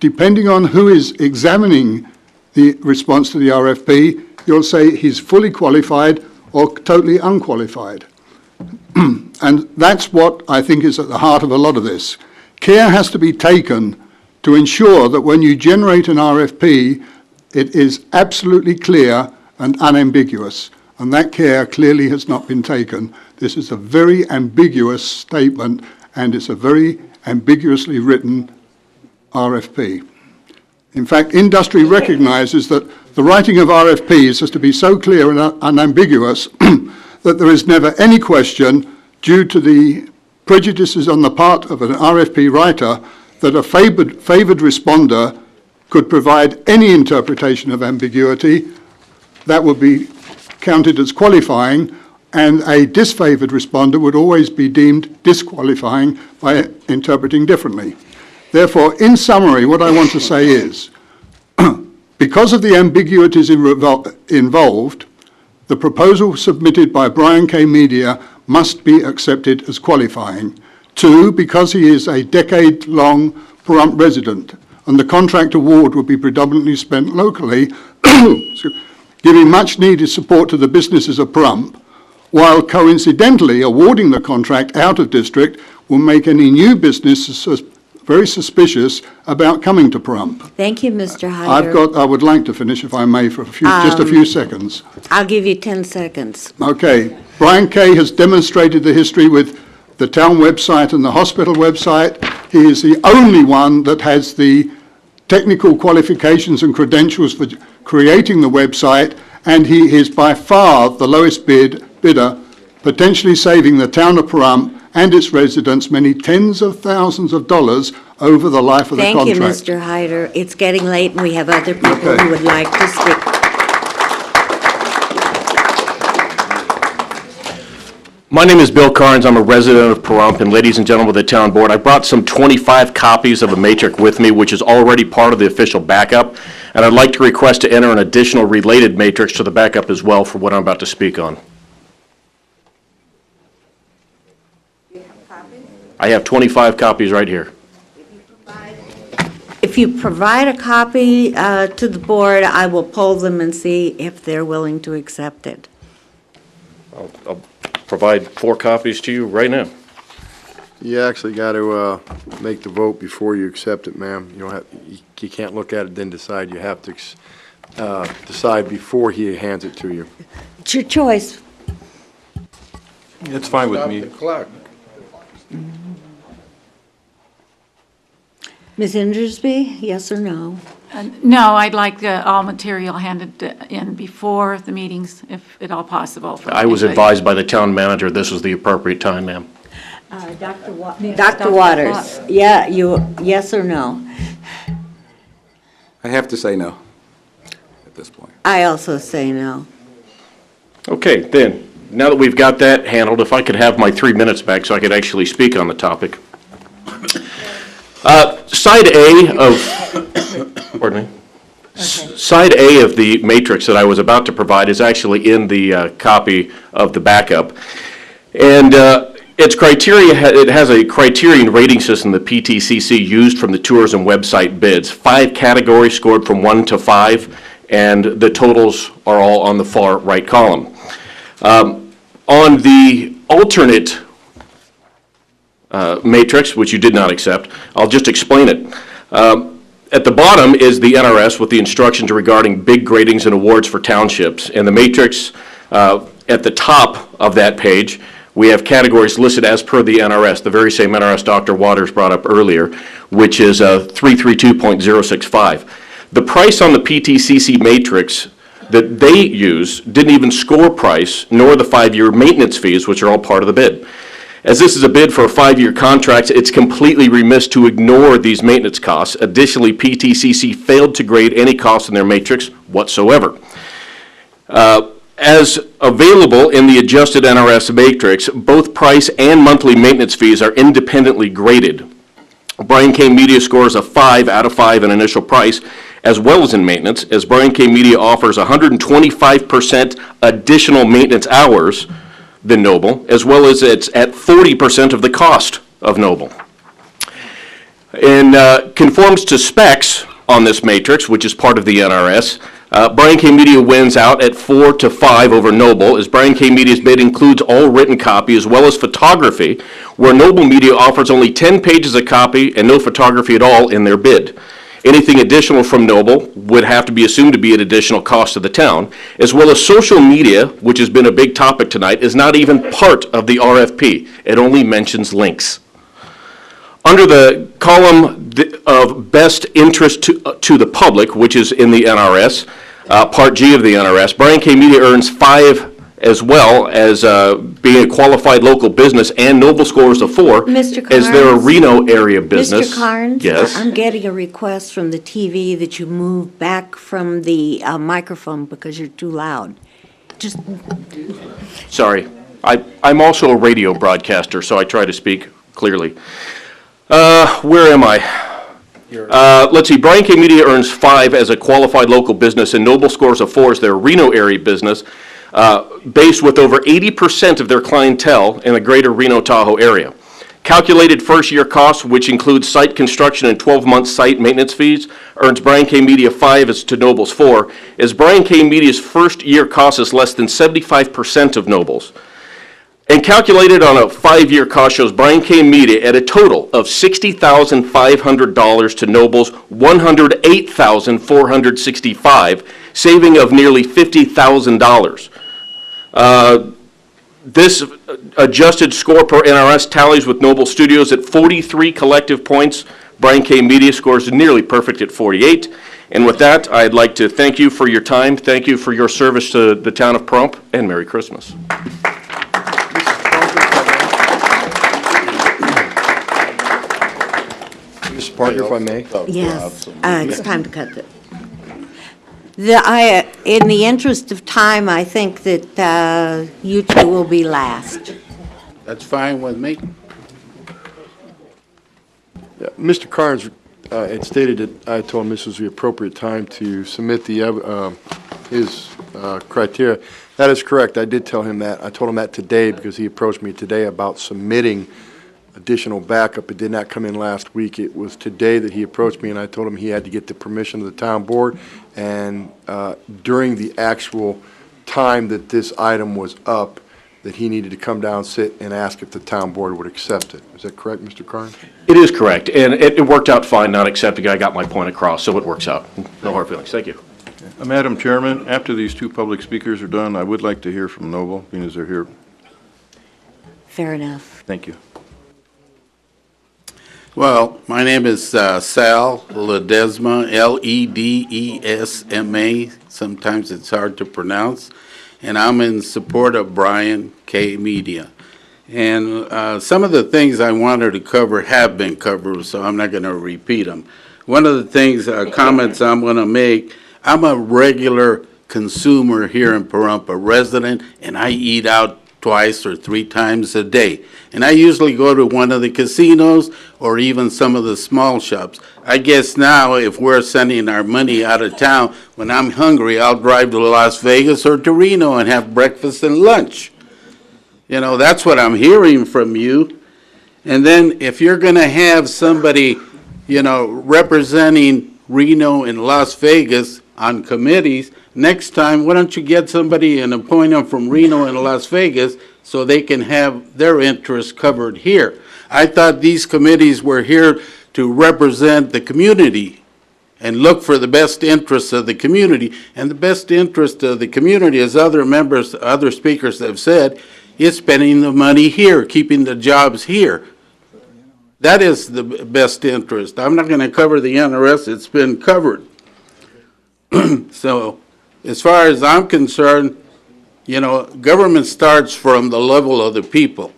depending on who is examining the response to the RFP, you'll say he's fully qualified or totally unqualified. And that's what I think is at the heart of a lot of this. Care has to be taken to ensure that when you generate an RFP, it is absolutely clear and unambiguous. And that care clearly has not been taken. This is a very ambiguous statement, and it's a very ambiguously written RFP. In fact, industry recognises that the writing of RFPs has to be so clear and unambiguous that there is never any question, due to the prejudices on the part of an RFP writer, that a favoured responder could provide any interpretation of ambiguity that would be counted as qualifying, and a disfavoured responder would always be deemed disqualifying by interpreting differently. Therefore, in summary, what I want to say is, because of the ambiguities involved, the proposal submitted by Brian K. Media must be accepted as qualifying. 2, because he is a decade-long Pahrump resident, and the contract award will be predominantly spent locally, giving much-needed support to the businesses of Pahrump, while coincidentally awarding the contract out of district will make any new businesses very suspicious about coming to Pahrump. Thank you, Mr. Hyder. I would like to finish, if I may, for just a few seconds. I'll give you 10 seconds. Okay. Brian Kay has demonstrated the history with the town website and the hospital website. He is the only one that has the technical qualifications and credentials for creating the website, and he is by far the lowest bidder, potentially saving the town of Pahrump and its residents many tens of thousands of dollars over the life of the contract. Thank you, Mr. Hyder. It's getting late, and we have other people who would like to speak. My name is Bill Carnes. I'm a resident of Pahrump, and ladies and gentlemen of the town board, I brought some 25 copies of a matrix with me, which is already part of the official backup, and I'd like to request to enter an additional related matrix to the backup as well for what I'm about to speak on. I have 25 copies right here. If you provide a copy to the board, I will poll them and see if they're willing to accept it. I'll provide 4 copies to you right now. You actually got to make the vote before you accept it, ma'am. You can't look at it then decide. You have to decide before he hands it to you. It's your choice. It's fine with me. Ms. Indersby, yes or no? No, I'd like all material handed in before the meetings, if at all possible. I was advised by the town manager this was the appropriate time, ma'am. Dr. Waters, yes or no? I have to say no at this point. I also say no. Okay, then, now that we've got that handled, if I could have my 3 minutes back so I could actually speak on the topic. Side A of, pardon me? Side A of the matrix that I was about to provide is actually in the copy of the backup. And its criteria, it has a criterion rating system the PTCC used from the tourism website bids. 5 categories scored from 1 to 5, and the totals are all on the far right column. On the alternate matrix, which you did not accept, I'll just explain it. At the bottom is the NRS with the instructions regarding big gradings and awards for townships. And the matrix at the top of that page, we have categories listed as per the NRS, the very same NRS Dr. Waters brought up earlier, which is 332.065. The price on the PTCC matrix that they use didn't even score price, nor the 5-year maintenance fees, which are all part of the bid. As this is a bid for a 5-year contract, it's completely remiss to ignore these maintenance costs. Additionally, PTCC failed to grade any costs in their matrix whatsoever. As available in the adjusted NRS matrix, both price and monthly maintenance fees are independently graded. Brian K. Media scores a 5 out of 5 in initial price, as well as in maintenance, as Brian K. Media offers 125% additional maintenance hours than Noble, as well as it's at 40% of the cost of Noble. And conforms to specs on this matrix, which is part of the NRS. Brian K. Media wins out at 4-5 over Noble, as Brian K. Media's bid includes all written copy as well as photography, where Noble Media offers only 10 pages of copy and no photography at all in their bid. Anything additional from Noble would have to be assumed to be an additional cost to the town, as well as social media, which has been a big topic tonight, is not even part of the RFP. It only mentions links. Under the column of best interest to the public, which is in the NRS, Part G of the NRS, Brian K. Media earns 5 as well as being a qualified local business, and Noble scores a 4 Mr. as they're a Carnes? Reno area business. Mr. Carnes? Yes. I'm getting a request from the TV that you move back from the microphone because you're too loud. Just, Sorry. I'm also a radio broadcaster, so I try to speak clearly. Where am I? Let's see, Brian K. Media earns 5 as a qualified local business, and Noble scores a 4 as their Reno area business, based with over 80% of their clientele in the greater Reno-Tahoe area. Calculated first-year costs, which includes site construction and 12-month site maintenance fees, earns Brian K. Media 5 as to Noble's 4, as Brian K. Media's first-year cost is less than 75% of Noble's. And calculated on a 5-year cost shows Brian K. Media at a total of $60,500 to Noble's $108,465, saving of nearly $50,000. This adjusted score per NRS tallies with Noble Studios at 43 collective points. Brian K. Media scores nearly perfect at 48. And with that, I'd like to thank you for your time, thank you for your service to the town of Pahrump, and Merry Christmas. Mr. Parker, if I may? yes, it's time to cut it. In the interest of time, I think that you two will be last. That's fine with me. Yeah, Mr. Carnes had stated that I told him this was the appropriate time to submit his criteria. That is correct. I did tell him that. I told him that today because he approached me today about submitting additional backup. It did not come in last week. It was today that he approached me, and I told him he had to get the permission of the town board. And during the actual time that this item was up, that he needed to come down, sit, and ask if the town board would accept it. Is that correct, Mr. Carnes? It is correct, and it worked out fine not accepting. I got my point across, so it works out. No hard feelings. Thank you. Madam Chairman, after these 2 public speakers are done, I would like to hear from Noble, being as they're here. Fair enough. Thank you. Well, my name is Sal Ledesma, Ledesma. Sometimes it's hard to pronounce. And I'm in support of Brian K. Media. And some of the things I wanted to cover have been covered, so I'm not going to repeat them. One of the things, comments I'm going to make, I'm a regular consumer here in Pahrump, a resident, and I eat out 2 or 3 times a day. And I usually go to one of the casinos or even some of the small shops. I guess now if we're sending our money out of town, when I'm hungry, I'll drive to Las Vegas or to Reno and have breakfast and lunch. You know, that's what I'm hearing from you. And then if you're going to have somebody, you know, representing Reno and Las Vegas on committees, next time, why don't you get somebody and appoint them from Reno and Las Vegas so they can have their interests covered here? I thought these committees were here to represent the community and look for the best interests of the community. And the best interest of the community, as other members, other speakers have said, is spending the money here, keeping the jobs here. That is the best interest. I'm not going to cover the NRS. It's been covered. So, as far as I'm concerned, you know, government starts from the level of the people.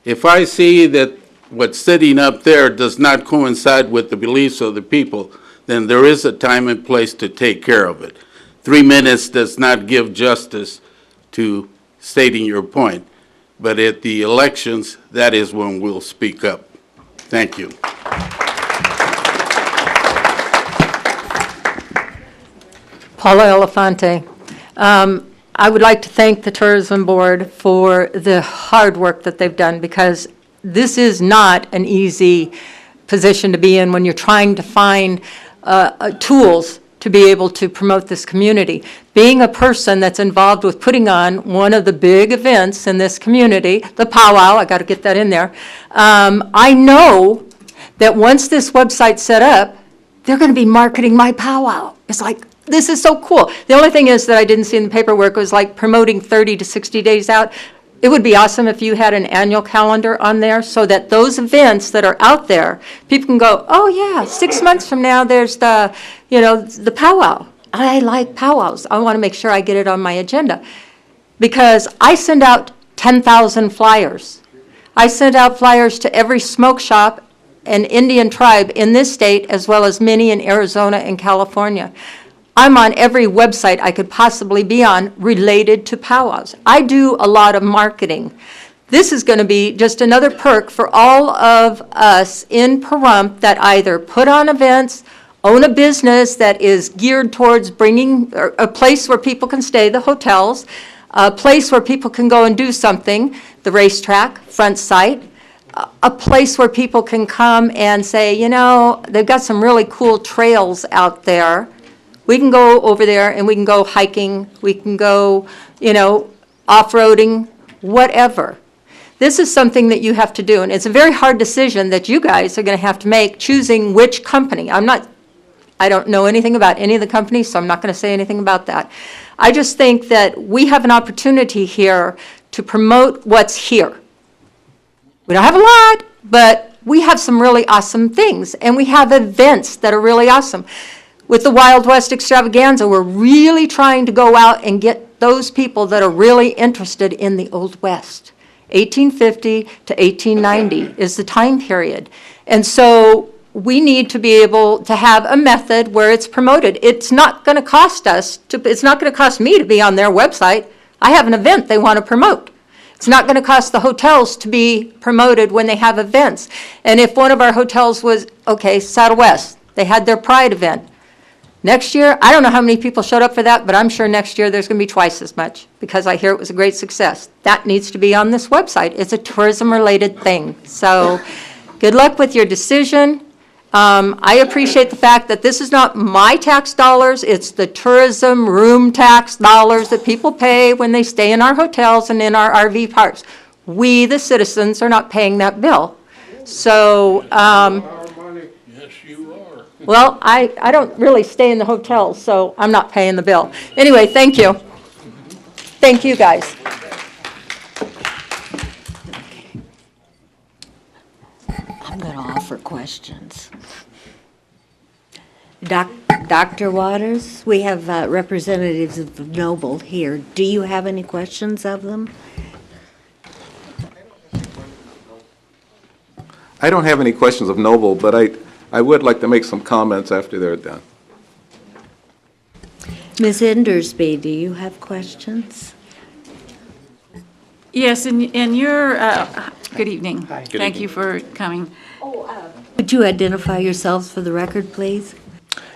If I see that what's sitting up there does not coincide with the beliefs of the people, then there is a time and place to take care of it. 3 minutes does not give justice to stating your point. But at the elections, that is when we'll speak up. Thank you. Paula Elefante. I would like to thank the Tourism Board for the hard work that they've done, because this is not an easy position to be in when you're trying to find tools to be able to promote this community. Being a person that's involved with putting on one of the big events in this community, the powwow, I got to get that in there, I know that once this website's set up, they're going to be marketing my powwow. It's like, this is so cool. The only thing is that I didn't see in the paperwork was like promoting 30 to 60 days out. It would be awesome if you had an annual calendar on there so that those events that are out there, people can go, oh yeah, 6 months from now there's the, the powwow. I like powwows. I want to make sure I get it on my agenda. Because I send out 10,000 flyers. I send out flyers to every smoke shop and Indian tribe in this state, as well as many in Arizona and California. I'm on every website I could possibly be on related to powwows. I do a lot of marketing. This is going to be just another perk for all of us in Pahrump that either put on events, own a business that is geared towards bringing a place where people can stay, the hotels, a place where people can go and do something, the racetrack, front site, a place where people can come and say, they've got some really cool trails out there. We can go over there and we can go hiking, we can go, off-roading, whatever. This is something that you have to do, and it's a very hard decision that you guys are going to have to make, choosing which company. I don't know anything about any of the companies, so I'm not going to say anything about that. I just think that we have an opportunity here to promote what's here. We don't have a lot, but we have some really awesome things, and we have events that are really awesome. With the Wild West Extravaganza, we're really trying to go out and get those people that are really interested in the Old West. 1850 to 1890 is the time period. And so we need to be able to have a method where it's promoted. It's not going to cost it's not going to cost me to be on their website. I have an event they want to promote. It's not going to cost the hotels to be promoted when they have events. And if one of our hotels was, Saddle West, they had their Pride event. Next year, I don't know how many people showed up for that, but I'm sure next year there's going to be twice as much because I hear it was a great success. That needs to be on this website. It's a tourism-related thing. So good luck with your decision. I appreciate the fact that this is not my tax dollars, it's the tourism room tax dollars that people pay when they stay in our hotels and in our RV parks. We, the citizens, are not paying that bill. So, Yes, you are. well, I don't really stay in the hotels, so I'm not paying the bill. Anyway, thank you. Thank you, guys. I'm going to offer questions. Dr. Waters, we have representatives of Noble here. Do you have any questions of them? I don't have any questions of Noble, but I would like to make some comments after they're done. Ms. Endersby, do you have questions? Yes, in your, good evening. Hi. Thank you for coming. Would you identify yourselves for the record, please?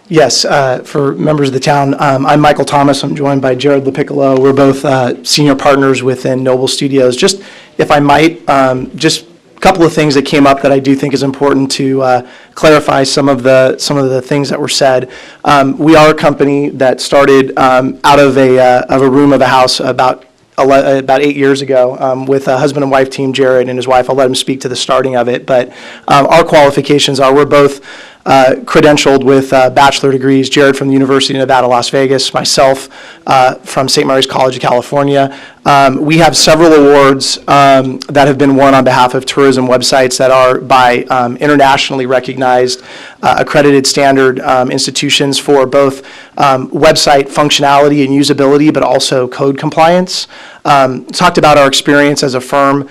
Yes, for members of the town, I'm Michael Thomas. I'm joined by Jared LaPiccolo. We're both senior partners within Noble Studios. Just, if I might, just a couple of things that came up that I do think is important to clarify some of the things that were said. We are a company that started out of a room of a house about 8 years ago with a husband and wife team, Jared and his wife. I'll let him speak to the starting of it, but our qualifications are we're both credentialed with bachelor degrees, Jared from the University of Nevada, Las Vegas, myself from St. Mary's College of California. We have several awards that have been won on behalf of tourism websites that are by internationally recognized accredited standard institutions for both website functionality and usability, but also code compliance. Talked about our experience as a firm.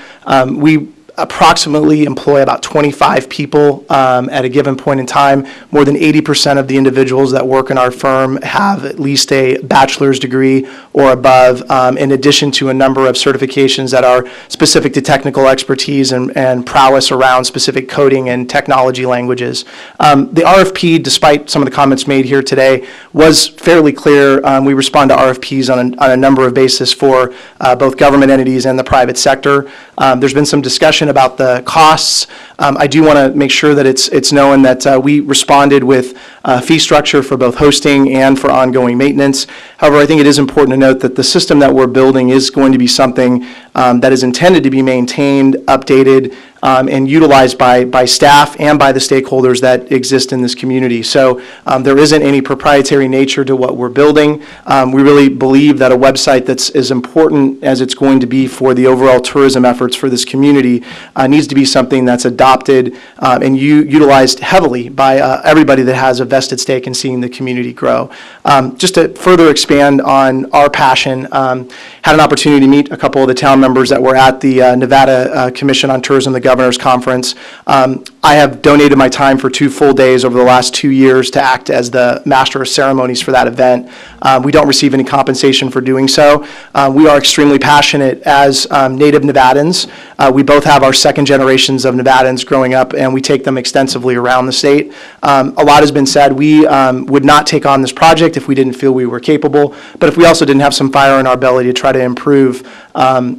We approximately employ about 25 people at a given point in time. More than 80% of the individuals that work in our firm have at least a bachelor's degree or above, in addition to a number of certifications that are specific to technical expertise and prowess around specific coding and technology languages. The RFP, despite some of the comments made here today, was fairly clear. We respond to RFPs on a number of bases for both government entities and the private sector. There's been some discussion about the costs. I do want to make sure that it's known that we responded with fee structure for both hosting and for ongoing maintenance. However, I think it is important to note that the system that we're building is going to be something that is intended to be maintained, updated, and utilized by staff and by the stakeholders that exist in this community. So there isn't any proprietary nature to what we're building. We really believe that a website that's as important as it's going to be for the overall tourism efforts for this community needs to be something that's adopted and utilized heavily by everybody that has a vested stake in seeing the community grow. Just to further expand on our passion, had an opportunity to meet a couple of the town members that were at the Nevada Commission on Tourism, the Governor's Conference. I have donated my time for 2 full days over the last 2 years to act as the master of ceremonies for that event. We don't receive any compensation for doing so. We are extremely passionate as native Nevadans. We both have our second generations of Nevadans growing up, and we take them extensively around the state. A lot has been said. We would not take on this project if we didn't feel we were capable, but if we also didn't have some fire in our belly to try to improve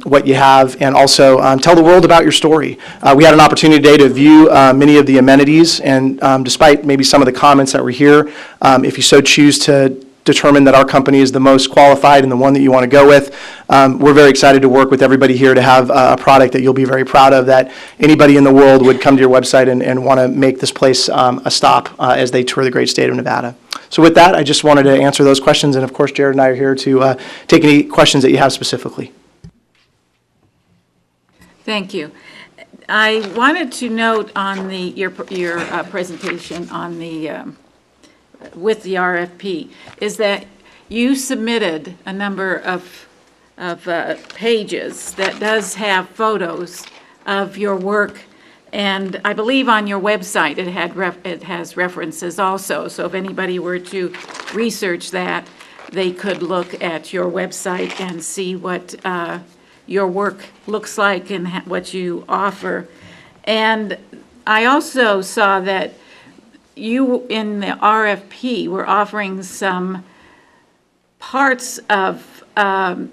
what you have and also tell the world about your story. We had an opportunity today to view many of the amenities, and despite maybe some of the comments that were here, if you so choose to determine that our company is the most qualified and the one that you want to go with, we're very excited to work with everybody here to have a product that you'll be very proud of, that anybody in the world would come to your website and want to make this place a stop as they tour the great state of Nevada. So with that, I just wanted to answer those questions, and of course Jared and I are here to take any questions that you have specifically. Thank you. I wanted to note on your presentation on the with the RFP is that you submitted a number of pages that does have photos of your work, and I believe on your website it has references also. So if anybody were to research that, they could look at your website and see what your work looks like and what you offer. And I also saw that you, in the RFP, were offering some parts of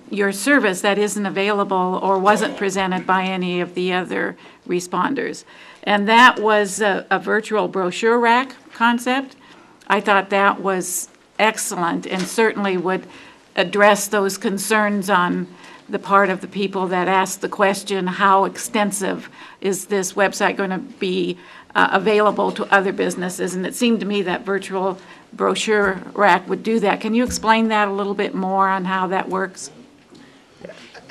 your service that isn't available or wasn't presented by any of the other responders. And that was a virtual brochure rack concept. I thought that was excellent and certainly would address those concerns on the part of the people that asked the question, how extensive is this website going to be available to other businesses? And it seemed to me that virtual brochure rack would do that. Can you explain that a little bit more on how that works?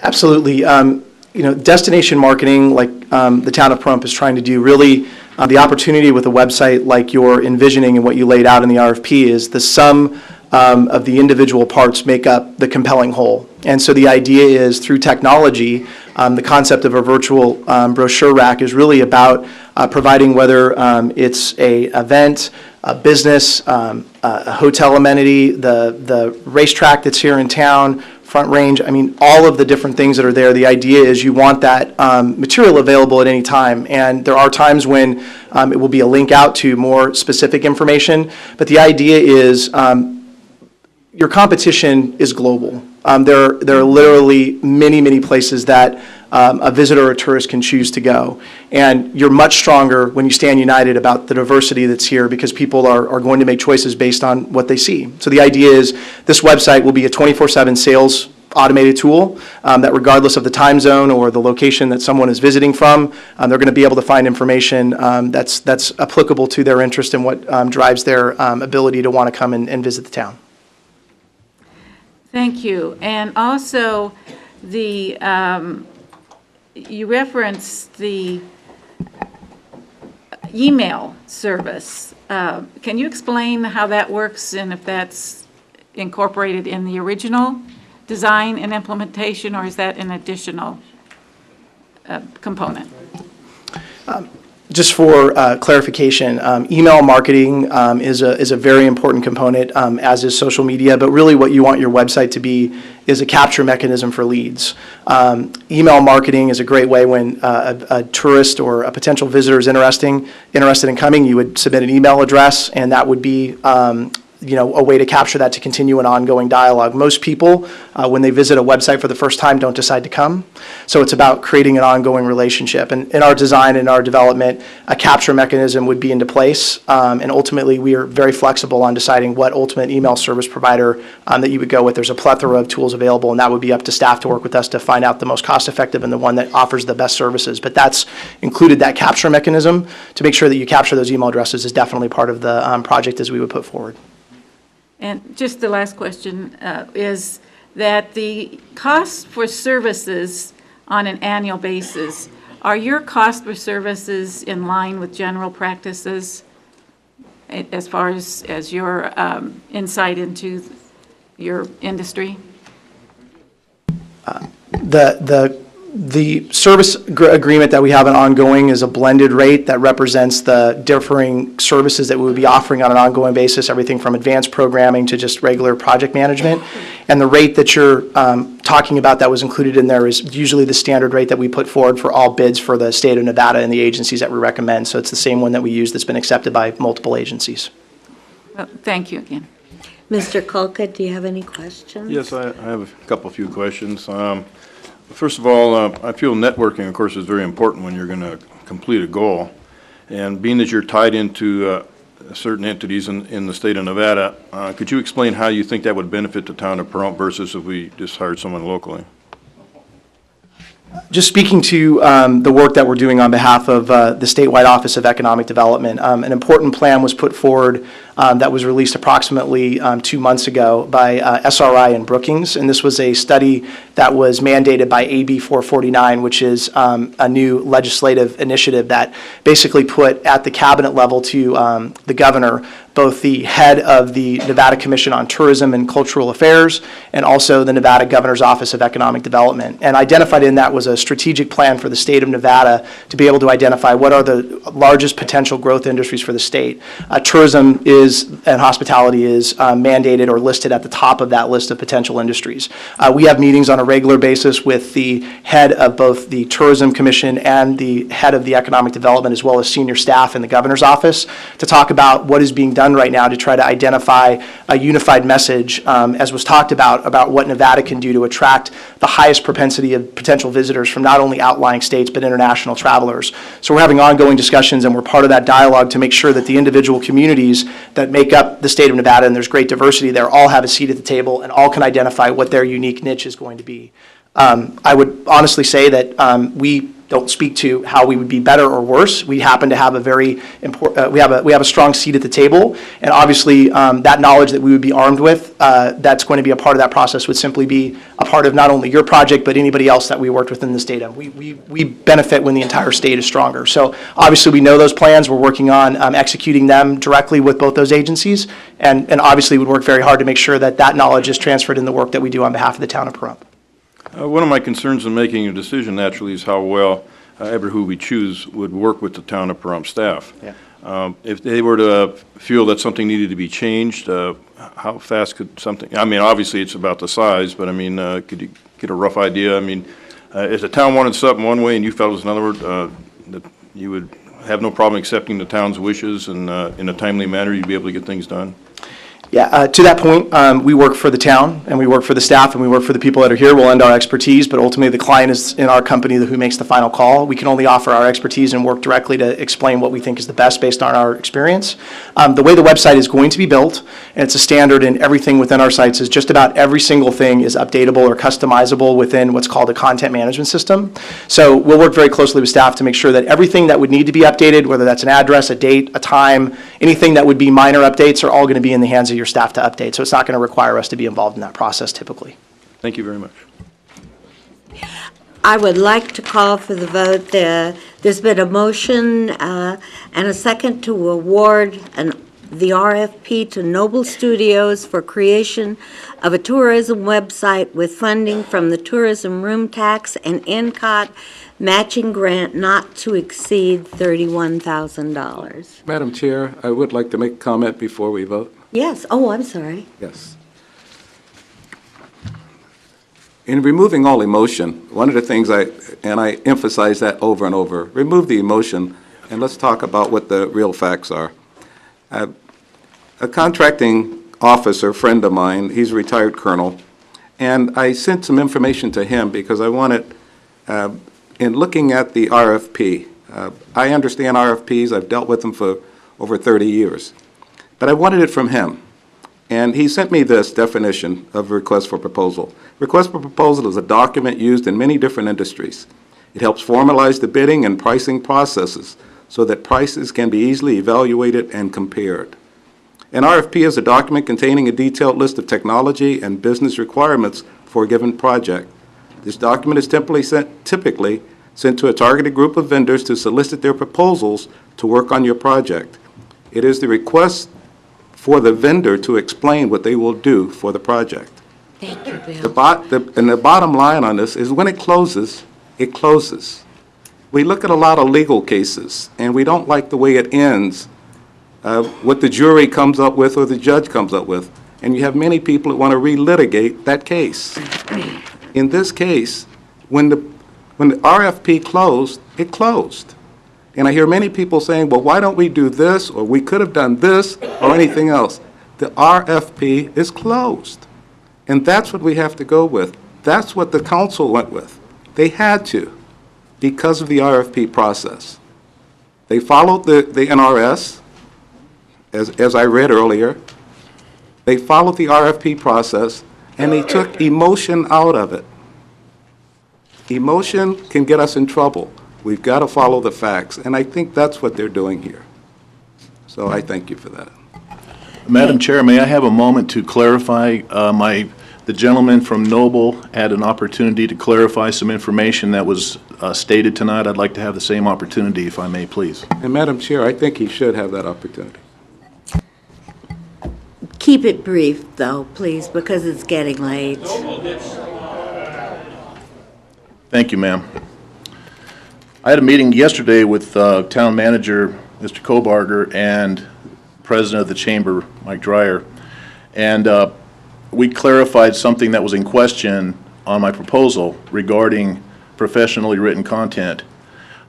Absolutely. Destination marketing, like the town of Pahrump is trying to do, really the opportunity with a website like you're envisioning and what you laid out in the RFP is the sum of the individual parts make up the compelling whole. And so the idea is through technology, the concept of a virtual brochure rack is really about providing whether it's a event, a business, a hotel amenity, the racetrack that's here in town, Front Range, I mean, all of the different things that are there. The idea is you want that material available at any time. And there are times when it will be a link out to more specific information. But the idea is your competition is global. There are literally many, many places that a visitor or a tourist can choose to go. And you're much stronger when you stand united about the diversity that's here, because people are going to make choices based on what they see. So the idea is this website will be a 24/7 sales automated tool that regardless of the time zone or the location that someone is visiting from, they're going to be able to find information that's applicable to their interest and what drives their ability to want to come and visit the town. Thank you. And also, you referenced the email service. Can you explain how that works and if that's incorporated in the original design and implementation, or is that an additional component? Just for clarification, email marketing is a very important component, as is social media, but really what you want your website to be is a capture mechanism for leads. Email marketing is a great way when a tourist or a potential visitor is interested in coming. You would submit an email address, and that would be a way to capture that to continue an ongoing dialogue. Most people, when they visit a website for the first time, don't decide to come. So it's about creating an ongoing relationship. And in our design and our development, a capture mechanism would be into place. And ultimately, we are very flexible on deciding what ultimate email service provider that you would go with. There's a plethora of tools available, and that would be up to staff to work with us to find out the most cost-effective and the one that offers the best services. But that's included that capture mechanism to make sure that you capture those email addresses is definitely part of the project as we would put forward. And just the last question is that the cost for services on an annual basis, are your cost for services in line with general practices as far as your insight into your industry? The service agreement that we have an ongoing is a blended rate that represents the differing services that we would be offering on an ongoing basis, everything from advanced programming to just regular project management. And the rate that you're talking about that was included in there is usually the standard rate that we put forward for all bids for the state of Nevada and the agencies that we recommend. So it's the same one that we use that's been accepted by multiple agencies. Well, thank you again. Mr. Kolka, do you have any questions? Yes, I have a few questions. First of all, I feel networking, of course, is very important when you're going to complete a goal. And being that you're tied into certain entities in the state of Nevada, could you explain how you think that would benefit the town of Pahrump versus if we just hired someone locally? Just speaking to the work that we're doing on behalf of the statewide Office of Economic Development, an important plan was put forward that was released approximately 2 months ago by SRI and Brookings, and this was a study that was mandated by AB 449, which is a new legislative initiative that basically put at the cabinet level to the governor both the head of the Nevada Commission on Tourism and Cultural Affairs and also the Nevada Governor's Office of Economic Development. And identified in that was a strategic plan for the state of Nevada to be able to identify what are the largest potential growth industries for the state. Tourism and hospitality is mandated or listed at the top of that list of potential industries. We have meetings on a regular basis with the head of both the Tourism Commission and the head of the Economic Development, as well as senior staff in the Governor's Office, to talk about what is being done right now to try to identify a unified message, as was talked about what Nevada can do to attract the highest propensity of potential visitors from not only outlying states but international travelers. So we're having ongoing discussions, and we're part of that dialogue to make sure that the individual communities that make up the state of Nevada, and there's great diversity there, all have a seat at the table and all can identify what their unique niche is going to be. I would honestly say that we don't speak to how we would be better or worse. We happen to have a very important, we have a strong seat at the table, and obviously that knowledge that we would be armed with, that's going to be a part of that process, would simply be a part of not only your project but anybody else that we worked with in the state of. We benefit when the entire state is stronger. So obviously we know those plans. We're working on executing them directly with both those agencies, and obviously would work very hard to make sure that that knowledge is transferred in the work that we do on behalf of the town of Pahrump. One of my concerns in making a decision naturally is how well ever who we choose would work with the town of Pahrump staff. Yeah. If they were to feel that something needed to be changed, how fast could something, I mean, obviously it's about the size, but I mean, could you get a rough idea? I mean, if the town wanted something one way and you felt it was another, that you would have no problem accepting the town's wishes and in a timely manner, you'd be able to get things done? Yeah, to that point, we work for the town, and we work for the staff, and we work for the people that are here. We'll lend our expertise, but ultimately the client is in our company who makes the final call. We can only offer our expertise and work directly to explain what we think is the best based on our experience. The way the website is going to be built, and it's a standard in everything within our sites, is just about every single thing is updatable or customizable within what's called a content management system. So we'll work very closely with staff to make sure that everything that would need to be updated, whether that's an address, a date, a time, anything that would be minor updates, are all going to be in the hands of your staff to update. So it's not going to require us to be involved in that process typically. Thank you very much. I would like to call for the vote. There's been a motion and a second to award the RFP to Noble Studios for creation of a tourism website with funding from the tourism room tax and NCOT matching grant not to exceed $31,000. Madam Chair, I would like to make a comment before we vote. Yes. Oh, I'm sorry. Yes. In removing all emotion, one of the things I emphasize that over and over, remove the emotion and let's talk about what the real facts are. A contracting officer, friend of mine. He's a retired colonel. And I sent some information to him because I wanted, in looking at the RFP, I understand RFPs. I've dealt with them for over 30 years. But I wanted it from him. And he sent me this definition of request for proposal. Request for proposal is a document used in many different industries. It helps formalize the bidding and pricing processes so that prices can be easily evaluated and compared. An RFP is a document containing a detailed list of technology and business requirements for a given project. This document is typically sent to a targeted group of vendors to solicit their proposals to work on your project. It is the request for the vendor to explain what they will do for the project. Thank you, Bill. And the bottom line on this is when it closes, it closes. We look at a lot of legal cases, and we don't like the way it ends, what the jury comes up with or the judge comes up with. And you have many people that want to relitigate that case. In this case, when the RFP closed, it closed. And I hear many people saying, well, why don't we do this, or we could have done this, or anything else. The RFP is closed. And that's what we have to go with. That's what the council went with. They had to, because of the RFP process. They followed the NRS, as I read earlier. They followed the RFP process, and they took emotion out of it. Emotion can get us in trouble. We've got to follow the facts, and I think that's what they're doing here. So I thank you for that. Madam Chair, may I have a moment to clarify? The gentleman from Noble had an opportunity to clarify some information that was stated tonight. I'd like to have the same opportunity, if I may, please. And Madam Chair, I think he should have that opportunity. Keep it brief, though, please, because it's getting late. Thank you, ma'am. I had a meeting yesterday with Town Manager, Mr. Kobarger, and President of the Chamber, Mike Dreyer, and we clarified something that was in question on my proposal regarding professionally written content.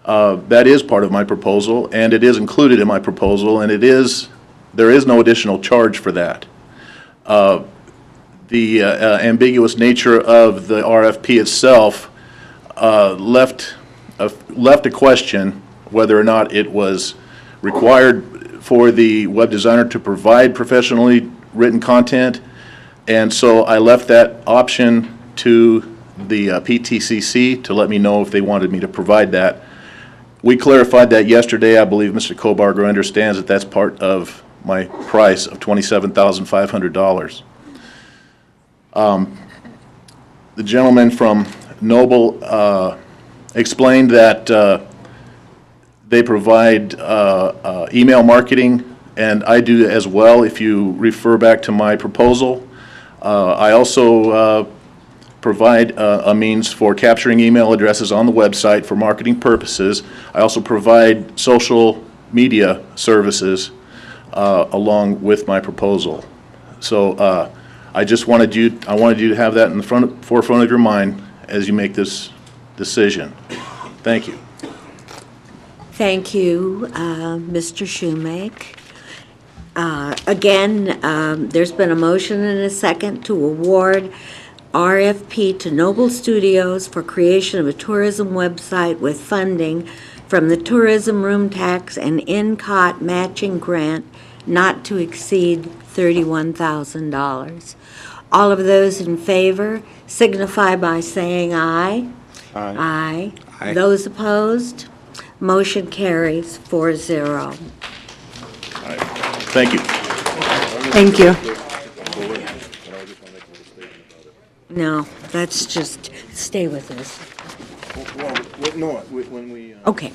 That is part of my proposal, and it is included in my proposal, and there is no additional charge for that. The ambiguous nature of the RFP itself left a question whether or not it was required for the web designer to provide professionally written content, and so I left that option to the PTCC to let me know if they wanted me to provide that. We clarified that yesterday. I believe Mr. Kobarger understands that that's part of my price of $27,500. The gentleman from Noble explained that they provide email marketing, and I do as well if you refer back to my proposal. I also provide a means for capturing email addresses on the website for marketing purposes. I also provide social media services along with my proposal. So I just wanted you to have that in the forefront of your mind as you make this decision. Thank you. Thank you, Mr. Shoemake. Again, there's been a motion and a second to award RFP to Noble Studios for creation of a tourism website with funding from the Tourism Room Tax and INCOT matching grant not to exceed $31,000. All of those in favor signify by saying aye. Aye. Aye. Those opposed? Motion carries 4-0. Thank you. Thank you. No, that's just, stay with us. Well, no, when we... Okay.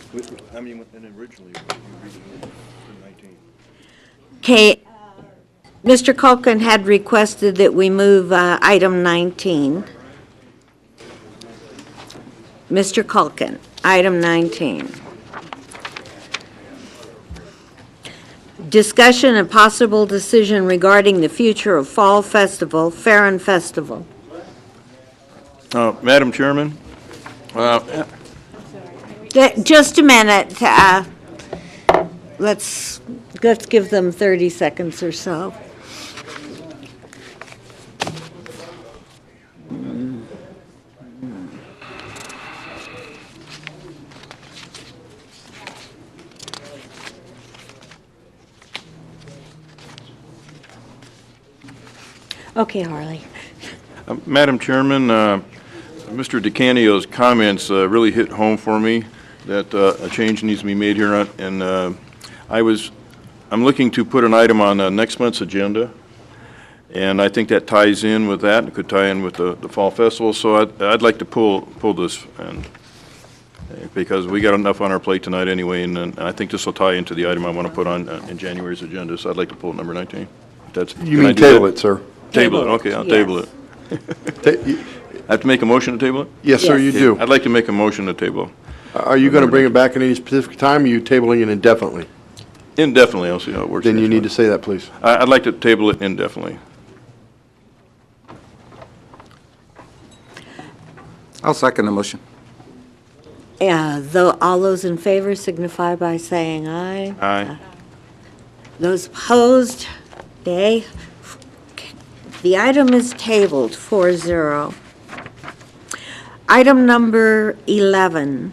I mean, and originally, we read it in 19. Okay, Mr. Culkin had requested that we move item 19. Mr. Culkin, item 19. Discussion and possible decision regarding the future of Fall Festival, Fair and Festival. Madam Chairman, Just a minute. Let's give them 30 seconds or so. Okay, Harley. Madam Chairman, Mr. DeCanio's comments really hit home for me that a change needs to be made here, and I'm looking to put an item on next month's agenda, and I think that ties in with that. It could tie in with the Fall Festival, so I'd like to pull this, and because we got enough on our plate tonight anyway, and I think this will tie into the item I want to put on in January's agenda, so I'd like to pull number 19. You mean table it, sir? Table it, okay, I'll table it. I have to make a motion to table it? Yes, sir, you do. I'd like to make a motion to table. Are you going to bring it back at any specific time, or are you tabling it indefinitely? Indefinitely, I'll see how it works. Then you need to say that, please. I'd like to table it indefinitely. I'll second the motion. All those in favor signify by saying aye. Aye. Those opposed, nay. The item is tabled 4-0. Item number 11,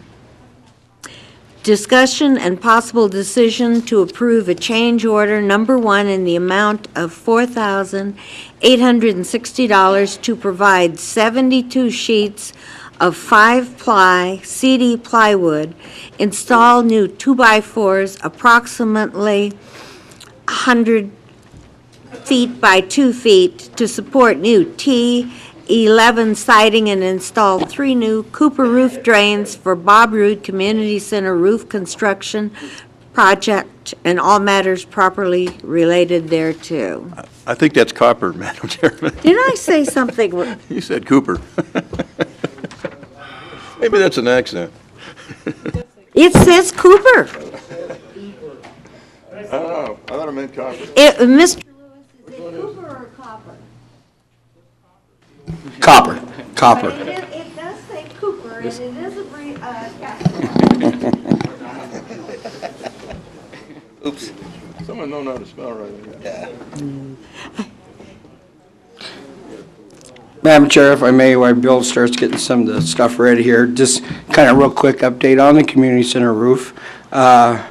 discussion and possible decision to approve a change order number 1 in the amount of $4,860 to provide 72 sheets of 5-ply CD plywood, install new 2x4s approximately 100 feet by 2 feet to support new T11 siding, and install 3 new Cooper roof drains for Bob Roode Community Center roof construction project and all matters properly related thereto. I think that's copper, Madam Chairman. Did I say something? You said Cooper. Maybe that's an accident. It says Cooper. I don't know. I thought it meant copper. Mr. Lewis, is it Cooper or copper? Copper. It does say Cooper, and it is a Oops. Someone don't know how to spell right. Yeah. Madam Chair, if I may, while Bill starts getting some of the stuff ready here, just kind of real quick update on the community center roof. The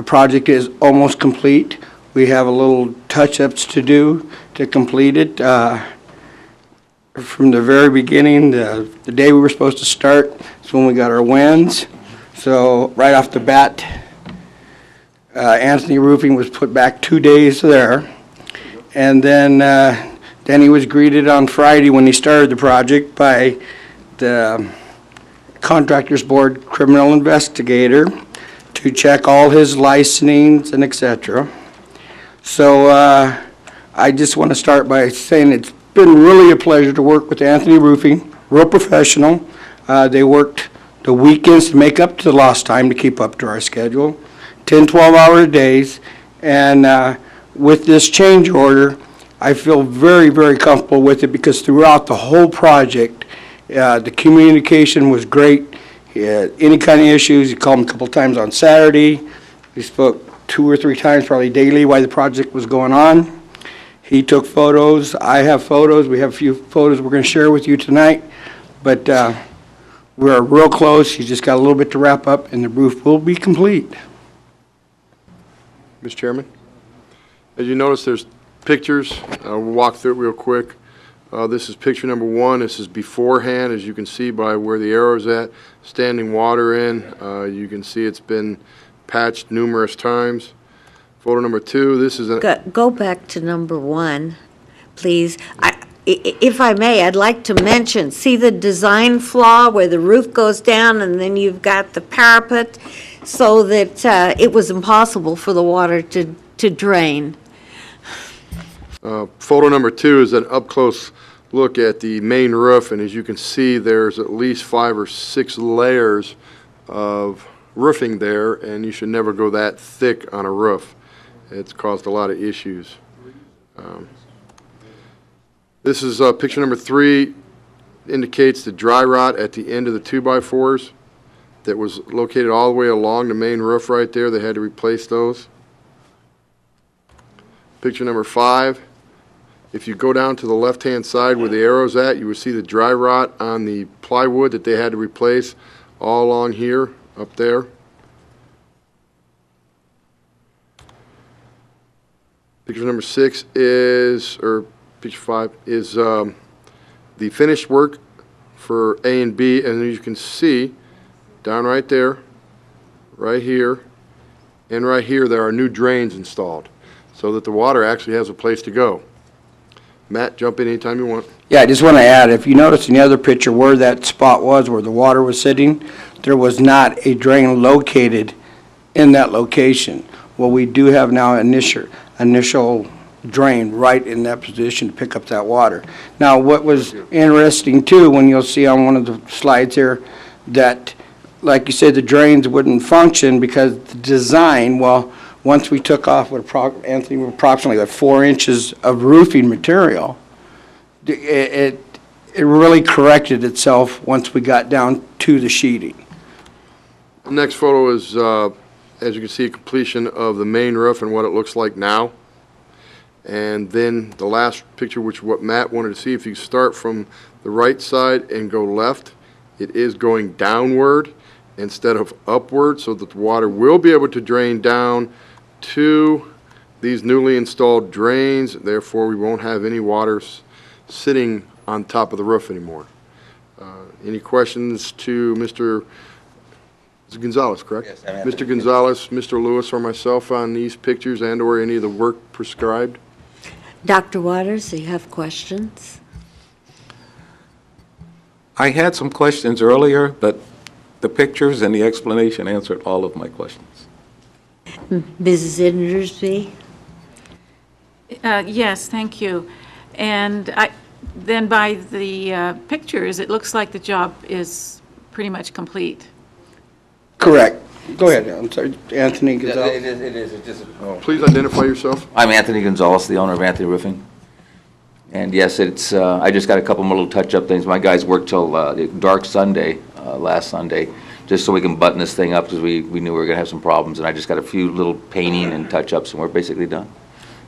project is almost complete. We have a little touch-ups to do to complete it. From the very beginning, the day we were supposed to start is when we got our winds. So right off the bat, Anthony Roofing was put back 2 days there. And then he was greeted on Friday when he started the project by the Contractors Board criminal investigator to check all his licensings and et cetera. So I just want to start by saying it's been really a pleasure to work with Anthony Roofing, real professional. They worked the weekends to make up to the lost time to keep up to our schedule, 10, 12-hour days. And with this change order, I feel very, very comfortable with it because throughout the whole project, the communication was great. Any kind of issues, you called him a couple times on Saturday. We spoke 2 or 3 times, probably daily, while the project was going on. He took photos. I have photos. We have a few photos we're going to share with you tonight. But we're real close. He's just got a little bit to wrap up, and the roof will be complete. Mr. Chairman, as you notice, there's pictures. We'll walk through it real quick. This is picture number 1. This is beforehand, as you can see by where the arrow's at. Standing water in. You can see it's been patched numerous times. Photo number 2, this is a... Go back to number 1, please. If I may, I'd like to mention, see the design flaw where the roof goes down and then you've got the parapet so that it was impossible for the water to drain. Photo number 2 is an up-close look at the main roof, and as you can see, there's at least 5 or 6 layers of roofing there, and you should never go that thick on a roof. It's caused a lot of issues. This is picture number 3, indicates the dry rot at the end of the 2x4s that was located all the way along the main roof right there. They had to replace those. Picture number 5, if you go down to the left-hand side where the arrow's at, you will see the dry rot on the plywood that they had to replace all along here, up there. Picture number 6 is, or picture 5, is the finished work for A and B, and as you can see, down right there, right here, and right here, there are new drains installed, so that the water actually has a place to go. Matt, jump in anytime you want. Yeah, I just want to add, if you notice in the other picture where that spot was, where the water was sitting, there was not a drain located in that location. Well, we do have now initial drain right in that position to pick up that water. Now, what was interesting too, when you'll see on one of the slides here, that, like you said, the drains wouldn't function because the design, well, once we took off what Anthony, approximately like 4 inches of roofing material, it really corrected itself once we got down to the sheeting. The next photo is, as you can see, completion of the main roof and what it looks like now. And then the last picture, which is what Matt wanted to see, if you start from the right side and go left, it is going downward instead of upward, so that the water will be able to drain down to these newly installed drains. Therefore, we won't have any water sitting on top of the roof anymore. Any questions to Mr. Gonzalez, correct? Yes, I'm Mr. Gonzalez, Mr. Lewis, or myself on these pictures and or any of the work prescribed? Dr. Waters, do you have questions? I had some questions earlier, but the pictures and the explanation answered all of my questions. Mrs. Indersby? Yes, thank you. And then by the pictures, it looks like the job is pretty much complete. Correct. Go ahead, I'm sorry, Anthony Gonzalez. It is. It just, Please identify yourself. I'm Anthony Gonzalez, the owner of Anthony Roofing. And yes, it's, I just got a couple more little touch-up things. My guys worked till dark Sunday, last Sunday, just so we can button this thing up, because we knew we were going to have some problems. And I just got a few little painting and touch-ups, and we're basically done.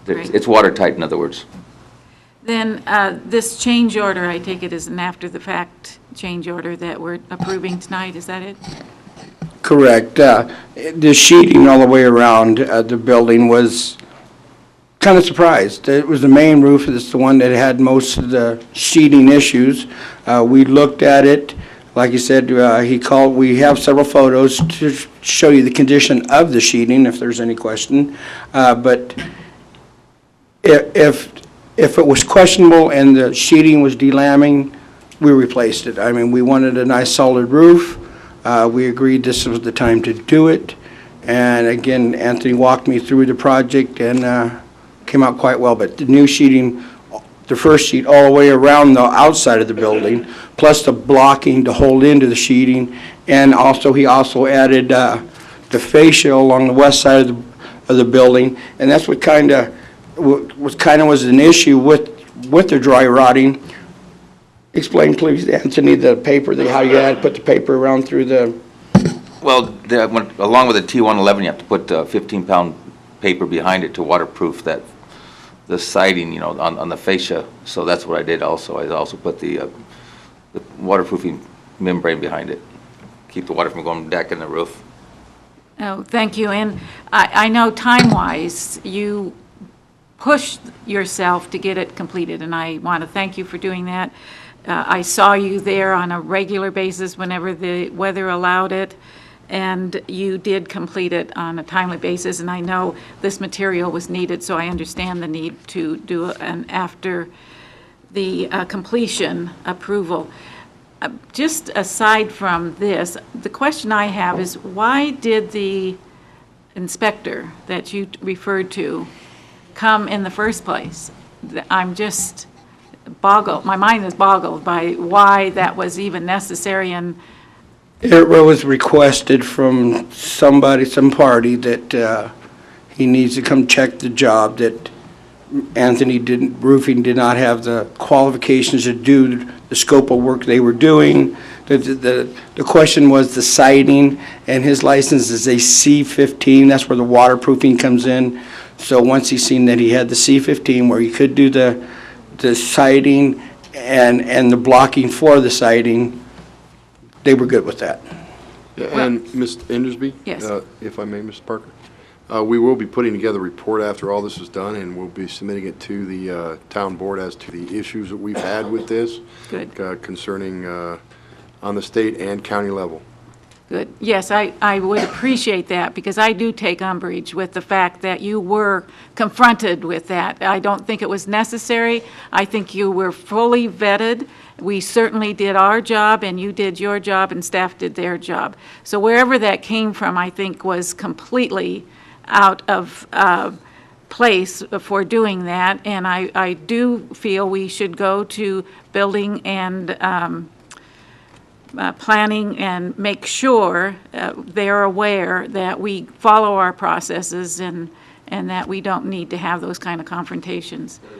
Great. It's watertight, in other words. Then this change order, I take it, is an after-the-fact change order that we're approving tonight, is that it? Correct. The sheeting all the way around the building was kind of surprised. It was the main roof, it's the one that had most of the sheeting issues. We looked at it, like you said, he called, we have several photos to show you the condition of the sheeting, if there's any question. But if it was questionable and the sheeting was delambing, we replaced it. I mean, we wanted a nice solid roof. We agreed this was the time to do it. And again, Anthony walked me through the project and came out quite well. But the new sheeting, the first sheet all the way around the outside of the building, plus the blocking to hold into the sheeting. And also, he also added the fascia along the west side of the building. And that's what kind of was an issue with the dry rotting. Explain, please, Anthony, the paper, how you had to put the paper around through the... Well, along with the T111, you have to put 15-pound paper behind it to waterproof the siding, on the fascia. So that's what I did also. I also put the waterproofing membrane behind it, keep the water from going back in the roof. Oh, thank you. And I know time-wise, you pushed yourself to get it completed, and I want to thank you for doing that. I saw you there on a regular basis whenever the weather allowed it, and you did complete it on a timely basis, and I know this material was needed, so I understand the need to do an after the completion approval. Just aside from this, the question I have is, why did the inspector that you referred to come in the first place? I'm just boggled, my mind is boggled by why that was even necessary. And it was requested from somebody, some party, that he needs to come check the job, that Roofing did not have the qualifications to do the scope of work they were doing. The question was the siding, and his license is a C15, that's where the waterproofing comes in. So once he's seen that he had the C15 where he could do the siding and the blocking for the siding, they were good with that. And Ms. Indersby? Yes. If I may, Mr. Parker? We will be putting together a report after all this is done, and we'll be submitting it to the town board as to the issues that we've had with this. Good. Concerning on the state and county level. Good. Yes, I would appreciate that, because I do take umbrage with the fact that you were confronted with that. I don't think it was necessary. I think you were fully vetted. We certainly did our job, and you did your job, and staff did their job. So wherever that came from, I think was completely out of place for doing that, and I do feel we should go to building and planning and make sure they're aware that we follow our processes and that we don't need to have those kind of confrontations. There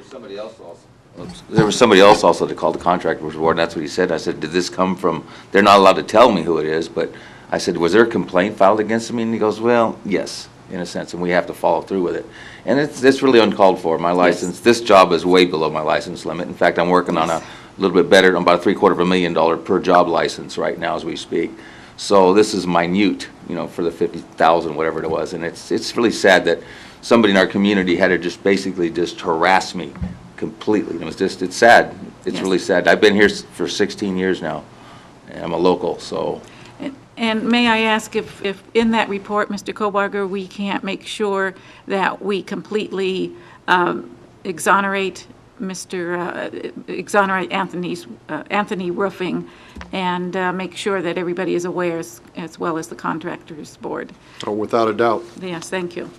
was somebody else also that called the contractors board, and that's what he said. I said, did this come from, they're not allowed to tell me who it is, but I said, was there a complaint filed against me? And he goes, well, yes, in a sense, and we have to follow through with it. And it's really uncalled for. My license, this job is way below my license limit. In fact, I'm working on a little bit better, about $750,000 per job license right now as we speak. So this is minute, you know, for the 50,000, whatever it was. And it's really sad that somebody in our community had to just basically just harass me completely. It was just, it's sad. It's really sad. I've been here for 16 years now, and I'm a local, so. And may I ask if in that report, Mr. Kobarger, we can't make sure that we completely exonerate Anthony Roofing and make sure that everybody is aware as well as the contractors board. Oh, without a doubt. Yes, thank you.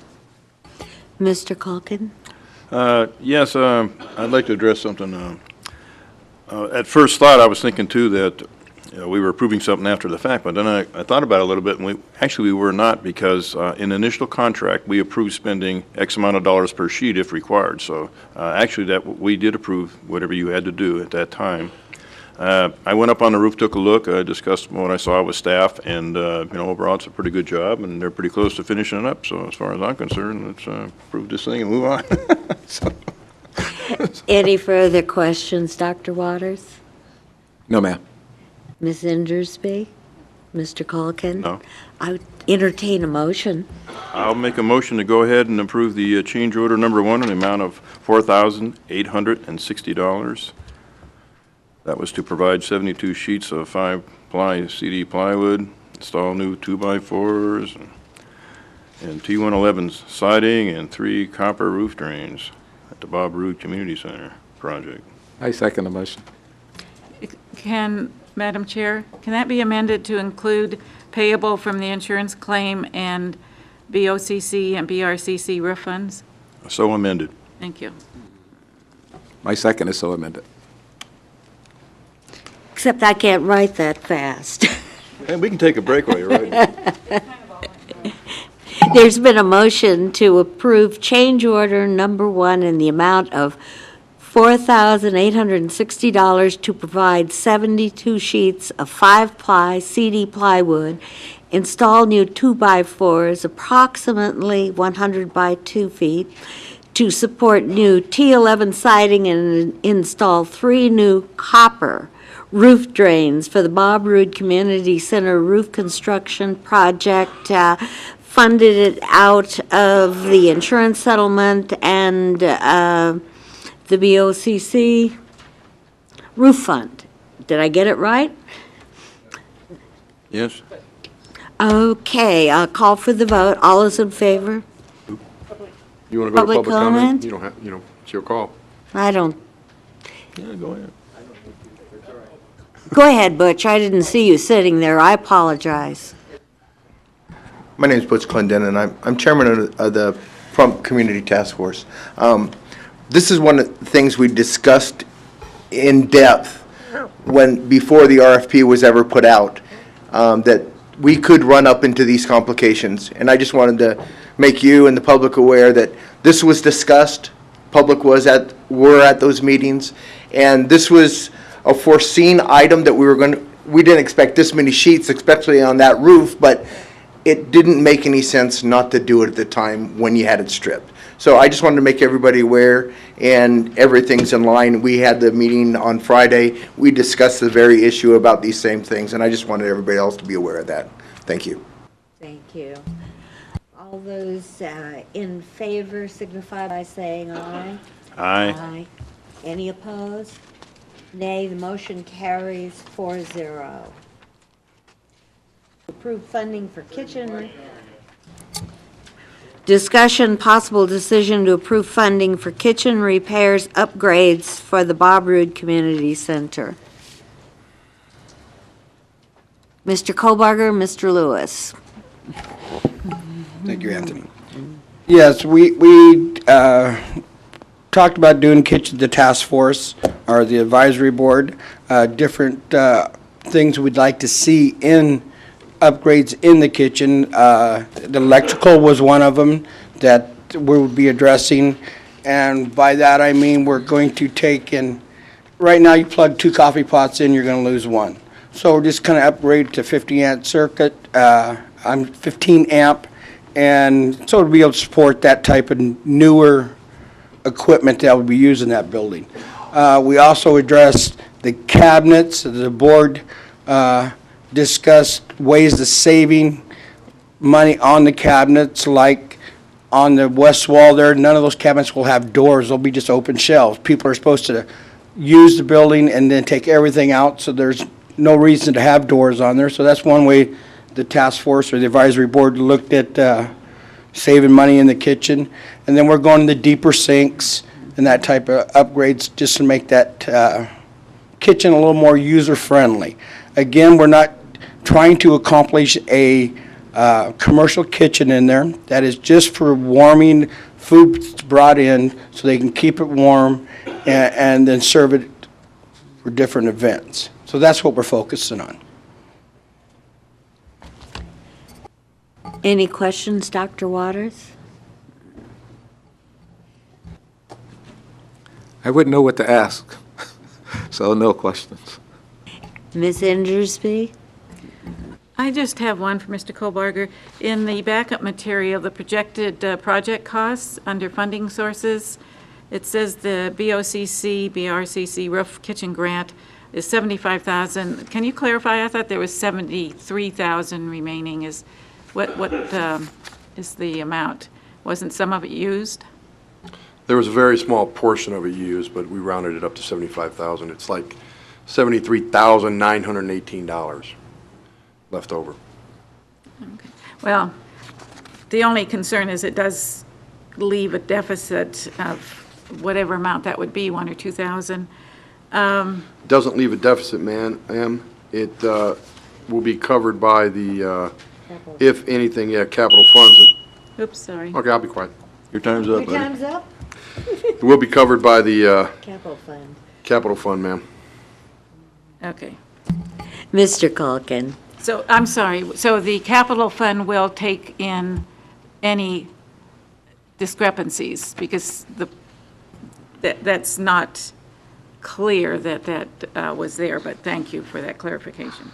Mr. Calkin? Yes, I'd like to address something. At first thought, I was thinking too that we were approving something after the fact, but then I thought about it a little bit, and we were not, because in the initial contract, we approved spending X amount of dollars per sheet if required. So actually, that we did approve whatever you had to do at that time. I went up on the roof, took a look, discussed what I saw with staff, and overall, it's a pretty good job, and they're pretty close to finishing it up. So as far as I'm concerned, let's approve this thing and move on. So. Any further questions, Dr. Waters? No, ma'am. Ms. Indersby? Mr. Calkin? No. I would entertain a motion. I'll make a motion to go ahead and approve the change order number 1 in the amount of $4,860. That was to provide 72 sheets of 5-ply CD plywood, install new 2x4s, and T111 siding, and 3 copper roof drains at the Bob Roode Community Center project. I second the motion. Madam Chair, can that be amended to include payable from the insurance claim and BOCC and BRCC roof funds? So amended. Thank you. My second is so amended. Except I can't write that fast. Hey, we can take a break while you're writing. There's been a motion to approve change order number 1 in the amount of $4,860 to provide 72 sheets of 5-ply CD plywood, install new 2x4s approximately 100 by 2 feet, to support new T11 siding and install 3 new copper roof drains for the Bob Roode Community Center roof construction project. Funded it out of the insurance settlement and the BOCC roof fund. Did I get it right? Yes. Okay, I'll call for the vote. All is in favor? You want to go to Public public comment? comment? You don't have, it's your call. I don't. Yeah, go ahead. Go ahead, Butch. I didn't see you sitting there. I apologize. My name is Butch Clendon, and I'm chairman of the Prump Community Task Force. This is one of the things we discussed in depth before the RFP was ever put out, that we could run up into these complications. And I just wanted to make you and the public aware that this was discussed. Public were at those meetings, and this was a foreseen item that we didn't expect this many sheets, especially on that roof, but it didn't make any sense not to do it at the time when you had it stripped. So I just wanted to make everybody aware, and everything's in line. We had the meeting on Friday. We discussed the very issue about these same things, and I just wanted everybody else to be aware of that. Thank you. Thank you. All All those in favor signify by saying aye. Aye. Any opposed? Nay, the motion carries 4-0. Approve funding for kitchen. Discussion, possible decision to approve funding for kitchen repairs, upgrades for the Bob Roode Community Center. Mr. Kobarger, Mr. Lewis. Thank you, Anthony. Yes, we talked about doing kitchen, the task force, or the advisory board, different things we'd like to see in upgrades in the kitchen. The electrical was one of them that we will be addressing, and by that I mean we're going to take in, right now you plug 2 coffee pots in, you're going to lose 1. So we're just kind of upgrade to 50 amp circuit, I'm 15 amp, and so to be able to support that type of newer equipment that will be used in that building. We also addressed the cabinets. The board discussed ways of saving money on the cabinets, like on the west wall there, none of those cabinets will have doors. They'll be just open shelves. People are supposed to use the building and then take everything out, so there's no reason to have doors on there. So that's one way the task force or the advisory board looked at saving money in the kitchen. And then we're going to the deeper sinks and that type of upgrades just to make that kitchen a little more user-friendly. Again, we're not trying to accomplish a commercial kitchen in there. That is just for warming food brought in so they can keep it warm and then serve it for different events. So that's what we're focusing on. Any questions, Dr. Waters? I wouldn't know what to ask, so no questions. Ms. Indersby? I just have one for Mr. Kohlbarger. In the backup material, the projected project costs under funding sources, it says the BRCC roof kitchen grant is $75,000. Can you clarify? I thought there was $73,000 remaining. What is the amount? Wasn't some of it used? There was a very small portion of it used, but we rounded it up to 75,000. It's like $73,918 left over. Okay. Well, the only concern is it does leave a deficit of whatever amount that would be, 1,000 or 2,000. Doesn't leave a deficit, ma'am. It will be covered by the, if anything, capital funds. Oops, sorry. Okay, I'll be quiet. Your time's up, Your buddy. time's up? It will be covered by the Capital fund. capital fund, ma'am. Okay. Mr. Culkin? So, I'm sorry, so the capital fund will take in any discrepancies, because that's not clear that was there, but thank you for that clarification.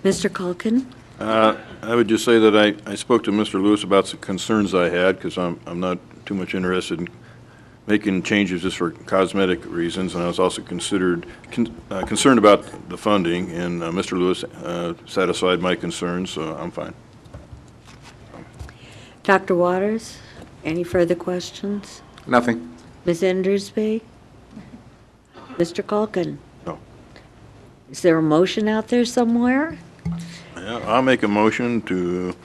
Mr. Culkin? I would just say that I spoke to Mr. Lewis about some concerns I had, because I'm not too much interested in making changes just for cosmetic reasons, and I was also concerned about the funding, and Mr. Lewis satisfied my concerns, so I'm fine. Dr. Waters? Any further questions? Nothing. Ms. Indersby? Mr. Culkin? No. Is there a motion out there somewhere? Yeah, I'll make a motion to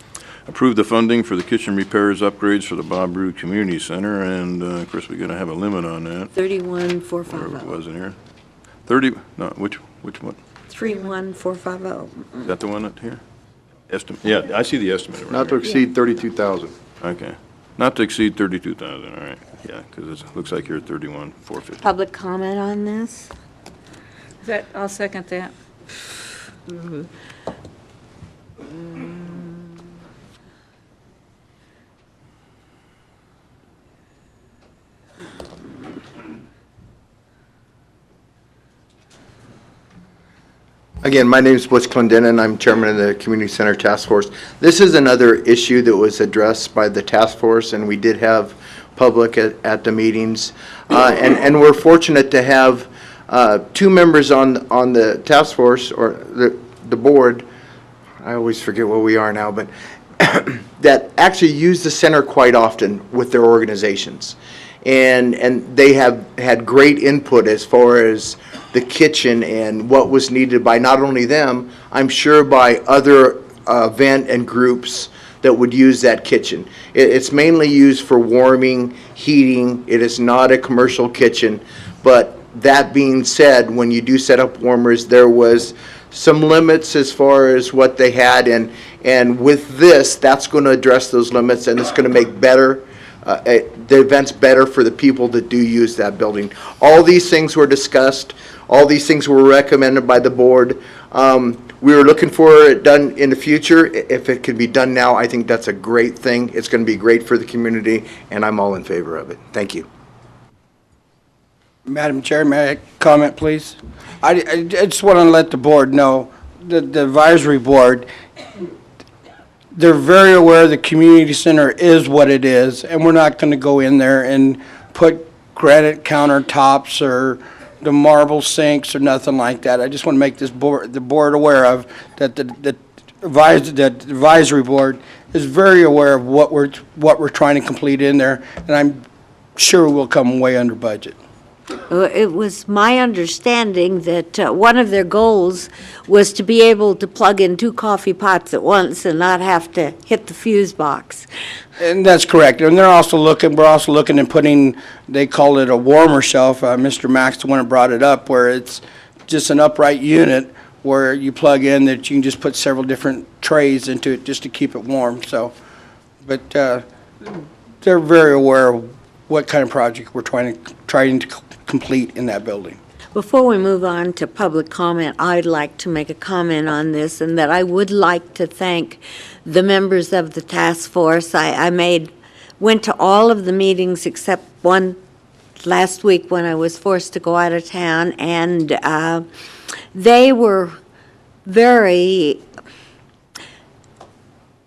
approve the funding for the kitchen repairs upgrades for the Bob Roode Community Center, and of course, we're going to have a limit on that. 31450. Whatever it was in here. 30, no, which one? 31450. Is that the one up here? Estimate, yeah, I see the estimate. right Not to here. exceed 32,000. Okay. Not to exceed 32,000, all right. Yeah, because it looks like you're at 31,450. Public comment on this? I'll second that. Again, my name is Butch Clendenin. I'm chairman of the Community Center Task Force. This is another issue that was addressed by the task force, and we did have public at the meetings. And we're fortunate to have 2 members on the task force, or the board. I always forget what we are now, but that actually use the center quite often with their organizations. And they have had great input as far as the kitchen and what was needed by not only them, I'm sure by other event and groups that would use that kitchen. It's mainly used for warming, heating. It is not a commercial kitchen. But that being said, when you do set up warmers, there was some limits as far as what they had. And with this, that's going to address those limits, and it's going to make better the events better for the people that do use that building. All these things were discussed. All these things were recommended by the board. We were looking for it done in the future. If it could be done now, I think that's a great thing. It's going to be great for the community, and I'm all in favor of it. Thank you. Madam Chair, may I comment, please? I just want to let the board know, the advisory board, they're very aware the community center is what it is, and we're not going to go in there and put granite countertops or the marble sinks or nothing like that. I just want to make the board aware of that the advisory board is very aware of what we're trying to complete in there, and I'm sure we'll come way under budget. It was my understanding that one of their goals was to be able to plug in 2 coffee pots at once and not have to hit the fuse box. And that's correct. And we're also looking at putting, they call it a warmer shelf. Mr. Max, the one that brought it up, where it's just an upright unit where you plug in that you can just put several different trays into it just to keep it warm. So, but they're very aware of what kind of project we're trying to complete in that building. Before we move on to public comment, I'd like to make a comment on this, and that I would like to thank the members of the task force. I went to all of the meetings except one last week when I was forced to go out of town, and they were very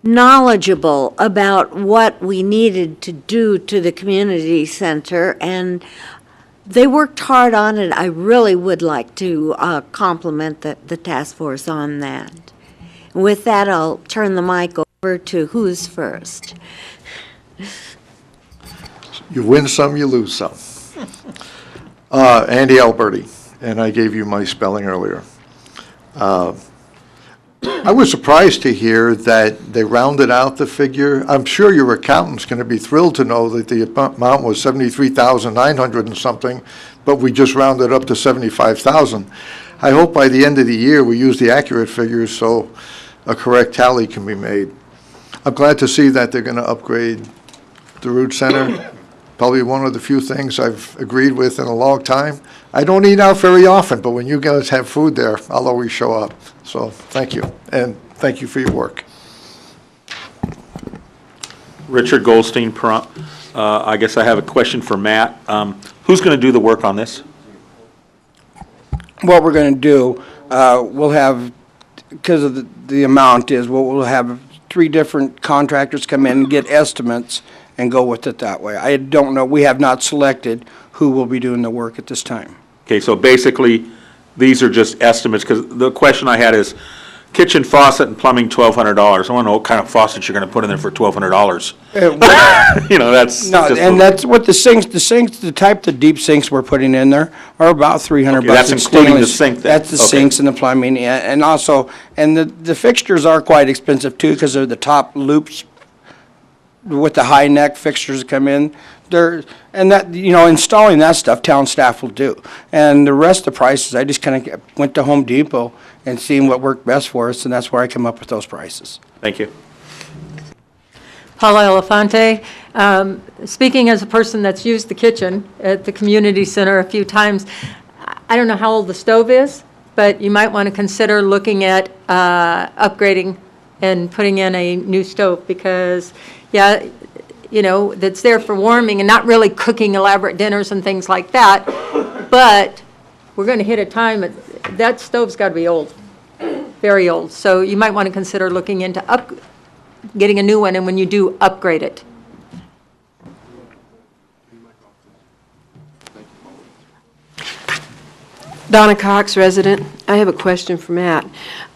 knowledgeable about what we needed to do to the community center, and they worked hard on it. I really would like to compliment the task force on that. With that, I'll turn the mic over to who's first. You win some, you lose some. Andy Alberti, and I gave you my spelling earlier. I was surprised to hear that they rounded out the figure. I'm sure your accountant's going to be thrilled to know that the amount was $73,900 and something, but we just rounded up to $75,000. I hope by the end of the year we use the accurate figures so a correct tally can be made. I'm glad to see that they're going to upgrade the Root Center. Probably one of the few things I've agreed with in a long time. I don't eat out very often, but when you guys have food there, I'll always show up. So thank you, and thank you for your work. Richard Goldstein, Pahrump. I guess I have a question for Matt. Who's going to do the work on this? What we're going to do, we'll have, because of the amount is, we'll have 3 different contractors come in and get estimates and go with it that way. I don't know, we have not selected who will be doing the work at this time. Okay, so basically, these are just estimates, because the question I had is, kitchen faucet and plumbing, $1,200. I want to know what kind of faucets you're going to put in there for $1,200. You know, that's No, just and that's what the sinks, the type, the deep sinks we're putting in there are about 300 Okay, bucks. that's in including the stainless. sink then? That's the Okay. sinks and the plumbing, and also, and the fixtures are quite expensive too, because they're the top loops with the high neck fixtures that come in. And that, you know, installing that stuff, town staff will do. And the rest of the prices, I just kind of went to Home Depot and seen what worked best for us, and that's where I come up with those prices. Thank you. Paula Elefante, speaking as a person that's used the kitchen at the community center a few times, I don't know how old the stove is, but you might want to consider looking at upgrading and putting in a new stove, because, yeah, you know, that's there for warming and not really cooking elaborate dinners and things like that. But we're going to hit a time, that stove's got to be old, very old. So you might want to consider looking into getting a new one, and when you do, upgrade it. Donna Cox, resident. I have a question for Matt.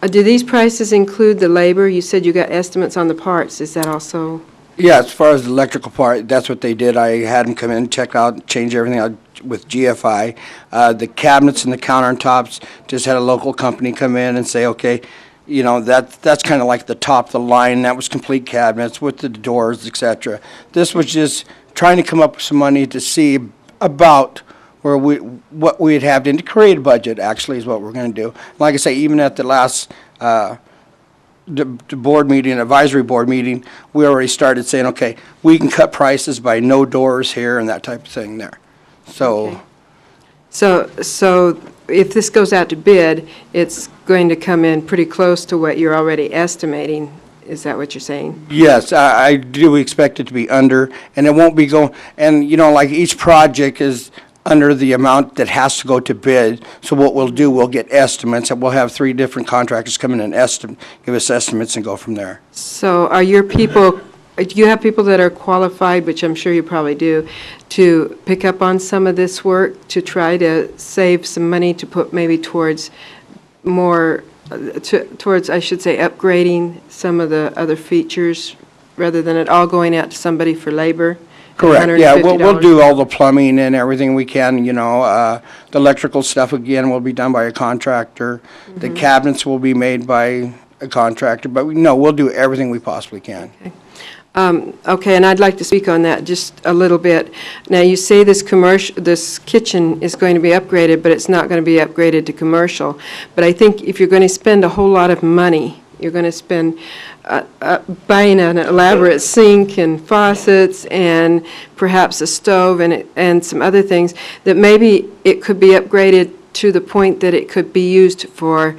Do these prices include the labor? You said you got estimates on the parts. Is that also? Yeah, as far as the electrical part, that's what they did. I had them come in, check out, change everything out with GFI. The cabinets and the countertops, just had a local company come in and say, okay, you know, that's kind of like the top of the line. That was complete cabinets with the doors, et cetera. This was just trying to come up with some money to see about what we'd have to create a budget, actually, is what we're going to do. Like I say, even at the last the board meeting, advisory board meeting, we already started saying, okay, we can cut prices by no doors here and that type of thing there. So. Okay. So if this goes out to bid, it's going to come in pretty close to what you're already estimating. Is that what you're saying? Yes, I do expect it to be under, and it won't be going, and you know, like each project is under the amount that has to go to bid. So what we'll do, we'll get estimates, and we'll have 3 different contractors come in and give us estimates and go from there. So are your people, do you have people that are qualified, which I'm sure you probably do, to pick up on some of this work, to try to save some money to put maybe towards more, towards, I should say, upgrading some of the other features, rather than it all going out to somebody for labor? Correct, yeah, we'll do all the plumbing and everything we can, you know. The electrical stuff, again, will be done by a contractor. The cabinets will be made by a contractor, but we'll do everything we possibly can. Okay, and I'd like to speak on that just a little bit. Now, you say this kitchen is going to be upgraded, but it's not going to be upgraded to commercial. But I think if you're going to spend a whole lot of money, you're going to spend buying an elaborate sink and faucets and perhaps a stove and some other things, that maybe it could be upgraded to the point that it could be used for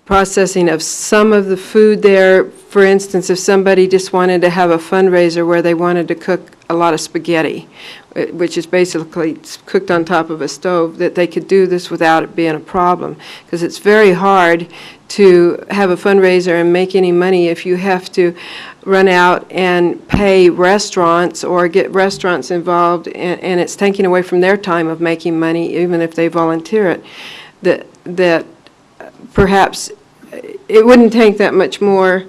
processing of some of the food there. For instance, if somebody just wanted to have a fundraiser where they wanted to cook a lot of spaghetti, which is basically cooked on top of a stove, that they could do this without it being a problem. Because it's very hard to have a fundraiser and make any money if you have to run out and pay restaurants or get restaurants involved, and it's taking away from their time of making money, even if they volunteer it. That perhaps it wouldn't take that much more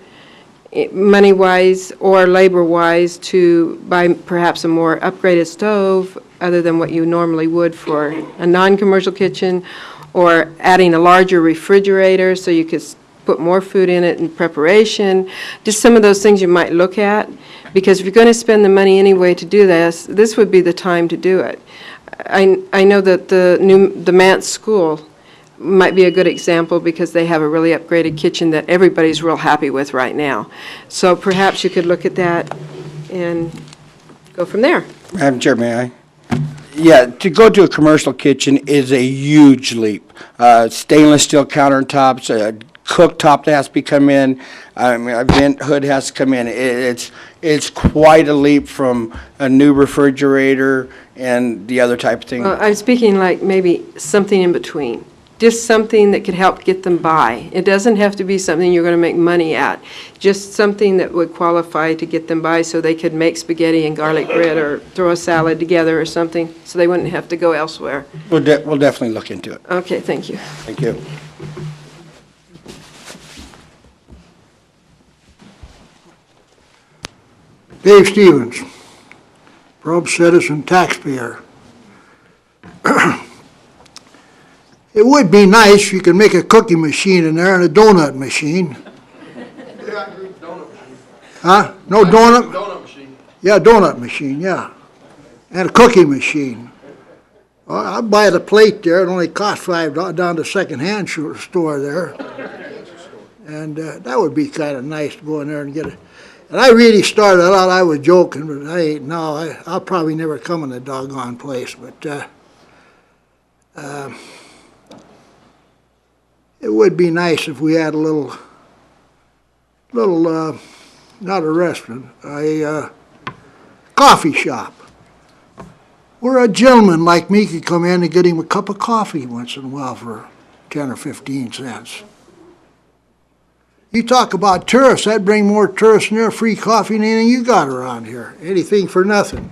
money-wise or labor-wise to buy perhaps a more upgraded stove other than what you normally would for a non-commercial kitchen, or adding a larger refrigerator so you could put more food in it in preparation. Just some of those things you might look at, because if you're going to spend the money anyway to do this would be the time to do it. I know that the Mance School might be a good example, because they have a really upgraded kitchen that everybody's real happy with right now. So perhaps you could look at that and go from there. Madam Chair, may I? Yeah, to go to a commercial kitchen is a huge leap. Stainless steel countertops, a cooktop that has to come in, a vent hood has to come in. It's quite a leap from a new refrigerator and the other type of thing. I'm speaking like maybe something in between. Just something that could help get them by. It doesn't have to be something you're going to make money at. Just something that would qualify to get them by, so they could make spaghetti and garlic bread or throw a salad together or something, so they wouldn't have to go elsewhere. We'll definitely look into it. Okay, thank you. Thank you. Dave Stevens, proud citizen taxpayer. It would be nice if you could make a cookie machine in there and a donut machine. Huh? No donut? Donut machine. Yeah, donut machine, yeah. And a cookie machine. Well, I'd buy the plate there. It only cost $5 down to second-hand store there. And that would be kind of nice to go in there and get it. And I really started out, I was joking, but I'll probably never come in a doggone place. But it would be nice if we had a little, not a restaurant, a coffee shop, where a gentleman like me could come in and get him a cup of coffee once in a while for 10 or 15 cents. You talk about tourists, that'd bring more tourists in there, free coffee than anything you got around here. Anything for nothing.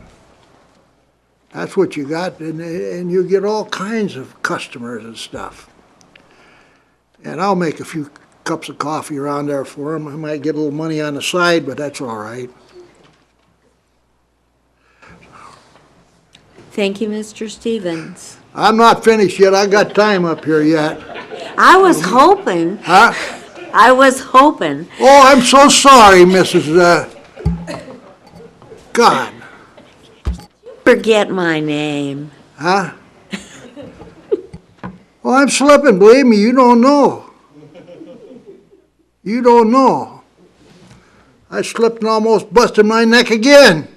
That's what you got, and you get all kinds of customers and stuff. And I'll make a few cups of coffee around there for them. I might get a little money on the side, but that's all right. Thank you, Mr. Stevens. I'm not finished yet. I got time up here yet. I was hoping. Huh? I was hoping. Oh, I'm so sorry, Mrs. God. Forget my name. Huh? Well, I'm slipping, believe me, you don't know. You don't know. I slipped and almost busted my neck again.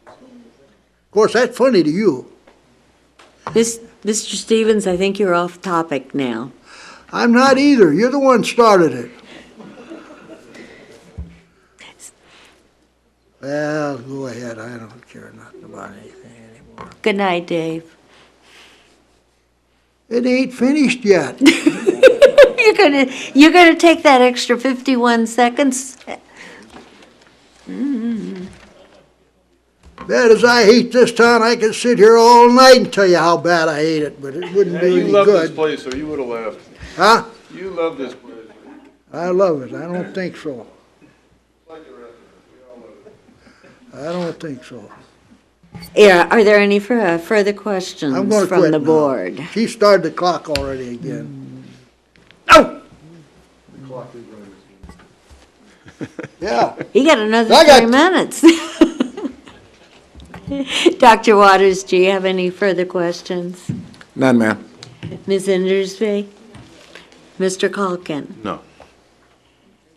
Of course, that's funny to you. Mr. Stevens, I think you're off topic now. I'm not either. You're the one started it. Well, go ahead. I don't care nothing about anything anymore. Good night, Dave. It ain't finished yet. You're gonna take that extra 51 seconds? Bad as I hate this town, I could sit here all night and tell you how bad I hate it, but it wouldn't do You any love this good. place, or you would have left. Huh? You love this place. I love it. I don't think so. I don't think so. Yeah, are there any further questions I'm gonna from quit the now. board? She started the clock already again. Yeah. You got another I got 3 minutes. Dr. Waters, do you have any further questions? None, ma'am. Ms. Indersby? Mr. Culkin? No.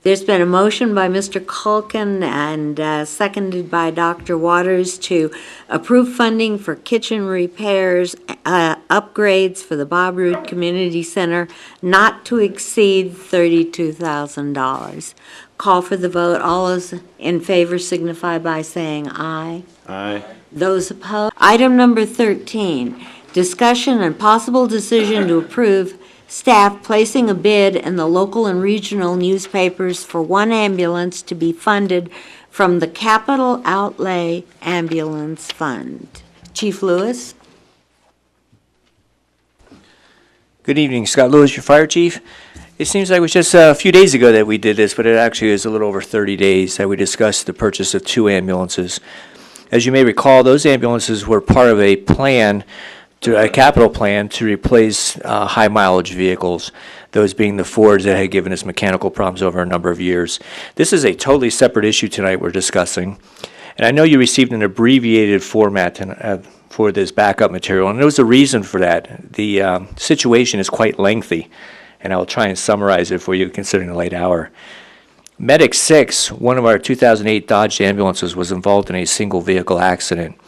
There's been a motion by Mr. Culkin and seconded by Dr. Waters to approve funding for kitchen repairs, upgrades for the Bob Roode Community Center not to exceed $32,000. Call for the vote. All those in favor signify by saying aye. Aye. Those opposed? Item number 13, discussion and possible decision to approve staff placing a bid in the local and regional newspapers for one ambulance to be funded from the Capital Outlay Ambulance Fund. Chief Lewis? Good evening, Scott Lewis, your fire chief. It seems like it was just a few days ago that we did this, but it actually is a little over 30 days that we discussed the purchase of 2 ambulances. As you may recall, those ambulances were part of a plan, a capital plan to replace high mileage vehicles, those being the Fords that had given us mechanical problems over a number of years. This is a totally separate issue tonight we're discussing, and I know you received an abbreviated format for this backup material, and there was a reason for that. The situation is quite lengthy, and I will try and summarize it for you considering the late hour. Medic 6, one of our 2008 Dodge ambulances, was involved in a single vehicle accident.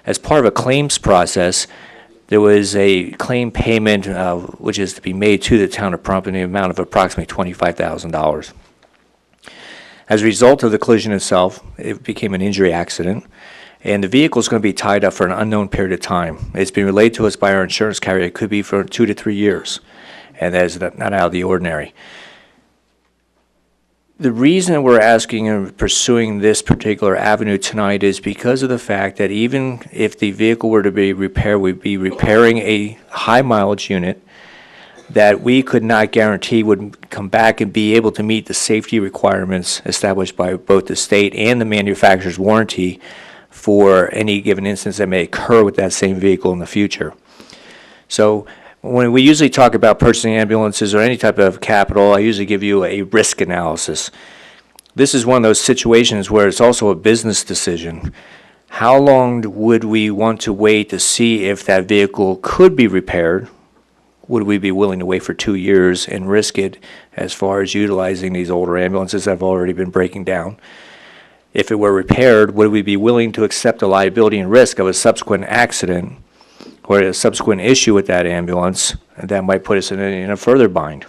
As part of a claims process, there was a claim payment which is to be made to the town of Pahrump in the amount of approximately $25,000. As a result of the collision itself, it became an injury accident, and the vehicle is going to be tied up for an unknown period of time. It's been relayed to us by our insurance carrier. It could be for 2 to 3 years, and that is not out of the ordinary. The reason we're asking and pursuing this particular avenue tonight is because of the fact that even if the vehicle were to be repaired, we'd be repairing a high mileage unit that we could not guarantee would come back and be able to meet the safety requirements established by both the state and the manufacturer's warranty for any given instance that may occur with that same vehicle in the future. So when we usually talk about purchasing ambulances or any type of capital, I usually give you a risk analysis. This is one of those situations where it's also a business decision. How long would we want to wait to see if that vehicle could be repaired? Would we be willing to wait for 2 years and risk it as far as utilizing these older ambulances that have already been breaking down? If it were repaired, would we be willing to accept the liability and risk of a subsequent accident or a subsequent issue with that ambulance that might put us in a further bind?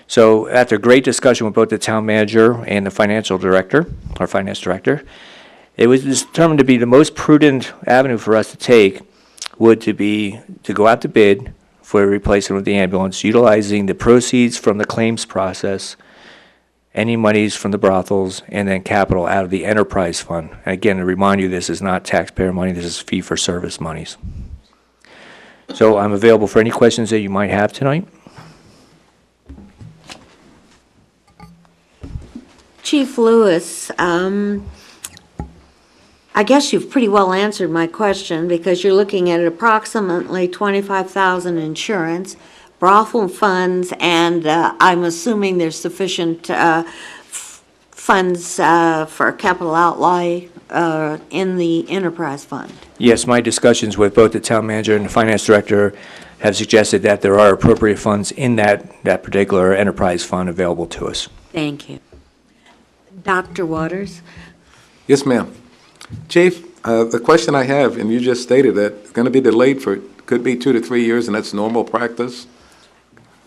So after great discussion with both the town manager and the finance director, it was determined to be the most prudent avenue for us to take would to be to go out to bid for a replacement of the ambulance, utilizing the proceeds from the claims process any monies from the brothels, and then capital out of the enterprise fund. And again, to remind you, this is not taxpayer money, this is fee-for-service monies. So I'm available for any questions that you might have tonight. Chief Lewis, I guess you've pretty well answered my question, because you're looking at approximately $25,000 insurance, brothel funds, and I'm assuming there's sufficient funds for capital outlay in the enterprise fund. Yes, my discussions with both the town manager and the finance director have suggested that there are appropriate funds in that particular enterprise fund available to us. Thank you. Dr. Waters? Yes, ma'am. Chief, the question I have, and you just stated that it's going to be delayed for, could be 2 to 3 years, and that's normal practice.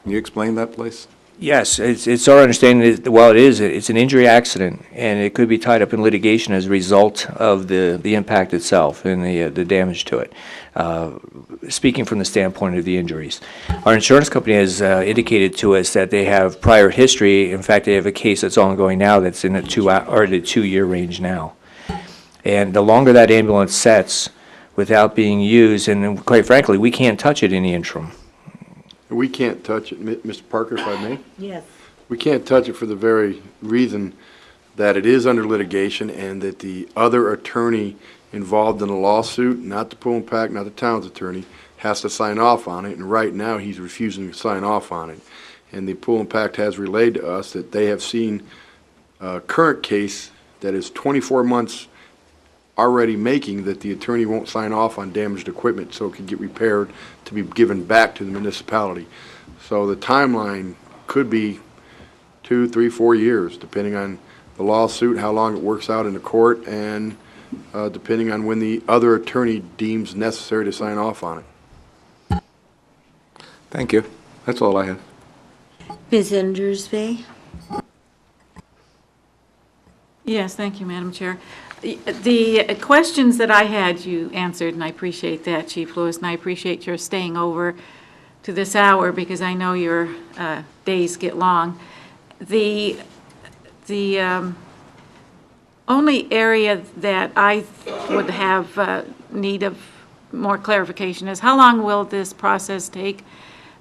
Can you explain that, please? Yes, it's our understanding that, well, it's an injury accident, and it could be tied up in litigation as a result of the impact itself and the damage to it. Speaking from the standpoint of the injuries, our insurance company has indicated to us that they have prior history. In fact, they have a case that's ongoing now that's in the 2-year range now. And the longer that ambulance sets without being used, and quite frankly, we can't touch it in the interim. We can't touch it, Mr. Parker, if I may? Yes. We can't touch it for the very reason that it is under litigation and that the other attorney involved in the lawsuit, not the pool and pack, not the town's attorney, has to sign off on it, and right now he's refusing to sign off on it. And the pool and pack has relayed to us that they have seen a current case that is 24 months already making, that the attorney won't sign off on damaged equipment so it can get repaired to be given back to the municipality. So the timeline could be 2, 3, 4 years, depending on the lawsuit, how long it works out in the court, and depending on when the other attorney deems necessary to sign off on it. Thank you. That's all I have. Ms. Indersby? Yes, thank you, Madam Chair. The questions that I had, you answered, and I appreciate that, Chief Lewis, and I appreciate your staying over to this hour because I know your days get long. The only area that I would have need of more clarification is how long will this process take?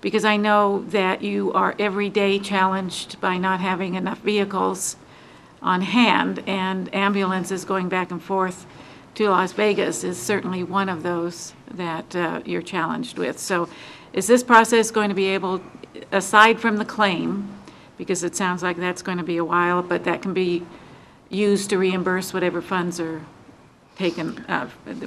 Because I know that you are every day challenged by not having enough vehicles on hand, and ambulances going back and forth to Las Vegas is certainly one of those that you're challenged with. So is this process going to be able, aside from the claim, because it sounds like that's going to be a while, but that can be used to reimburse whatever funds are taken,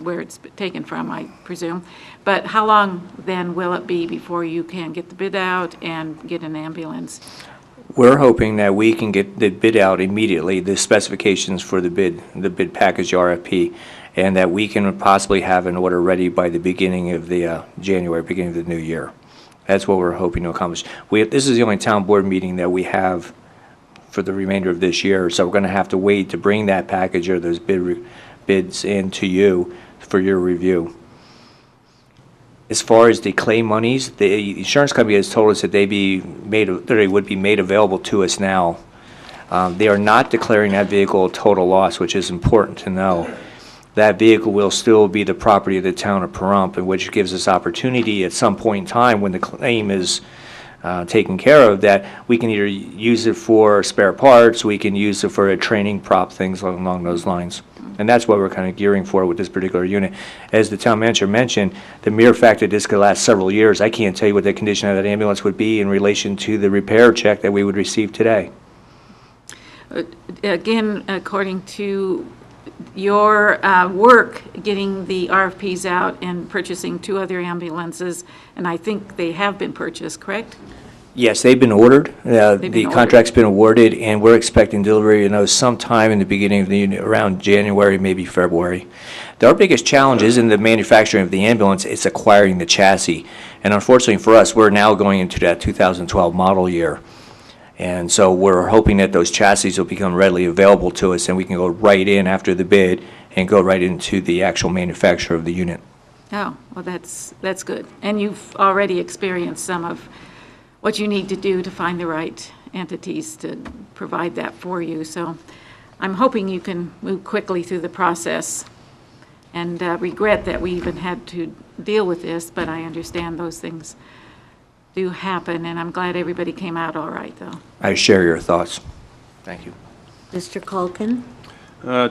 where it's taken from, I presume. But how long then will it be before you can get the bid out and get an ambulance? We're hoping that we can get the bid out immediately, the specifications for the bid package RFP, and that we can possibly have an order ready by the beginning of the January, beginning of the new year. That's what we're hoping to accomplish. This is the only town board meeting that we have for the remainder of this year, so we're going to have to wait to bring that package or those bids in to you for your review. As far as the claim monies, the insurance company has told us that they would be made available to us now. They are not declaring that vehicle a total loss, which is important to know. That vehicle will still be the property of the town of Pahrump, which gives us opportunity at some point in time when the claim is taken care of, that we can either use it for spare parts, we can use it for a training prop, things along those lines. And that's what we're kind of gearing for with this particular unit. As the town manager mentioned, the mere fact that this could last several years, I can't tell you what the condition of that ambulance would be in relation to the repair check that we would receive today. Again, according to your work getting the RFPs out and purchasing 2 other ambulances, and I think they have been purchased, correct? Yes, they've been ordered. The contract's been awarded, and we're expecting delivery of those sometime in the beginning of the unit, around January, maybe February. Our biggest challenge isn't the manufacturing of the ambulance, it's acquiring the chassis. And unfortunately for us, we're now going into that 2012 model year. And so we're hoping that those chassis will become readily available to us, and we can go right in after the bid and go right into the actual manufacture of the unit. Oh, well, that's good. And you've already experienced some of what you need to do to find the right entities to provide that for you. So I'm hoping you can move quickly through the process, and regret that we even had to deal with this, but I understand those things do happen, and I'm glad everybody came out all right, though. I share your thoughts. Thank you. Mr. Culkin?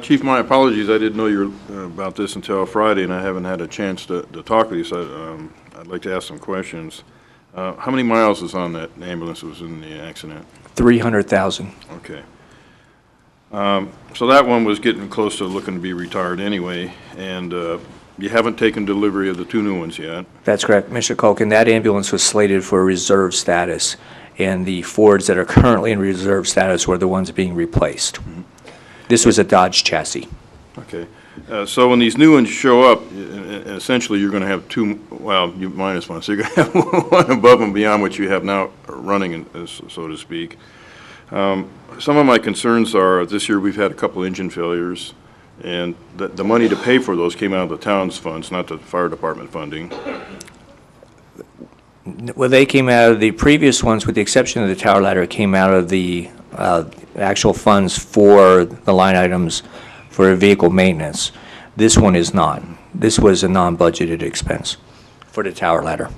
Chief, my apologies, I didn't know you were about this until Friday, and I haven't had a chance to talk with you, so I'd like to ask some questions. How many miles is on that ambulance that was in the accident? 300,000. Okay. So that one was getting close to looking to be retired anyway, and you haven't taken delivery of the 2 new ones yet. That's correct, Mr. Culkin. That ambulance was slated for reserve status, and the Fords that are currently in reserve status were the ones being replaced. Mm-hmm. This was a Dodge chassis. Okay. So when these new ones show up, essentially you're going to have 2, well, you minus 1, so you're going to have 1 above and beyond what you have now running, so to speak. Some of my concerns are this year we've had a couple engine failures, and the money to pay for those came out of the town's funds, not the fire department funding. Well, they came out of the previous ones, with the exception of the tower ladder, came out of the actual funds for the line items for vehicle maintenance. This one is not. This was a non-budgeted expense for the tower ladder.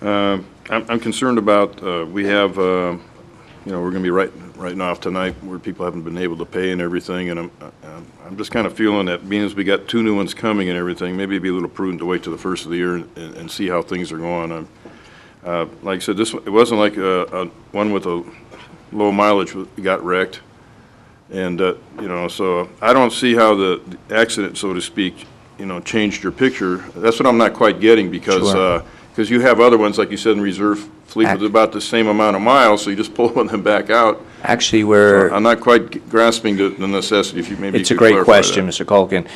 I'm concerned about, we have, we're going to be writing off tonight where people haven't been able to pay and everything, and I'm just kind of feeling that being as we got 2 new ones coming and everything, maybe it'd be a little prudent to wait till the first of the year and see how things are going. Like I said, it wasn't like one with a low mileage got wrecked, and so I don't see how the accident, so to speak, changed your picture. That's what I'm not quite getting, because Sure. Because you have other ones, like you said, in reserve fleet with about the same amount of miles, so you just pull them back out. Actually, we're... So I'm not quite grasping the necessity, if you maybe It's a could great clarify question, that. Mr. Culkin.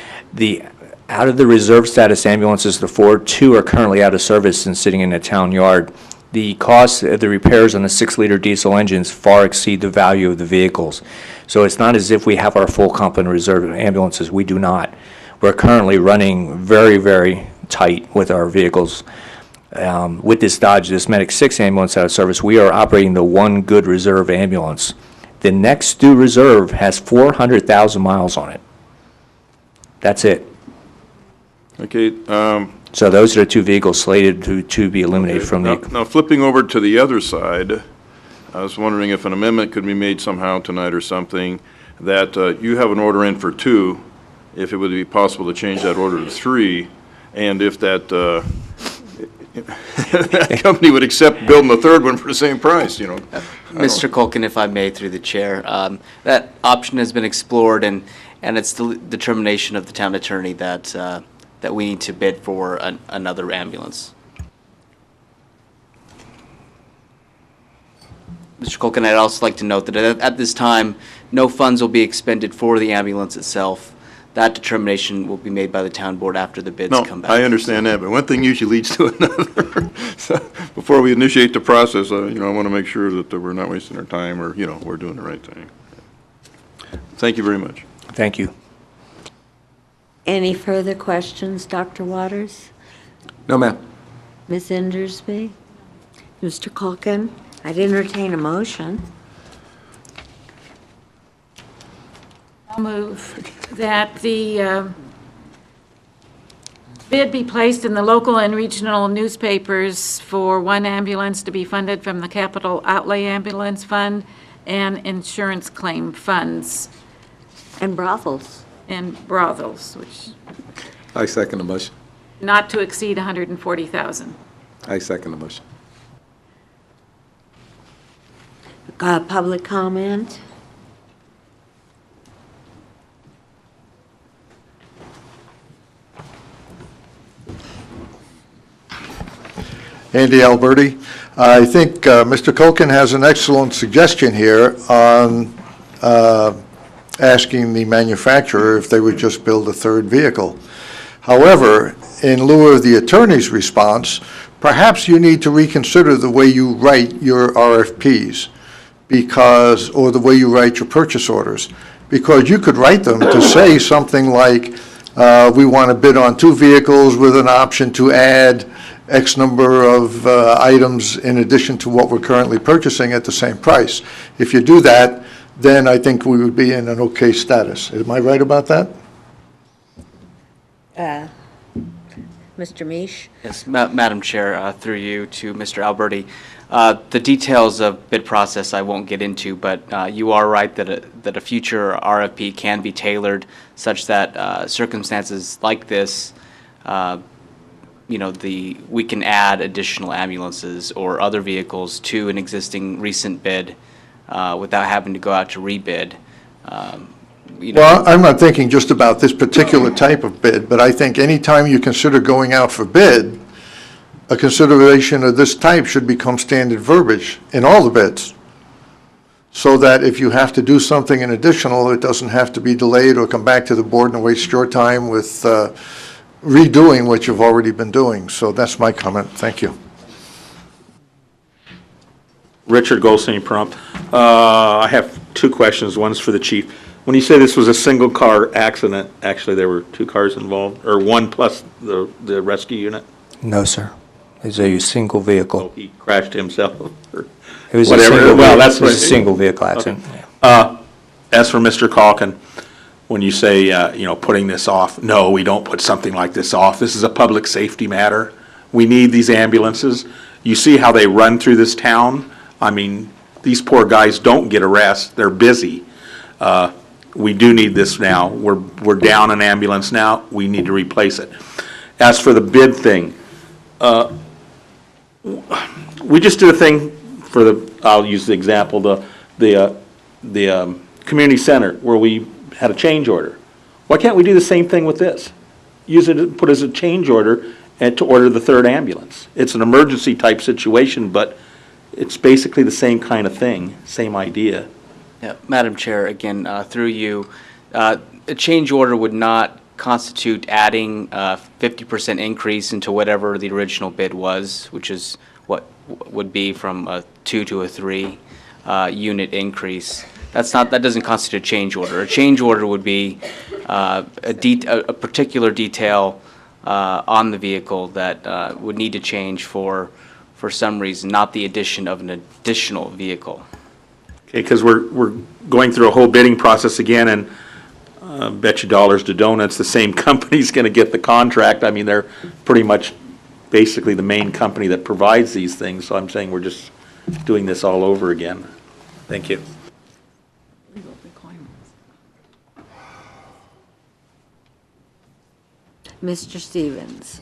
Out of the reserve status ambulances, the Ford, 2 are currently out of service and sitting in the town yard. The cost of the repairs on the 6-liter diesel engines far exceed the value of the vehicles. So it's not as if we have our full complement reserve ambulances. We do not. We're currently running very, very tight with our vehicles. With this Dodge, this Medic 6 ambulance out of service, we are operating the 1 good reserve ambulance. The next due reserve has 400,000 miles on it. That's it. Okay. So those are the 2 vehicles slated to be eliminated from the... Now, flipping over to the other side, I was wondering if an amendment could be made somehow tonight or something, that you have an order in for 2, if it would be possible to change that order to 3, and if that that company would accept building the 3rd one for the same price, Mr. Culkin, if I may, through the chair, that option has been explored, and it's the determination of the town attorney that we need to bid for another ambulance. Mr. Culkin, I'd also like to note that at this time, no funds will be expended for the ambulance itself. That determination will be made by the town board after the bids come back. I understand that, but one thing usually leads to another. So before we initiate the process, I want to make sure that we're not wasting our time, or, we're doing the right thing. Thank you very much. Thank you. Any further questions, Dr. Waters? No, ma'am. Ms. Indersby? Mr. Culkin? I'd entertain a motion. I'll move that the bid be placed in the local and regional newspapers for 1 ambulance to be funded from the Capital Outlay Ambulance Fund and insurance claim funds. And brothels. And brothels, which I second the motion. not to exceed 140,000. I second the motion. Public comment? Andy Alberti. I think Mr. Culkin has an excellent suggestion here on asking the manufacturer if they would just build a 3rd vehicle. However, in lieu of the attorney's response, perhaps you need to reconsider the way you write your RFPs, or the way you write your purchase orders, because you could write them to say something like, we want to bid on 2 vehicles with an option to add X number of items in addition to what we're currently purchasing at the same price. If you do that, then I think we would be in an okay status. Am I right about that? Mr. Misch? Yes, Madam Chair, through you to Mr. Alberti. The details of bid process I won't get into, but you are right that a future RFP can be tailored such that circumstances like this, we can add additional ambulances or other vehicles to an existing recent bid without having to go out to rebid. Well, I'm not thinking just about this particular type of bid, but I think anytime you consider going out for bid, a consideration of this type should become standard verbiage in all the bids, so that if you have to do something in additional, it doesn't have to be delayed or come back to the board and waste your time with redoing what you've already been doing. So that's my comment. Thank you. Richard Goldstein, Prompt. I have two questions. One's for the chief. When you say this was a single car accident, actually there were two cars involved, or one plus the rescue unit? No, sir. It's a single vehicle. Oh, he crashed himself, or It was whatever. a single, Well, that's it was a what- single vehicle accident. Okay. As for Mr. Calkin, when you say, putting this off, no, we don't put something like this off. This is a public safety matter. We need these ambulances. You see how they run through this town? I mean, these poor guys don't get a rest. They're busy. We do need this now. We're down an ambulance now. We need to replace it. As for the bid thing, we just did a thing for I'll use the example, the community center where we had a change order. Why can't we do the same thing with this? Use it, put as a change order and to order the third ambulance. It's an emergency type situation, but it's basically the same kind of thing, same idea. Yeah, Madam Chair, again, through you, a change order would not constitute adding a 50% increase into whatever the original bid was, which is what would be from a 2 to a 3 unit increase. That doesn't constitute a change order. A change order would be a particular detail on the vehicle that would need to change for some reason, not the addition of an additional vehicle. Okay, because we're going through a whole bidding process again, and bet you dollars to donuts, the same company's going to get the contract. I mean, they're pretty much basically the main company that provides these things, so I'm saying we're just doing this all over again. Thank you. Mr. Stevens?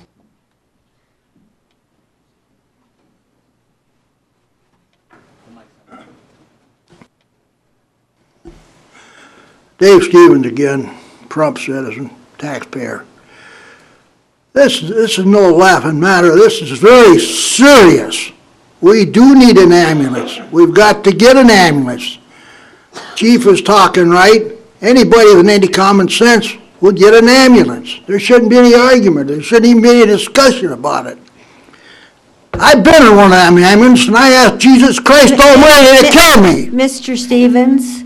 Dave Stevens again, Prompt citizen, taxpayer. This is no laughing matter. This is very serious. We do need an ambulance. We've got to get an ambulance. Chief is talking right. Anybody with any common sense would get an ambulance. There shouldn't be any argument. There shouldn't even be any discussion about it. I've been in one of them ambulance, and I asked Jesus Christ Almighty to kill me. Mr. Stevens?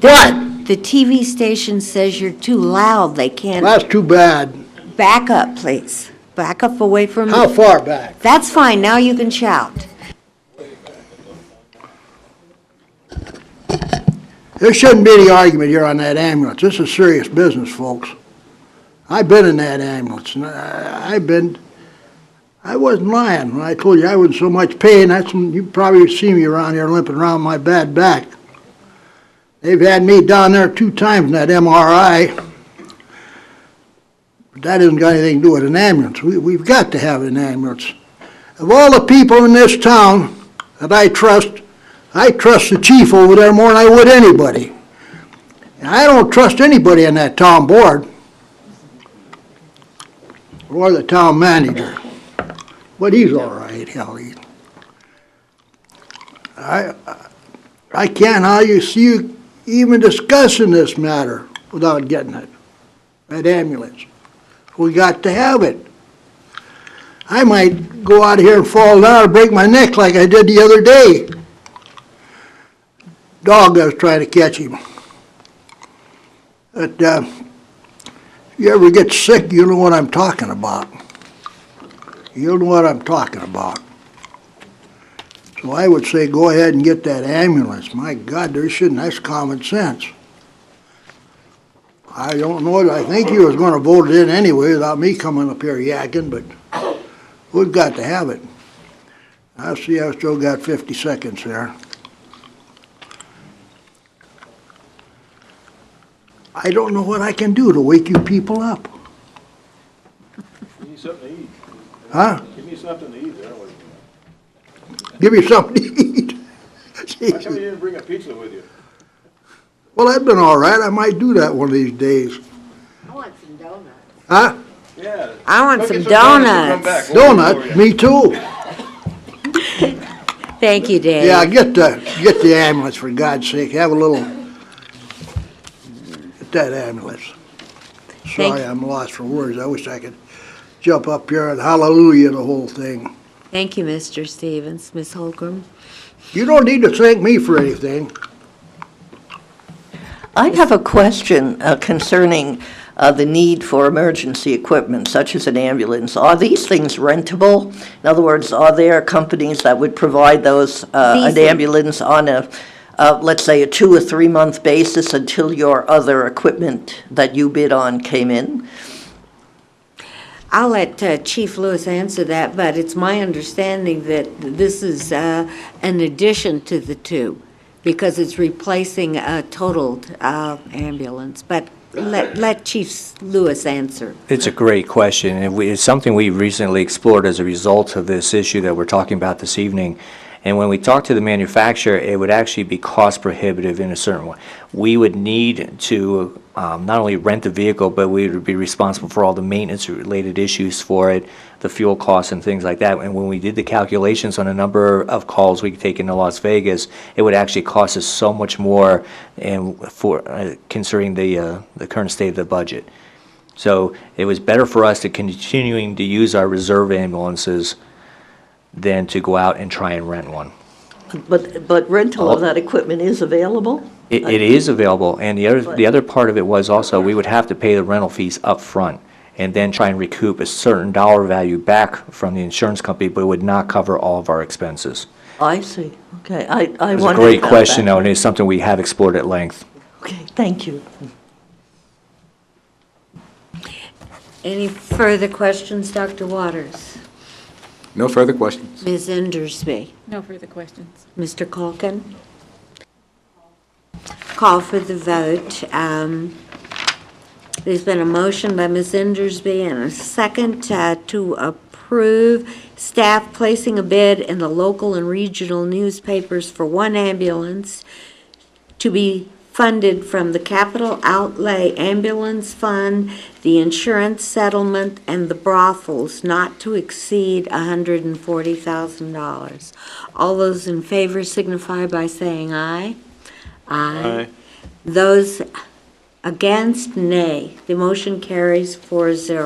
What? The TV station says you're too loud. They can't. That's too bad. Back up, please. Back up away from me. How far back? That's fine. Now you can shout. There shouldn't be any argument here on that ambulance. This is serious business, folks. I've been in that ambulance, and I wasn't lying when I told you I wasn't so much pain. That's when you probably see me around here limping around my bad back. They've had me down there 2 times in that MRI. But that hasn't got anything to do with an ambulance. We've got to have an ambulance. Of all the people in this town that I trust the chief over there more than I would anybody. And I don't trust anybody in that town board or the town manager. But he's all right, hell, I can't how you see you even discussing this matter without getting it, that ambulance. We got to have it. I might go out of here and fall down and break my neck like I did the other day. Dog, I was trying to catch him. But if you ever get sick, you know what I'm talking about. You'll know what I'm talking about. So I would say go ahead and get that ambulance. My God, that's common sense. I don't know, I think you was gonna vote it in anyway without me coming up here yakking, but we've got to have it. I see I've still got 50 seconds there. I don't know what I can do to wake you people up. Give me something to eat. Huh? Give me something to eat, that'll work. Give you something to eat. How come you didn't bring a pizza with you? Well, that'd been all right. I might do that one of these days. I want some donuts. Huh? Yeah. I want Go some get donuts and come donuts. back. We'll wait Donut, for you. me too. Thank you, Dave. Yeah, get the ambulance, for God's sake. Have a little, get that ambulance. Sorry, I'm lost for words. I wish I could jump up here and hallelujah the whole thing. Thank you, Mr. Stevens. Ms. Holcomb? You don't need to thank me for anything. I have a question concerning the need for emergency equipment, such as an ambulance. Are these things rentable? In other words, are there companies that would provide those, an ambulance on a, let's say, a 2 or 3 month basis until your other equipment that you bid on came in? I'll let Chief Lewis answer that, but it's my understanding that this is an addition to the two, because it's replacing a totaled ambulance. But let Chief Lewis answer. It's a great question, and it's something we recently explored as a result of this issue that we're talking about this evening. And when we talk to the manufacturer, it would actually be cost prohibitive in a certain way. We would need to not only rent the vehicle, but we would be responsible for all the maintenance-related issues for it, the fuel costs and things like that. And when we did the calculations on a number of calls we could take into Las Vegas, it would actually cost us so much more, and for considering the current state of the budget. So it was better for us to continuing to use our reserve ambulances than to go out and try and rent one. But rental of that equipment is available? It is available, and the other part of it was also, we would have to pay the rental fees up front and then try and recoup a certain dollar value back from the insurance company, but it would not cover all of our expenses. I see. Okay, I It's a wondered great about question, that. though, and it's something we have explored at length. Okay, thank you. Any further questions, Dr. Waters? No further questions. Ms. Endersby? No further questions. Mr. Culkin? Call for the vote. There's been a motion by Ms. Endersby and a second to approve staff placing a bid in the local and regional newspapers for one ambulance to be funded from the Capital Outlay Ambulance Fund, the insurance settlement, and the brothels, not to exceed $140,000. All those in favor signify by saying aye. Aye. Those against, nay. The motion carries 4-0.